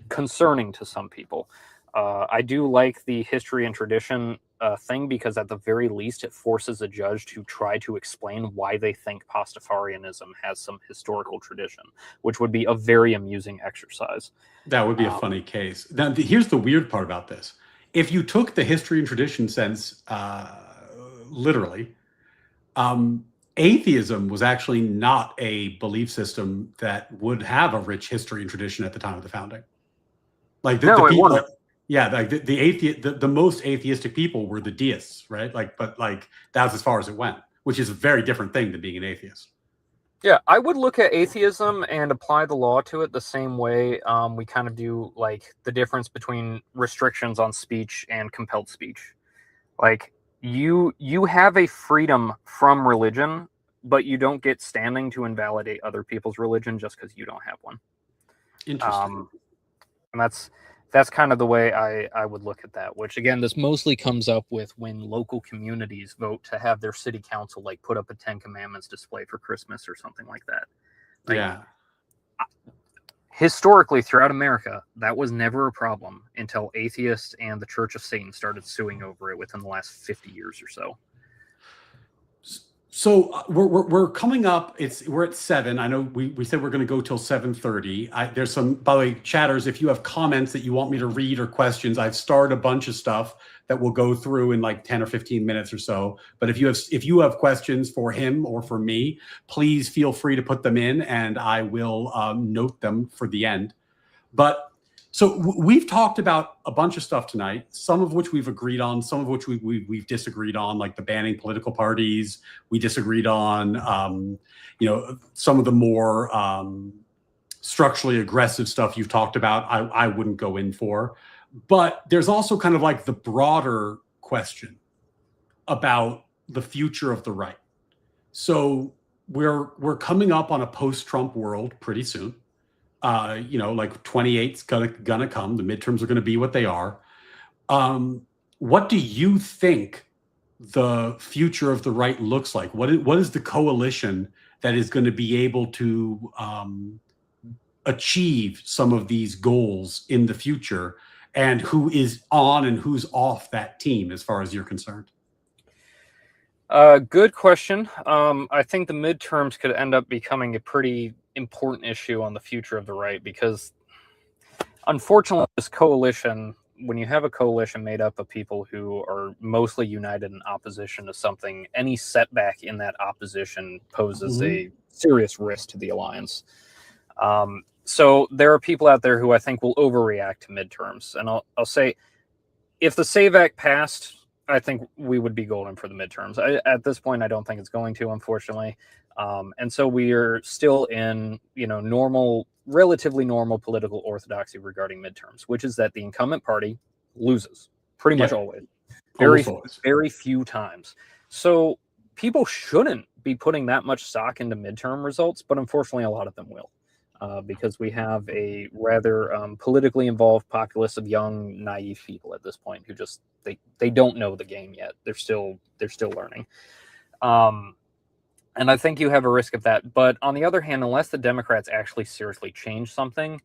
concerning to some people. I do like the history and tradition thing because at the very least it forces a judge to try to explain why they think Pastafarianism has some historical tradition, which would be a very amusing exercise. That would be a funny case. Now, here's the weird part about this. If you took the history and tradition sense literally, atheism was actually not a belief system that would have a rich history and tradition at the time of the founding. Like the it people, wouldn't. yeah, like the most atheistic people were the deists, right? Like, but like that's as far as it went, which is a very different thing than being an atheist. Yeah, I would look at atheism and apply the law to it the same way we kind of do like the difference between restrictions on speech and compelled speech. Like you have a freedom from religion, but you don't get standing to invalidate other people's religion just because you don't have one. Interesting. And that's kind of the way I would look at that, which again, this mostly comes up with when local communities vote to have their city council like put up a 10 Commandments display for Christmas or something like that. Like, yeah. Historically, throughout America, that was never a problem until atheists and the Church of Satan started suing over it within the last 50 years or so. So we're coming up. We're at 7. I know we said we're going to go till 7:30. There's some, by the way, chatters. If you have comments that you want me to read or questions, I've started a bunch of stuff that we'll go through in like 10 or 15 minutes or so. But if you have questions for him or for me, please feel free to put them in, and I will note them for the end. But so we've talked about a bunch of stuff tonight, some of which we've agreed on, some of which we've disagreed on, like the banning political parties. We disagreed on, some of the more structurally aggressive stuff you've talked about. I wouldn't go in for. But there's also kind of like the broader question about the future of the right. So we're coming up on a post-Trump world pretty soon. Like 28's gonna come. The midterms are gonna be what they are. What do you think the future of the right looks like? What is the coalition that is going to be able to achieve some of these goals in the future, and who is on and who's off that team as far as you're concerned? Good question. I think the midterms could end up becoming a pretty important issue on the future of the right because, unfortunately, this coalition, when you have a coalition made up of people who are mostly united in opposition to something, any setback in that opposition poses a serious risk to the alliance. So there are people out there who I think will overreact to midterms. And I'll say, if the SAVE Act passed, I think we would be golden for the midterms. At this point, I don't think it's going to, unfortunately. And so we are still in, relatively normal political orthodoxy regarding midterms, which is that the incumbent party loses pretty much always. Very few times. So people shouldn't be putting that much stock into midterm results, but unfortunately, a lot of them will. Because we have a rather politically involved populace of young, naive people at this point who just they don't know the game yet. They're still learning. And I think you have a risk of that. But on the other hand, unless the Democrats actually seriously change something,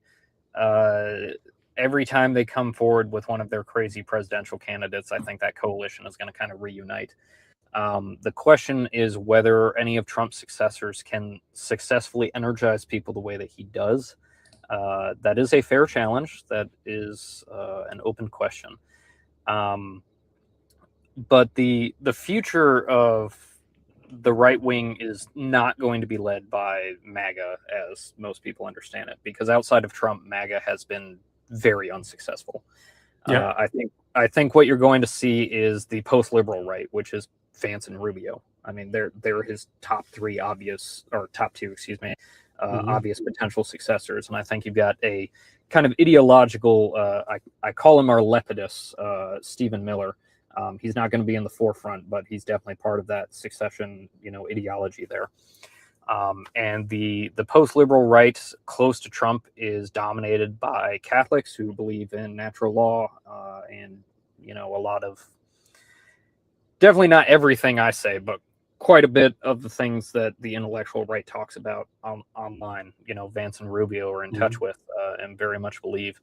every time they come forward with one of their crazy presidential candidates, I think that coalition is going to kind of reunite. The question is whether any of Trump's successors can successfully energize people the way that he does. That is a fair challenge. That is an open question. But the future of the right wing is not going to be led by MAGA, as most people understand it, because outside of Trump, MAGA has been very unsuccessful. Yeah. I think what you're going to see is the post-liberal right, which is Vance and Rubio. I mean, they're his top two, obvious potential successors. And I think you've got a kind of ideological, I call him our Lepidus, Stephen Miller. He's not going to be in the forefront, but he's definitely part of that succession, ideology there. And the post-liberal right close to Trump is dominated by Catholics who believe in natural law and, a lot of, definitely not everything I say, but quite a bit of the things that the intellectual right talks about online, Vance and Rubio are in touch with and very much believe.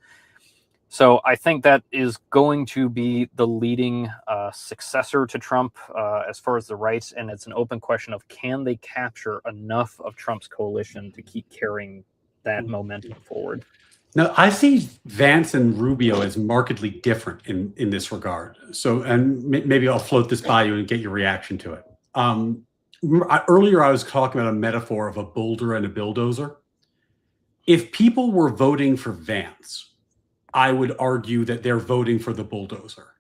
So I think that is going to be the leading successor to Trump as far as the right. And it's an open question of, can they capture enough of Trump's coalition to keep carrying that momentum forward? Now, I see Vance and Rubio as markedly different in this regard. So, and maybe I'll float this by you and get your reaction to it. Earlier, I was talking about a metaphor of a boulder and a bulldozer. If people were voting for Vance, I would argue that they're voting for the bulldozer.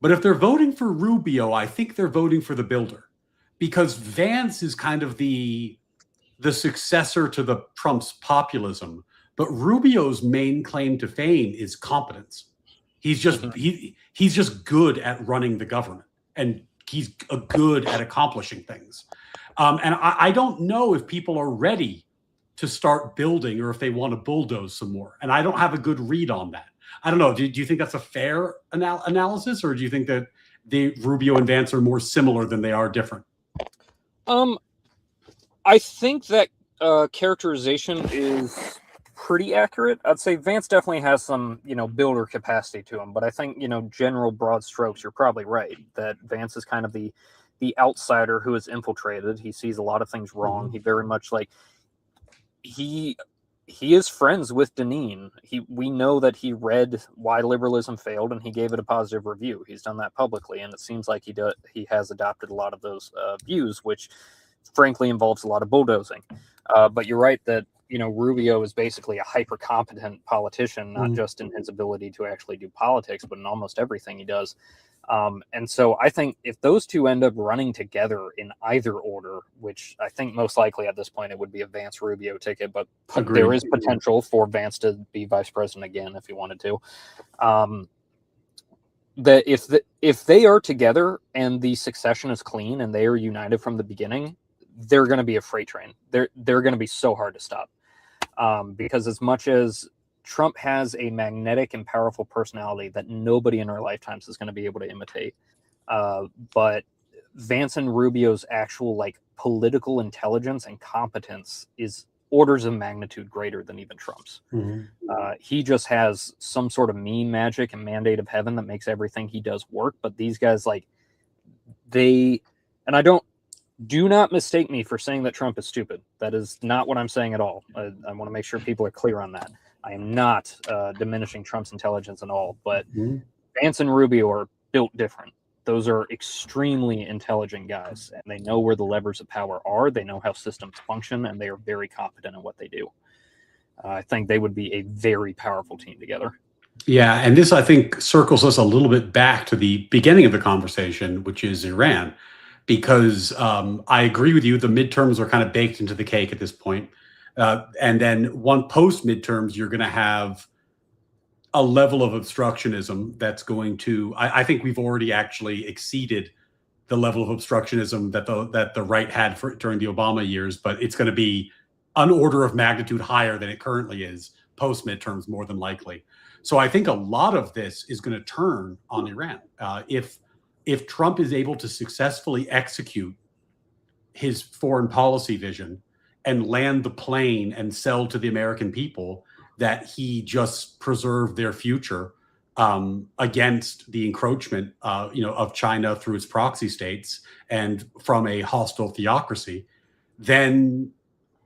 But if they're voting for Rubio, I think they're voting for the builder, because Vance is kind of the successor to the Trump's populism. But Rubio's main claim to fame is competence. He's just he's just good at running the government, and he's good at accomplishing things. And I don't know if people are ready to start building or if they want to bulldoze some more. And I don't have a good read on that. I don't know. Do you think that's a fair analysis, or do you think that the Rubio and Vance are more similar than they are different? I think that characterization is pretty accurate. I'd say Vance definitely has some, builder capacity to him, but I think, general broad strokes, you're probably right that Vance is kind of the outsider who is infiltrated. He sees a lot of things wrong. He very much he is friends with Deneen. We know that he read Why Liberalism Failed and he gave it a positive review. He's done that publicly, and it seems like he has adopted a lot of those views, which frankly involves a lot of bulldozing. But you're right that Rubio is basically a hyper-competent politician, not just in his ability to actually do politics, but in almost everything he does. And so I think if those two end up running together in either order, which I think most likely at this point it would be a Vance-Rubio ticket, but there is potential for Vance to be vice president again if he wanted to. That if they are together and the succession is clean and they are united from the beginning, they're going to be a freight train. They're going to be so hard to stop. Because as much as Trump has a magnetic and powerful personality that nobody in our lifetimes is going to be able to imitate, but Vance and Rubio's actual political intelligence and competence is orders of magnitude greater than even Trump's. He just has some sort of mean magic and mandate of heaven that makes everything he does work. But these guys, do not mistake me for saying that Trump is stupid. That is not what I'm saying at all. I want to make sure people are clear on that. I am not diminishing Trump's intelligence at all, but Vance and Rubio are built different. Those are extremely intelligent guys, and they know where the levers of power are. They know how systems function, and they are very competent in what they do. I think they would be a very powerful team together. Yeah, and this, I think, circles us a little bit back to the beginning of the conversation, which is Iran. Because I agree with you, the midterms are kind of baked into the cake at this point. And then one post midterms, you're going to have a level of obstructionism that's going to, I think we've already actually exceeded the level of obstructionism that the right had during the Obama years, but it's going to be an order of magnitude higher than it currently is post midterms, more than likely. So I think a lot of this is going to turn on Iran. If Trump is able to successfully execute his foreign policy vision and land the plane and sell to the American people that he just preserved their future against the encroachment, of China through its proxy states and from a hostile theocracy, then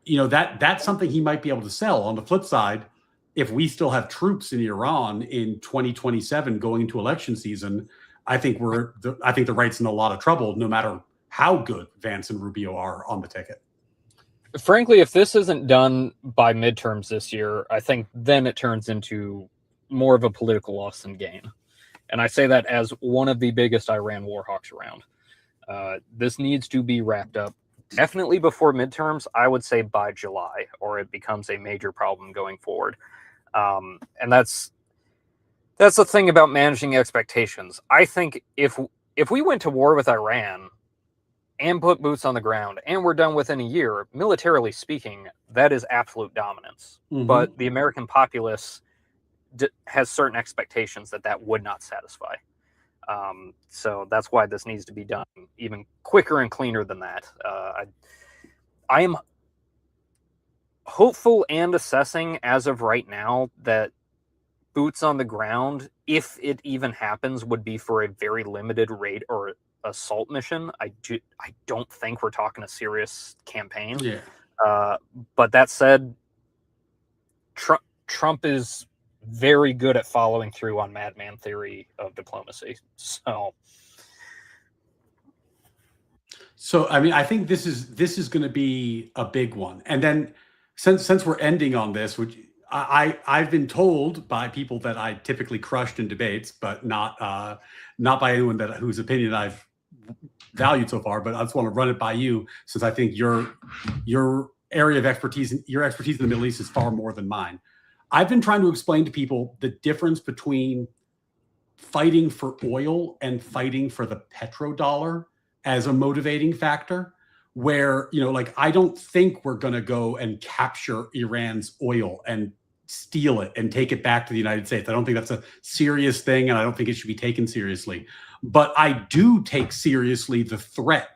that's something he might be able to sell. On the flip side, if we still have troops in Iran in 2027 going into election season, I think the right's in a lot of trouble, no matter how good Vance and Rubio are on the ticket. Frankly, if this isn't done by midterms this year, I think then it turns into more of a political loss than gain. And I say that as one of the biggest Iran war hawks around. This needs to be wrapped up definitely before midterms. I would say by July, or it becomes a major problem going forward. And that's the thing about managing expectations. I think if we went to war with Iran and put boots on the ground and we're done within a year, militarily speaking, that is absolute dominance. Mhm. But the American populace has certain expectations that would not satisfy. So that's why this needs to be done even quicker and cleaner than that. I am hopeful and assessing as of right now that boots on the ground, if it even happens, would be for a very limited raid or assault mission. I don't think we're talking a serious campaign. Yeah. But that said, Trump is very good at following through on madman theory of diplomacy. So I mean, I think this is going to be a big one. And then since we're ending on this, which I've been told by people that I typically crushed in debates, but not by anyone whose opinion I've valued so far. But I just want to run it by you, since I think your area of expertise, your expertise in the Middle East is far more than mine. I've been trying to explain to people the difference between fighting for oil and fighting for the petrodollar as a motivating factor, where, like, I don't think we're going to go and capture Iran's oil and steal it and take it back to the United States. I don't think that's a serious thing, and I don't think it should be taken seriously. But I do take seriously the threat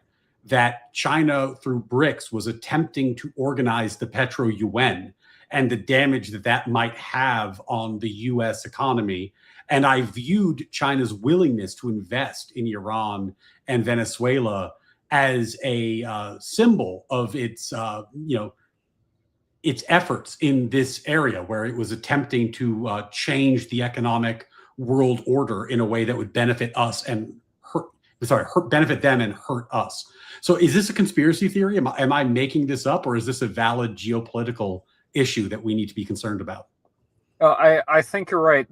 that China, through BRICS, was attempting to organize the Petro UN, and the damage that might have on the US economy. And I viewed China's willingness to invest in Iran and Venezuela as a symbol of its efforts in this area, where it was attempting to change the economic world order in a way that would benefit us and benefit them and hurt us. So is this a conspiracy theory? Am I making this up, or is this a valid geopolitical issue that we need to be concerned about? I think you're right.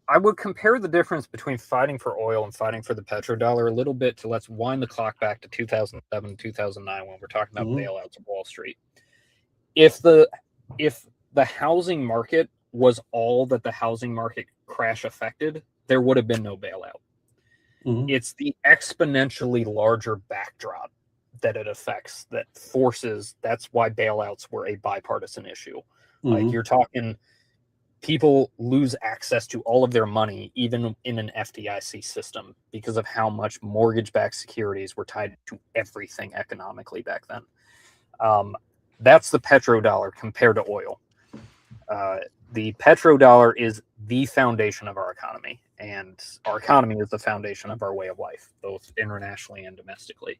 I would compare the difference between fighting for oil and fighting for the petrodollar a little bit to, let's wind the clock back to 2007, 2009, when we're talking about bailouts of Wall Street. If the housing market was all that the housing market crash affected, there would have been no bailout. It's the exponentially larger backdrop that it affects that forces. That's why bailouts were a bipartisan issue. Like, you're talking, people lose access to all of their money, even in an FDIC system, because of how much mortgage-backed securities were tied to everything economically back then. That's the petrodollar compared to oil. The petrodollar is the foundation of our economy, and our economy is the foundation of our way of life, both internationally and domestically.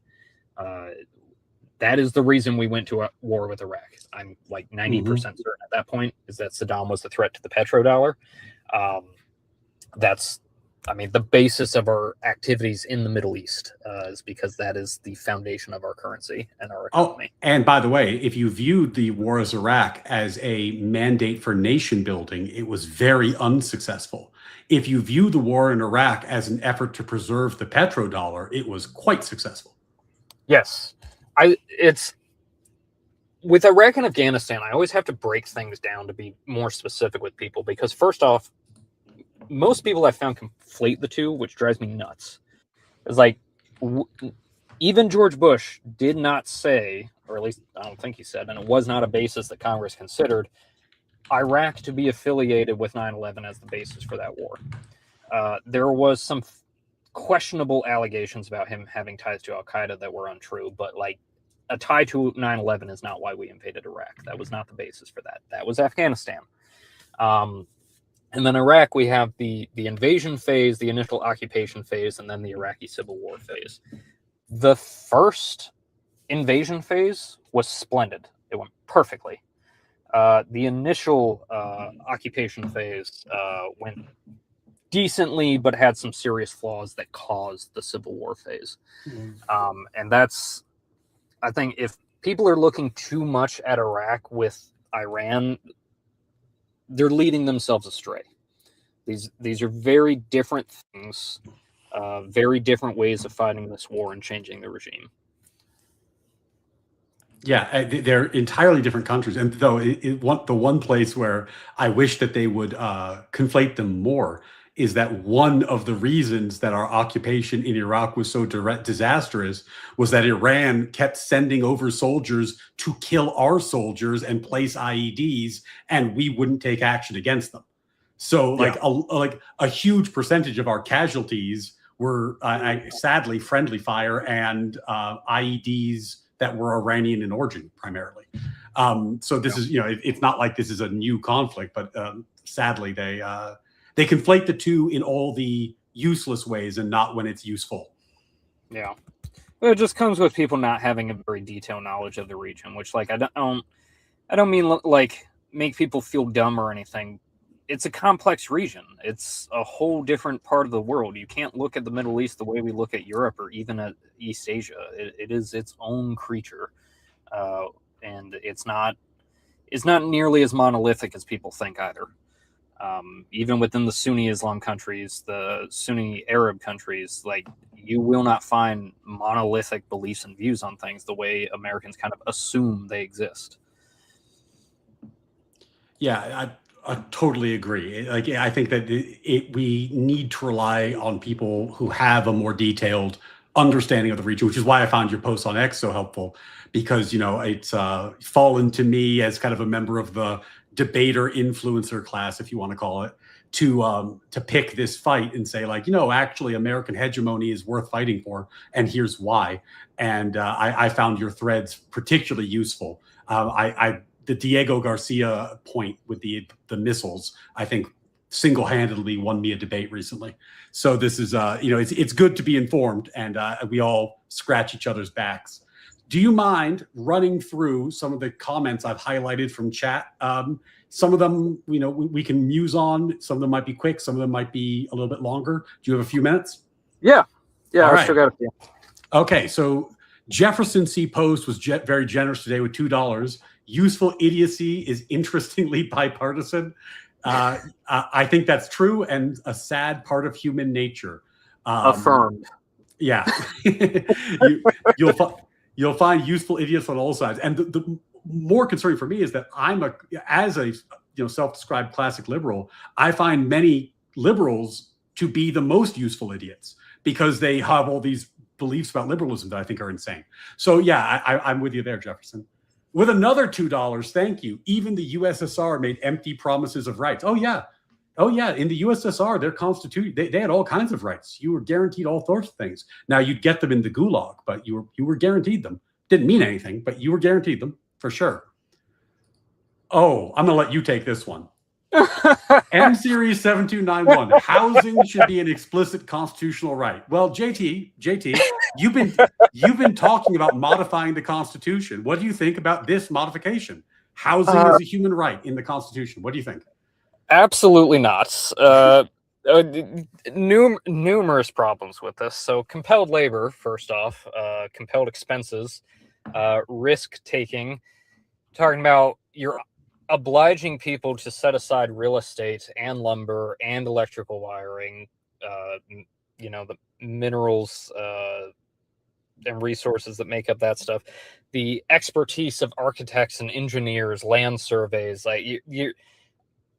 That is the reason we went to a war with Iraq. I'm like 90% certain at that point is that Saddam was the threat to the petrodollar. That's, the basis of our activities in the Middle East is because that is the foundation of our currency and our economy. Oh, and by the way, if you viewed the war of Iraq as a mandate for nation building, it was very unsuccessful. If you view the war in Iraq as an effort to preserve the petrodollar, it was quite successful. Yes. It's with Iraq and Afghanistan, I always have to break things down to be more specific with people, because first off, most people I've found conflate the two, which drives me nuts. It's like, even George Bush did not say, or at least I don't think he said, and it was not a basis that Congress considered, Iraq to be affiliated with 9/11 as the basis for that war. There was some questionable allegations about him having ties to Al-Qaeda that were untrue, but like, a tie to 9/11 is not why we invaded Iraq. That was not the basis for that. That was Afghanistan. And then Iraq, we have the invasion phase, the initial occupation phase, and then the Iraqi civil war phase. The first invasion phase was splendid. It went perfectly. The initial occupation phase went decently, but had some serious flaws that caused the civil war phase. And that's, I think, if people are looking too much at Iraq with Iran, they're leading themselves astray. These are very different things, very different ways of fighting this war and changing the regime. Yeah, they're entirely different countries. And though the one place where I wish that they would conflate them more is that one of the reasons that our occupation in Iraq was so disastrous was that Iran kept sending over soldiers to kill our soldiers and place IEDs, and we wouldn't take action against them. So, like, a huge percentage of our casualties were sadly friendly fire and IEDs that were Iranian in origin primarily. So this is, it's not like this is a new conflict, but sadly they conflate the two in all the useless ways and not when it's useful. Yeah, it just comes with people not having a very detailed knowledge of the region, which, like, I don't mean like make people feel dumb or anything. It's a complex region. It's a whole different part of the world. You can't look at the Middle East the way we look at Europe or even at East Asia. It is its own creature, and it's not nearly as monolithic as people think either. Even within the Sunni Islam countries, the Sunni Arab countries, like, you will not find monolithic beliefs and views on things the way Americans kind of assume they exist. Yeah, I totally agree. Like, I think that we need to rely on people who have a more detailed understanding of the region, which is why I found your post on X so helpful, because, it's fallen to me as kind of a member of the debater influencer class, if you want to call it, to pick this fight and say, like, actually American hegemony is worth fighting for, and here's why. And I found your threads particularly useful. The Diego Garcia point with the missiles, I think, single-handedly won me a debate recently. So this is, it's good to be informed, and we all scratch each other's backs. Do you mind running through some of the comments I've highlighted from chat? Some of them, we can muse on. Some of them might be quick. Some of them might be a little bit longer. Do you have a few minutes? Yeah. All I right. still got a few. Okay, so Jefferson C. Post was very generous today with $2. Useful idiocy is interestingly bipartisan. I think that's true and a sad part of human nature. Affirmed. Yeah. You'll find useful idiots on all sides. And the more concerning for me is that as a self-described classic liberal, I find many liberals to be the most useful idiots because they have all these beliefs about liberalism that I think are insane. So yeah, I'm with you there, Jefferson. With another $2, thank you. Even the USSR made empty promises of rights. Oh yeah. In the USSR, their constitution, they had all kinds of rights. You were guaranteed all sorts of things. Now you'd get them in the gulag, but you were guaranteed them. Didn't mean anything, but you were guaranteed them for sure. Oh, I'm gonna let you take this one. M Series 7291. Housing should be an explicit constitutional right. Well, JT, you've been talking about modifying the Constitution. What do you think about this modification? Housing is a human right in the Constitution. What do you think? Absolutely not. Numerous problems with this. So compelled labor, first off, compelled expenses, risk taking, talking about you're obliging people to set aside real estate and lumber and electrical wiring, the minerals and resources that make up that stuff, the expertise of architects and engineers, land surveys. Like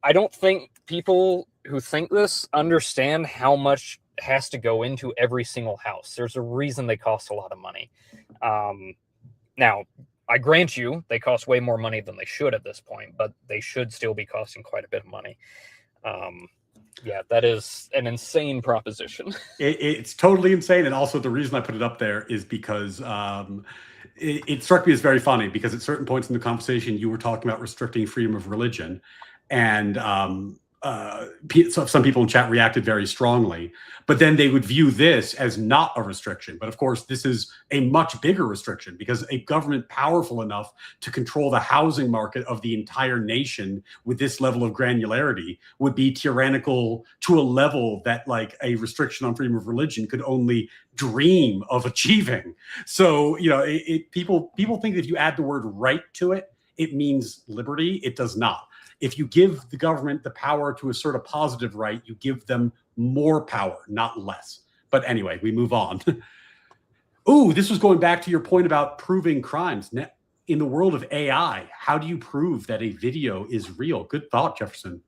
I don't think people who think this understand how much has to go into every single house. There's a reason they cost a lot of money. Now, I grant you, they cost way more money than they should at this point, but they should still be costing quite a bit of money. Yeah, that is an insane proposition. It's totally insane. And also the reason I put it up there is because it struck me as very funny because at certain points in the conversation, you were talking about restricting freedom of religion. And so some people in chat reacted very strongly, but then they would view this as not a restriction. But of course, this is a much bigger restriction because a government powerful enough to control the housing market of the entire nation with this level of granularity would be tyrannical to a level that, like, a restriction on freedom of religion could only dream of achieving. So, people think that if you add the word right to it, it means liberty. It does not. If you give the government the power to assert a positive right, you give them more power, not less. But anyway, we move on. Ooh, this was going back to your point about proving crimes. in the world of AI, how do you prove that a video is real? Good thought, Jefferson.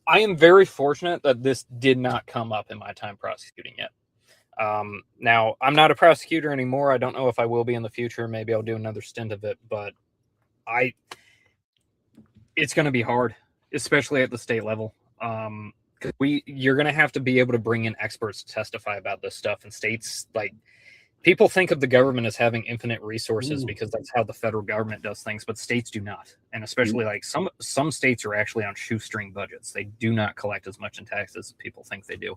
I am very fortunate that this did not come up in my time prosecuting it. Now, I'm not a prosecutor anymore. I don't know if I will be in the future. Maybe I'll do another stint of it, but it's going to be hard, especially at the state level. You're going to have to be able to bring in experts to testify about this stuff. And states, like, people think of the government as having infinite resources because that's how the federal government does things, but states do not. And especially like some states are actually on shoestring budgets. They do not collect as much in taxes as people think they do.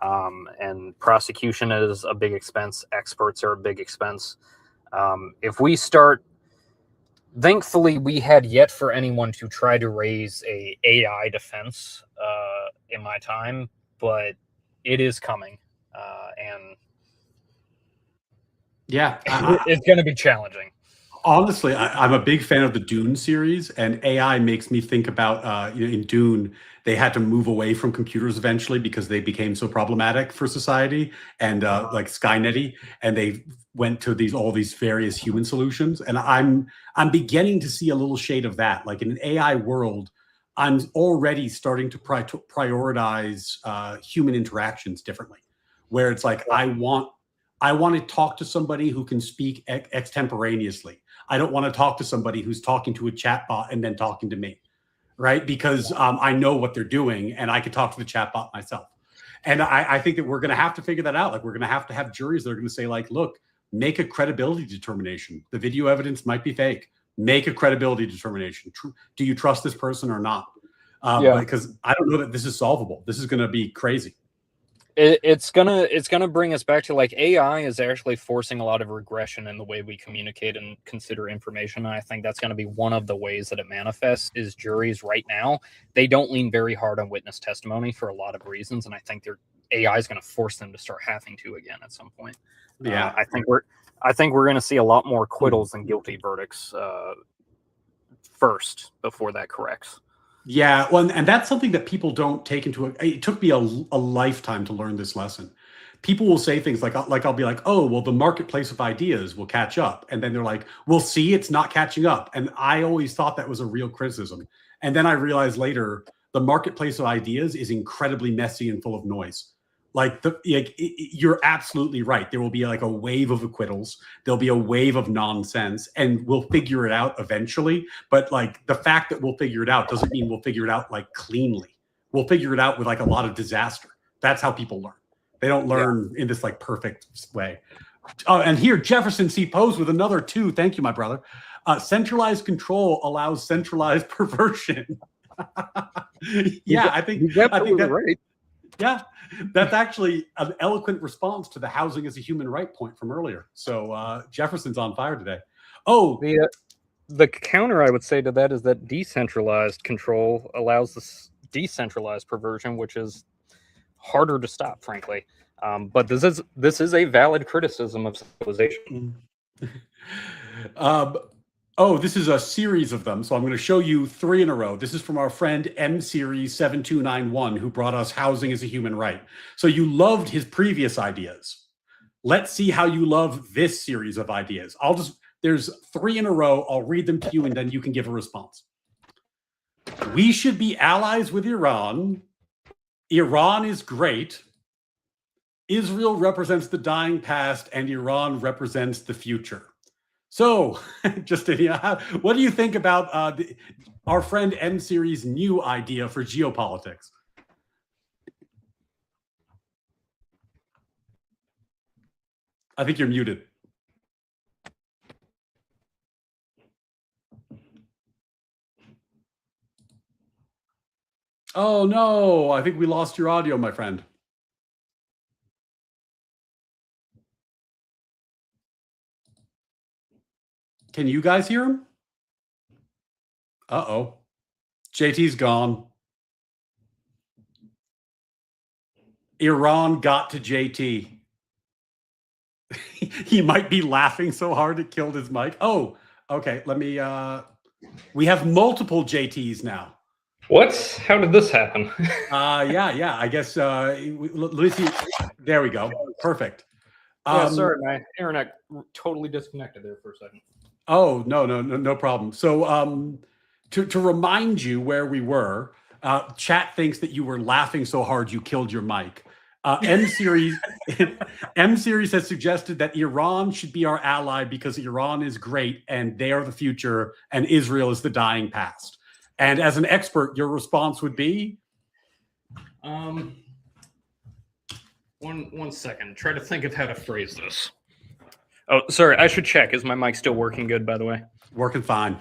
And prosecution is a big expense. Experts are a big expense. If we start, thankfully, we had yet for anyone to try to raise a AI defense in my time, but it is coming. And yeah, it's going to be challenging. Honestly, I'm a big fan of the Dune series, and AI makes me think about, in Dune, they had to move away from computers eventually because they became so problematic for society and like Skynet-y, and they went to all these various human solutions. And I'm beginning to see a little shade of that. Like in an AI world, I'm already starting to prioritize human interactions differently, where it's like I want to talk to somebody who can speak extemporaneously. I don't want to talk to somebody who's talking to a chatbot and then talking to me, right? Because I know what they're doing and I could talk to the chatbot myself. And I think that we're going to have to figure that out. Like we're going to have juries that are going to say, like, look, make a credibility determination. The video evidence might be fake. Make a credibility determination. Do you trust this person or not? Because I don't know that this is solvable. This is going to be crazy. It's gonna bring us back to, like, AI is actually forcing a lot of regression in the way we communicate and consider information. And I think that's going to be one of the ways that it manifests. Is juries right now, they don't lean very hard on witness testimony for a lot of reasons, and I think AI is going to force them to start having to again at some point. Yeah, I think we're going to see a lot more acquittals than guilty verdicts first before that corrects. Yeah, well, and that's something that people don't take into it. It took me a lifetime to learn this lesson. People will say things like I'll be like, oh, well, the marketplace of ideas will catch up. And then they're like, we'll see, it's not catching up. And I always thought that was a real criticism. And then I realized later, the marketplace of ideas is incredibly messy and full of noise. Like you're absolutely right. There will be like a wave of acquittals. There'll be a wave of nonsense, and we'll figure it out eventually. But like the fact that we'll figure it out doesn't mean we'll figure it out like cleanly. We'll figure it out with like a lot of disaster. That's how people learn. They don't learn in this like perfect way. And here Jefferson C. Pose with another 2. Thank you, my brother. Centralized control allows centralized perversion. Yeah, I think that's right. Yeah, that's actually an eloquent response to the housing as a human right point from earlier. So Jefferson's on fire today. Oh, the counter I would say to that is that decentralized control allows this decentralized perversion, which is harder to stop, frankly. But this is a valid criticism of civilization. Oh, this is a series of them. So I'm going to show you 3 in a row. This is from our friend M Series 7291, who brought us housing as a human right. So you loved his previous ideas. Let's see how you love this series of ideas. There's 3 in a row. I'll read them to you and then you can give a response. We should be allies with Iran. Iran is great. Israel represents the dying past and Iran represents the future. So, Justinia, what do you think about our friend M Series' new idea for geopolitics? I think you're muted. Oh no, I think we lost your audio, my friend. Can you guys hear him? Uh-oh. JT's gone. Iran got to JT. He might be laughing so hard it killed his mic. Oh, okay. Let me, we have multiple JTs now. What? How did this happen? Yeah. I guess, let me see. There we go. Perfect. Yeah, sorry, my internet totally disconnected there for a second. Oh, no problem. So to remind you where we were, chat thinks that you were laughing so hard you killed your mic. M series M series has suggested that Iran should be our ally because Iran is great and they are the future and Israel is the dying past. And as an expert, your response would be? One second. Try to think of how to phrase this. Oh, sorry. I should check. Is my mic still working good, by the way? Working fine.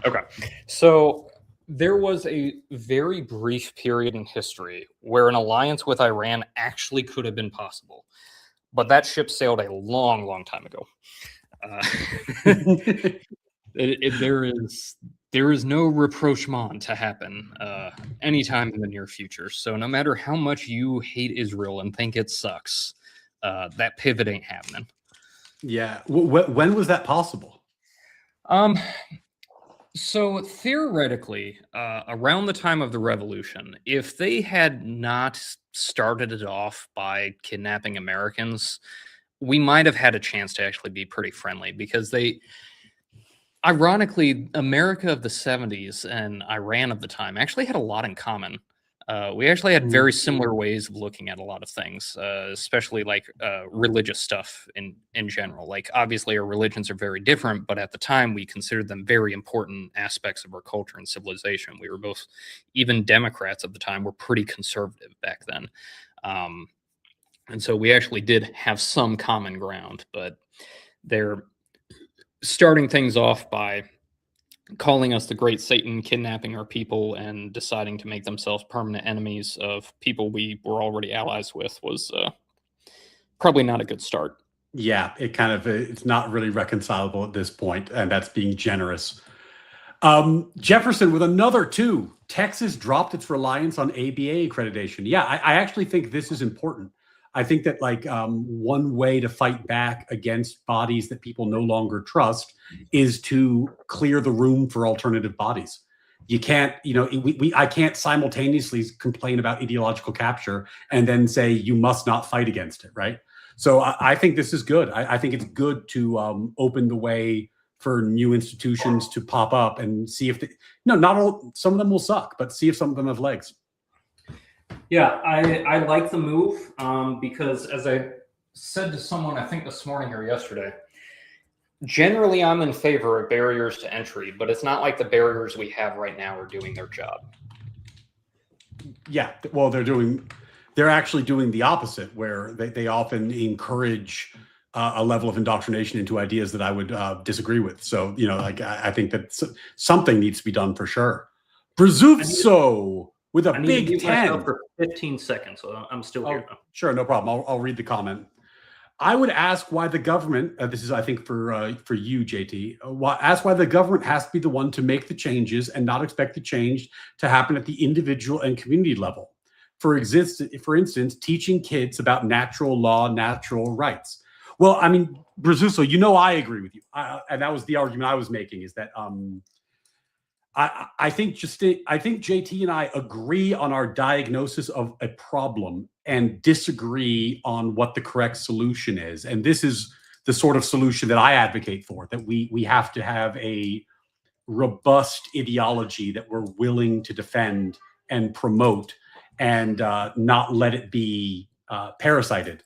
Okay. So there was a very brief period in history where an alliance with Iran actually could have been possible. But that ship sailed a long, long time ago. There is no rapprochement to happen anytime in the near future. So no matter how much you hate Israel and think it sucks, that pivot ain't happening. Yeah. When was that possible? So theoretically, around the time of the revolution, if they had not started it off by kidnapping Americans, we might have had a chance to actually be pretty friendly because ironically, America of the 70s and Iran of the time actually had a lot in common. We actually had very similar ways of looking at a lot of things, especially like religious stuff in general. Like, obviously, our religions are very different, but at the time, we considered them very important aspects of our culture and civilization. We were both, even Democrats of the time, were pretty conservative back then. And so we actually did have some common ground, but they're starting things off by calling us the great Satan, kidnapping our people, and deciding to make themselves permanent enemies of people we were already allies with was probably not a good start. Yeah, it's not really reconcilable at this point, and that's being generous. Jefferson with another two. Texas dropped its reliance on ABA accreditation. Yeah, I actually think this is important. I think that one way to fight back against bodies that people no longer trust is to clear the room for alternative bodies. You can't, I can't simultaneously complain about ideological capture and then say you must not fight against it, right? So I think this is good. I think it's good to open the way for new institutions to pop up and see if not all, some of them will suck, but see if some of them have legs. Yeah, I like the move because, as I said to someone, I think this morning or yesterday, generally I'm in favor of barriers to entry, but it's not like the barriers we have right now are doing their job. Yeah, well, they're actually doing the opposite, where they often encourage a level of indoctrination into ideas that I would disagree with. So, I think that something needs to be done for sure. Brazuvso with a big 10 for 15 seconds. So I'm still here. Sure, no problem. I'll read the comment. I would ask why the government, this is, I think, for you, JT, ask why the government has to be the one to make the changes and not expect the change to happen at the individual and community level. For instance, teaching kids about natural law, natural rights. Well, I mean, Brazuvso, I agree with you. And that was the argument I was making, is that I think JT and I agree on our diagnosis of a problem and disagree on what the correct solution is. And this is the sort of solution that I advocate for, that we have to have a robust ideology that we're willing to defend and promote and not let it be parasited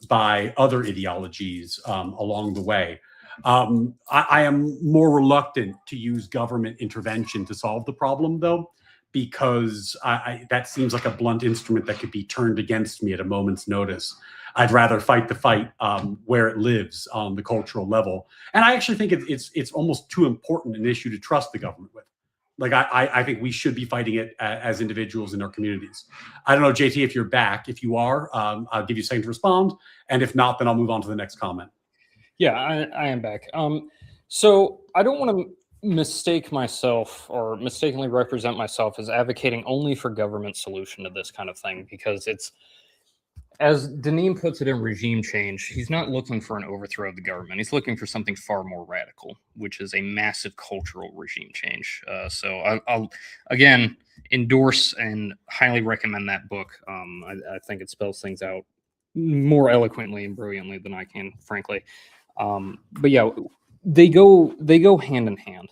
by other ideologies along the way. I am more reluctant to use government intervention to solve the problem, though, because that seems like a blunt instrument that could be turned against me at a moment's notice. I'd rather fight the fight where it lives on the cultural level. And I actually think it's almost too important an issue to trust the government with. Like, I think we should be fighting it as individuals in our communities. I don't know, JT, if you're back. If you are, I'll give you a second to respond. And if not, then I'll move on to the next comment. Yeah, I am back. So I don't want to mistake myself or mistakenly represent myself as advocating only for government solution to this kind of thing, because it's, as Denim puts it in Regime Change, he's not looking for an overthrow of the government. He's looking for something far more radical, which is a massive cultural regime change. So I'll again endorse and highly recommend that book. I think it spells things out more eloquently and brilliantly than I can, frankly. But yeah, they go hand in hand.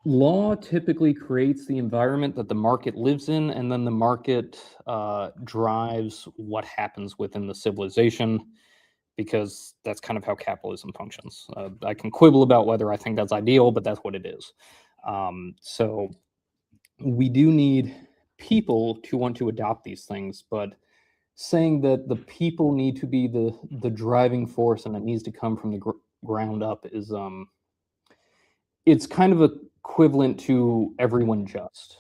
Law typically creates the environment that the market lives in, and then the market drives what happens within the civilization, because that's kind of how capitalism functions. I can quibble about whether I think that's ideal, but that's what it is. So we do need people to want to adopt these things, but saying that the people need to be the driving force and it needs to come from the ground up is it's kind of equivalent to everyone just.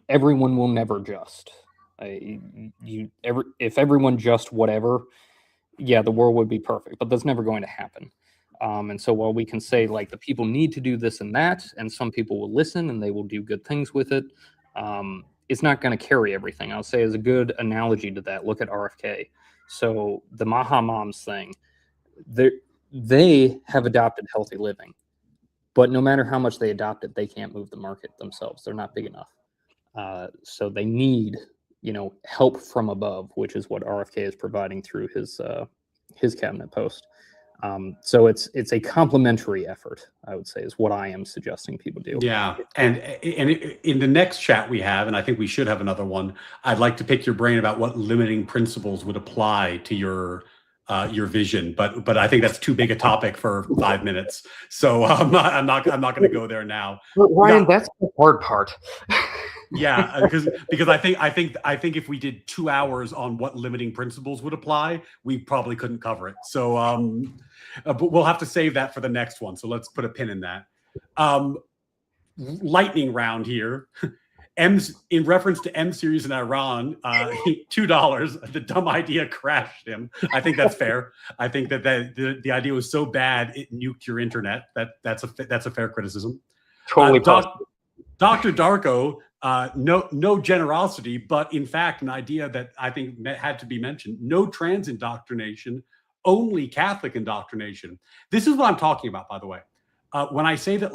Everyone will never just. If everyone just whatever, yeah, the world would be perfect, but that's never going to happen. And so while we can say like the people need to do this and that, and some people will listen and they will do good things with it, it's not going to carry everything. I'll say as a good analogy to that, look at RFK. So the Maha Moms thing, they have adopted healthy living, but no matter how much they adopt it, they can't move the market themselves. They're not big enough. So they need, help from above, which is what RFK is providing through his cabinet post. So it's a complementary effort, I would say, is what I am suggesting people do. Yeah, and in the next chat we have, and I think we should have another one, I'd like to pick your brain about what limiting principles would apply to your vision, but I think that's too big a topic for 5 minutes, so I'm not going to go there now. Ryan, that's the hard part. Yeah, because I think if we did 2 hours on what limiting principles would apply, we probably couldn't cover it. So, but we'll have to save that for the next one. So let's put a pin in that. Lightning round here. In reference to M series in Iran, $2. The dumb idea crashed him. I think that's fair. I think that the idea was so bad it nuked your internet. That's a fair criticism. Totally. Dr. Darko. No generosity, but in fact, an idea that I think had to be mentioned: no trans indoctrination, only Catholic indoctrination. This is what I'm talking about, by the way. When I say that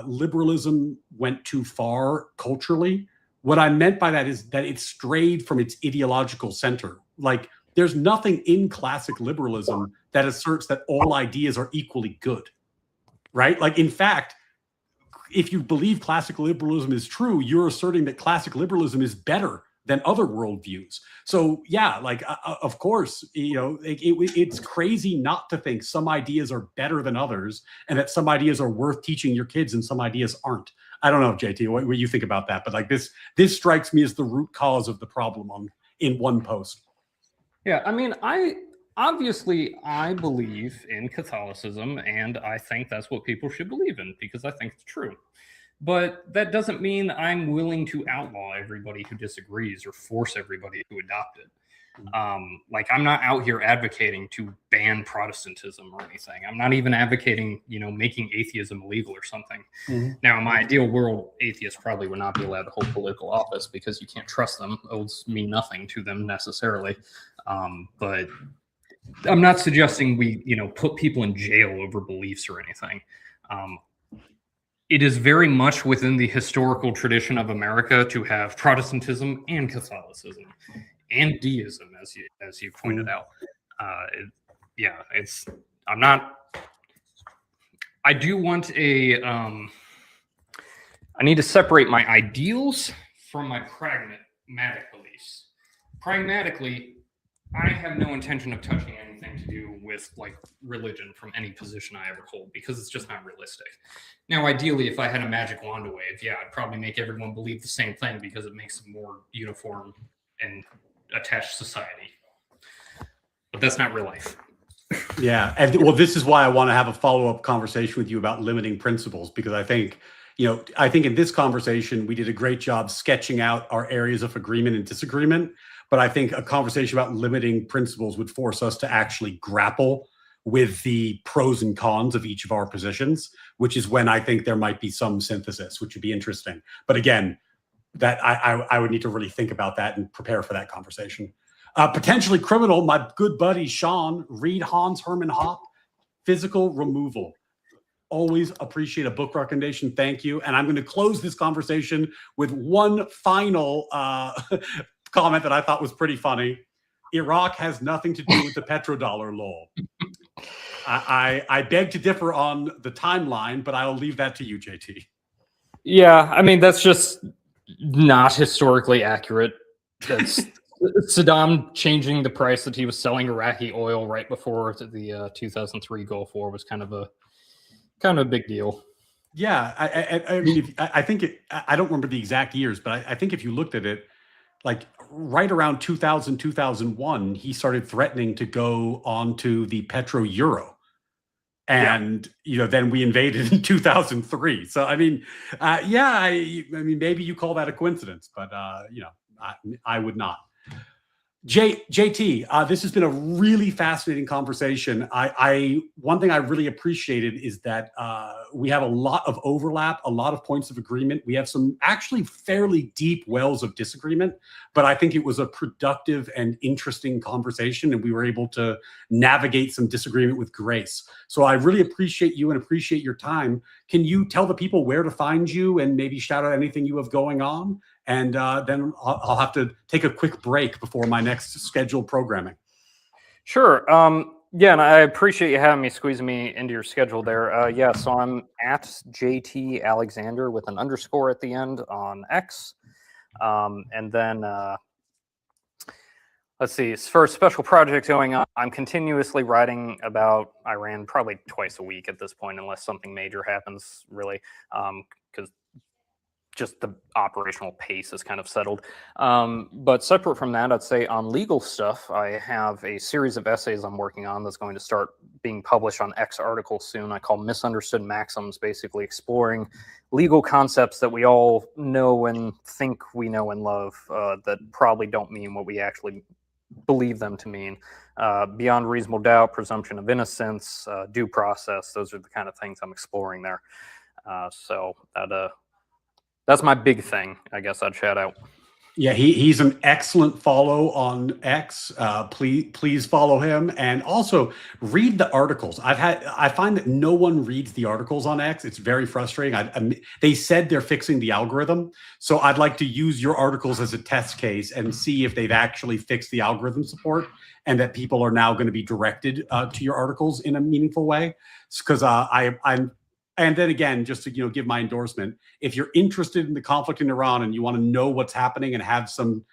liberalism went too far culturally, what I meant by that is that it strayed from its ideological center. Like, there's nothing in classic liberalism that asserts that all ideas are equally good, right? Like, in fact, if you believe classic liberalism is true, you're asserting that classic liberalism is better than other worldviews. So yeah, of course, it's crazy not to think some ideas are better than others, and that some ideas are worth teaching your kids and some ideas aren't. I don't know, JT, what you think about that, but this strikes me as the root cause of the problem in one post. Yeah, I mean, obviously, I believe in Catholicism, and I think that's what people should believe in because I think it's true. But that doesn't mean I'm willing to outlaw everybody who disagrees or force everybody to adopt it. I'm not out here advocating to ban Protestantism or anything. I'm not even advocating, making atheism illegal or something. Mm-hmm. Now, in my ideal world, atheists probably would not be allowed to hold political office because you can't trust them. Oaths mean nothing to them necessarily. But I'm not suggesting we, put people in jail over beliefs or anything. It is very much within the historical tradition of America to have Protestantism and Catholicism and deism, as you pointed out. I do want I need to separate my ideals from my pragmatic beliefs. Pragmatically, I have no intention of touching anything to do with religion from any position I ever hold because it's just not realistic. Now, ideally, if I had a magic wand to wave, I'd probably make everyone believe the same thing because it makes a more uniform and attached society. But that's not real life. Yeah, and well, this is why I want to have a follow-up conversation with you about limiting principles, because I think in this conversation we did a great job sketching out our areas of agreement and disagreement. But I think a conversation about limiting principles would force us to actually grapple with the pros and cons of each of our positions, which is when I think there might be some synthesis, which would be interesting. But again, that I would need to really think about that and prepare for that conversation. Potentially criminal, my good buddy Sean, read Hans Hermann Hoppe, Physical Removal. Always appreciate a book recommendation. Thank you. And I'm going to close this conversation with one final comment that I thought was pretty funny. Iraq has nothing to do with the petrodollar, lol. I beg to differ on the timeline, but I'll leave that to you, JT. Yeah, I mean, that's just not historically accurate. That's Saddam changing the price that he was selling Iraqi oil right before the 2003 Gulf War was kind of a big deal. Yeah, I mean, I think I don't remember the exact years, but I think if you looked at it, like right around 2000, 2001, he started threatening to go onto the Petro Euro. And, then we invaded in 2003. So, I mean, I mean, maybe you call that a coincidence, but, I would not. JT, this has been a really fascinating conversation. One thing I really appreciated is that we have a lot of overlap, a lot of points of agreement. We have some actually fairly deep wells of disagreement, but I think it was a productive and interesting conversation, and we were able to navigate some disagreement with grace. So I really appreciate you and appreciate your time. Can you tell the people where to find you and maybe shout out anything you have going on? And then I'll have to take a quick break before my next scheduled programming. Sure. Yeah, and I appreciate you having me, squeezing me into your schedule there. Yeah, so I'm at JTAlexander with an underscore at the end on X. And then, let's see, for a special project going on, I'm continuously writing about Iran probably twice a week at this point, unless something major happens, really, because just the operational pace is kind of settled. But separate from that, I'd say on legal stuff, I have a series of essays I'm working on that's going to start being published on X articles soon. I call Misunderstood Maxims, basically exploring legal concepts that we all know and think we know and love that probably don't mean what we actually believe them to mean. Beyond reasonable doubt, presumption of innocence, due process, those are the kind of things I'm exploring there. So that's my big thing, I guess I'd shout out. Yeah, he's an excellent follow on X. Please follow him, and also read the articles. I find that no one reads the articles on X. It's very frustrating. They said they're fixing the algorithm, so I'd like to use your articles as a test case and see if they've actually fixed the algorithm support, and that people are now going to be directed to your articles in a meaningful way. Because I'm. And then again, just to give my endorsement, if you're interested in the conflict in Iran and you want to know what's happening and have some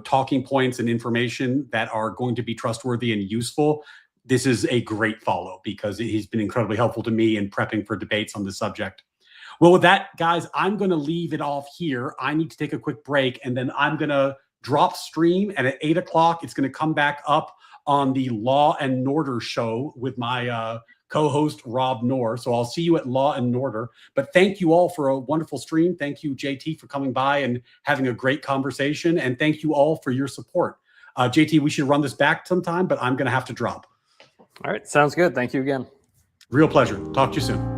talking points and information that are going to be trustworthy and useful, this is a great follow because he's been incredibly helpful to me in prepping for debates on this subject. Well, with that, guys, I'm going to leave it off here. I need to take a quick break, and then I'm going to drop stream, and at 8 o'clock, it's going to come back up on the Law and Order show with my co-host Rob Knorr. So I'll see you at Law and Order. But thank you all for a wonderful stream. Thank you, JT, for coming by and having a great conversation. And thank you all for your support. JT, we should run this back sometime, but I'm going to have to drop. All right. Sounds good. Thank you again. Real pleasure. Talk to you soon.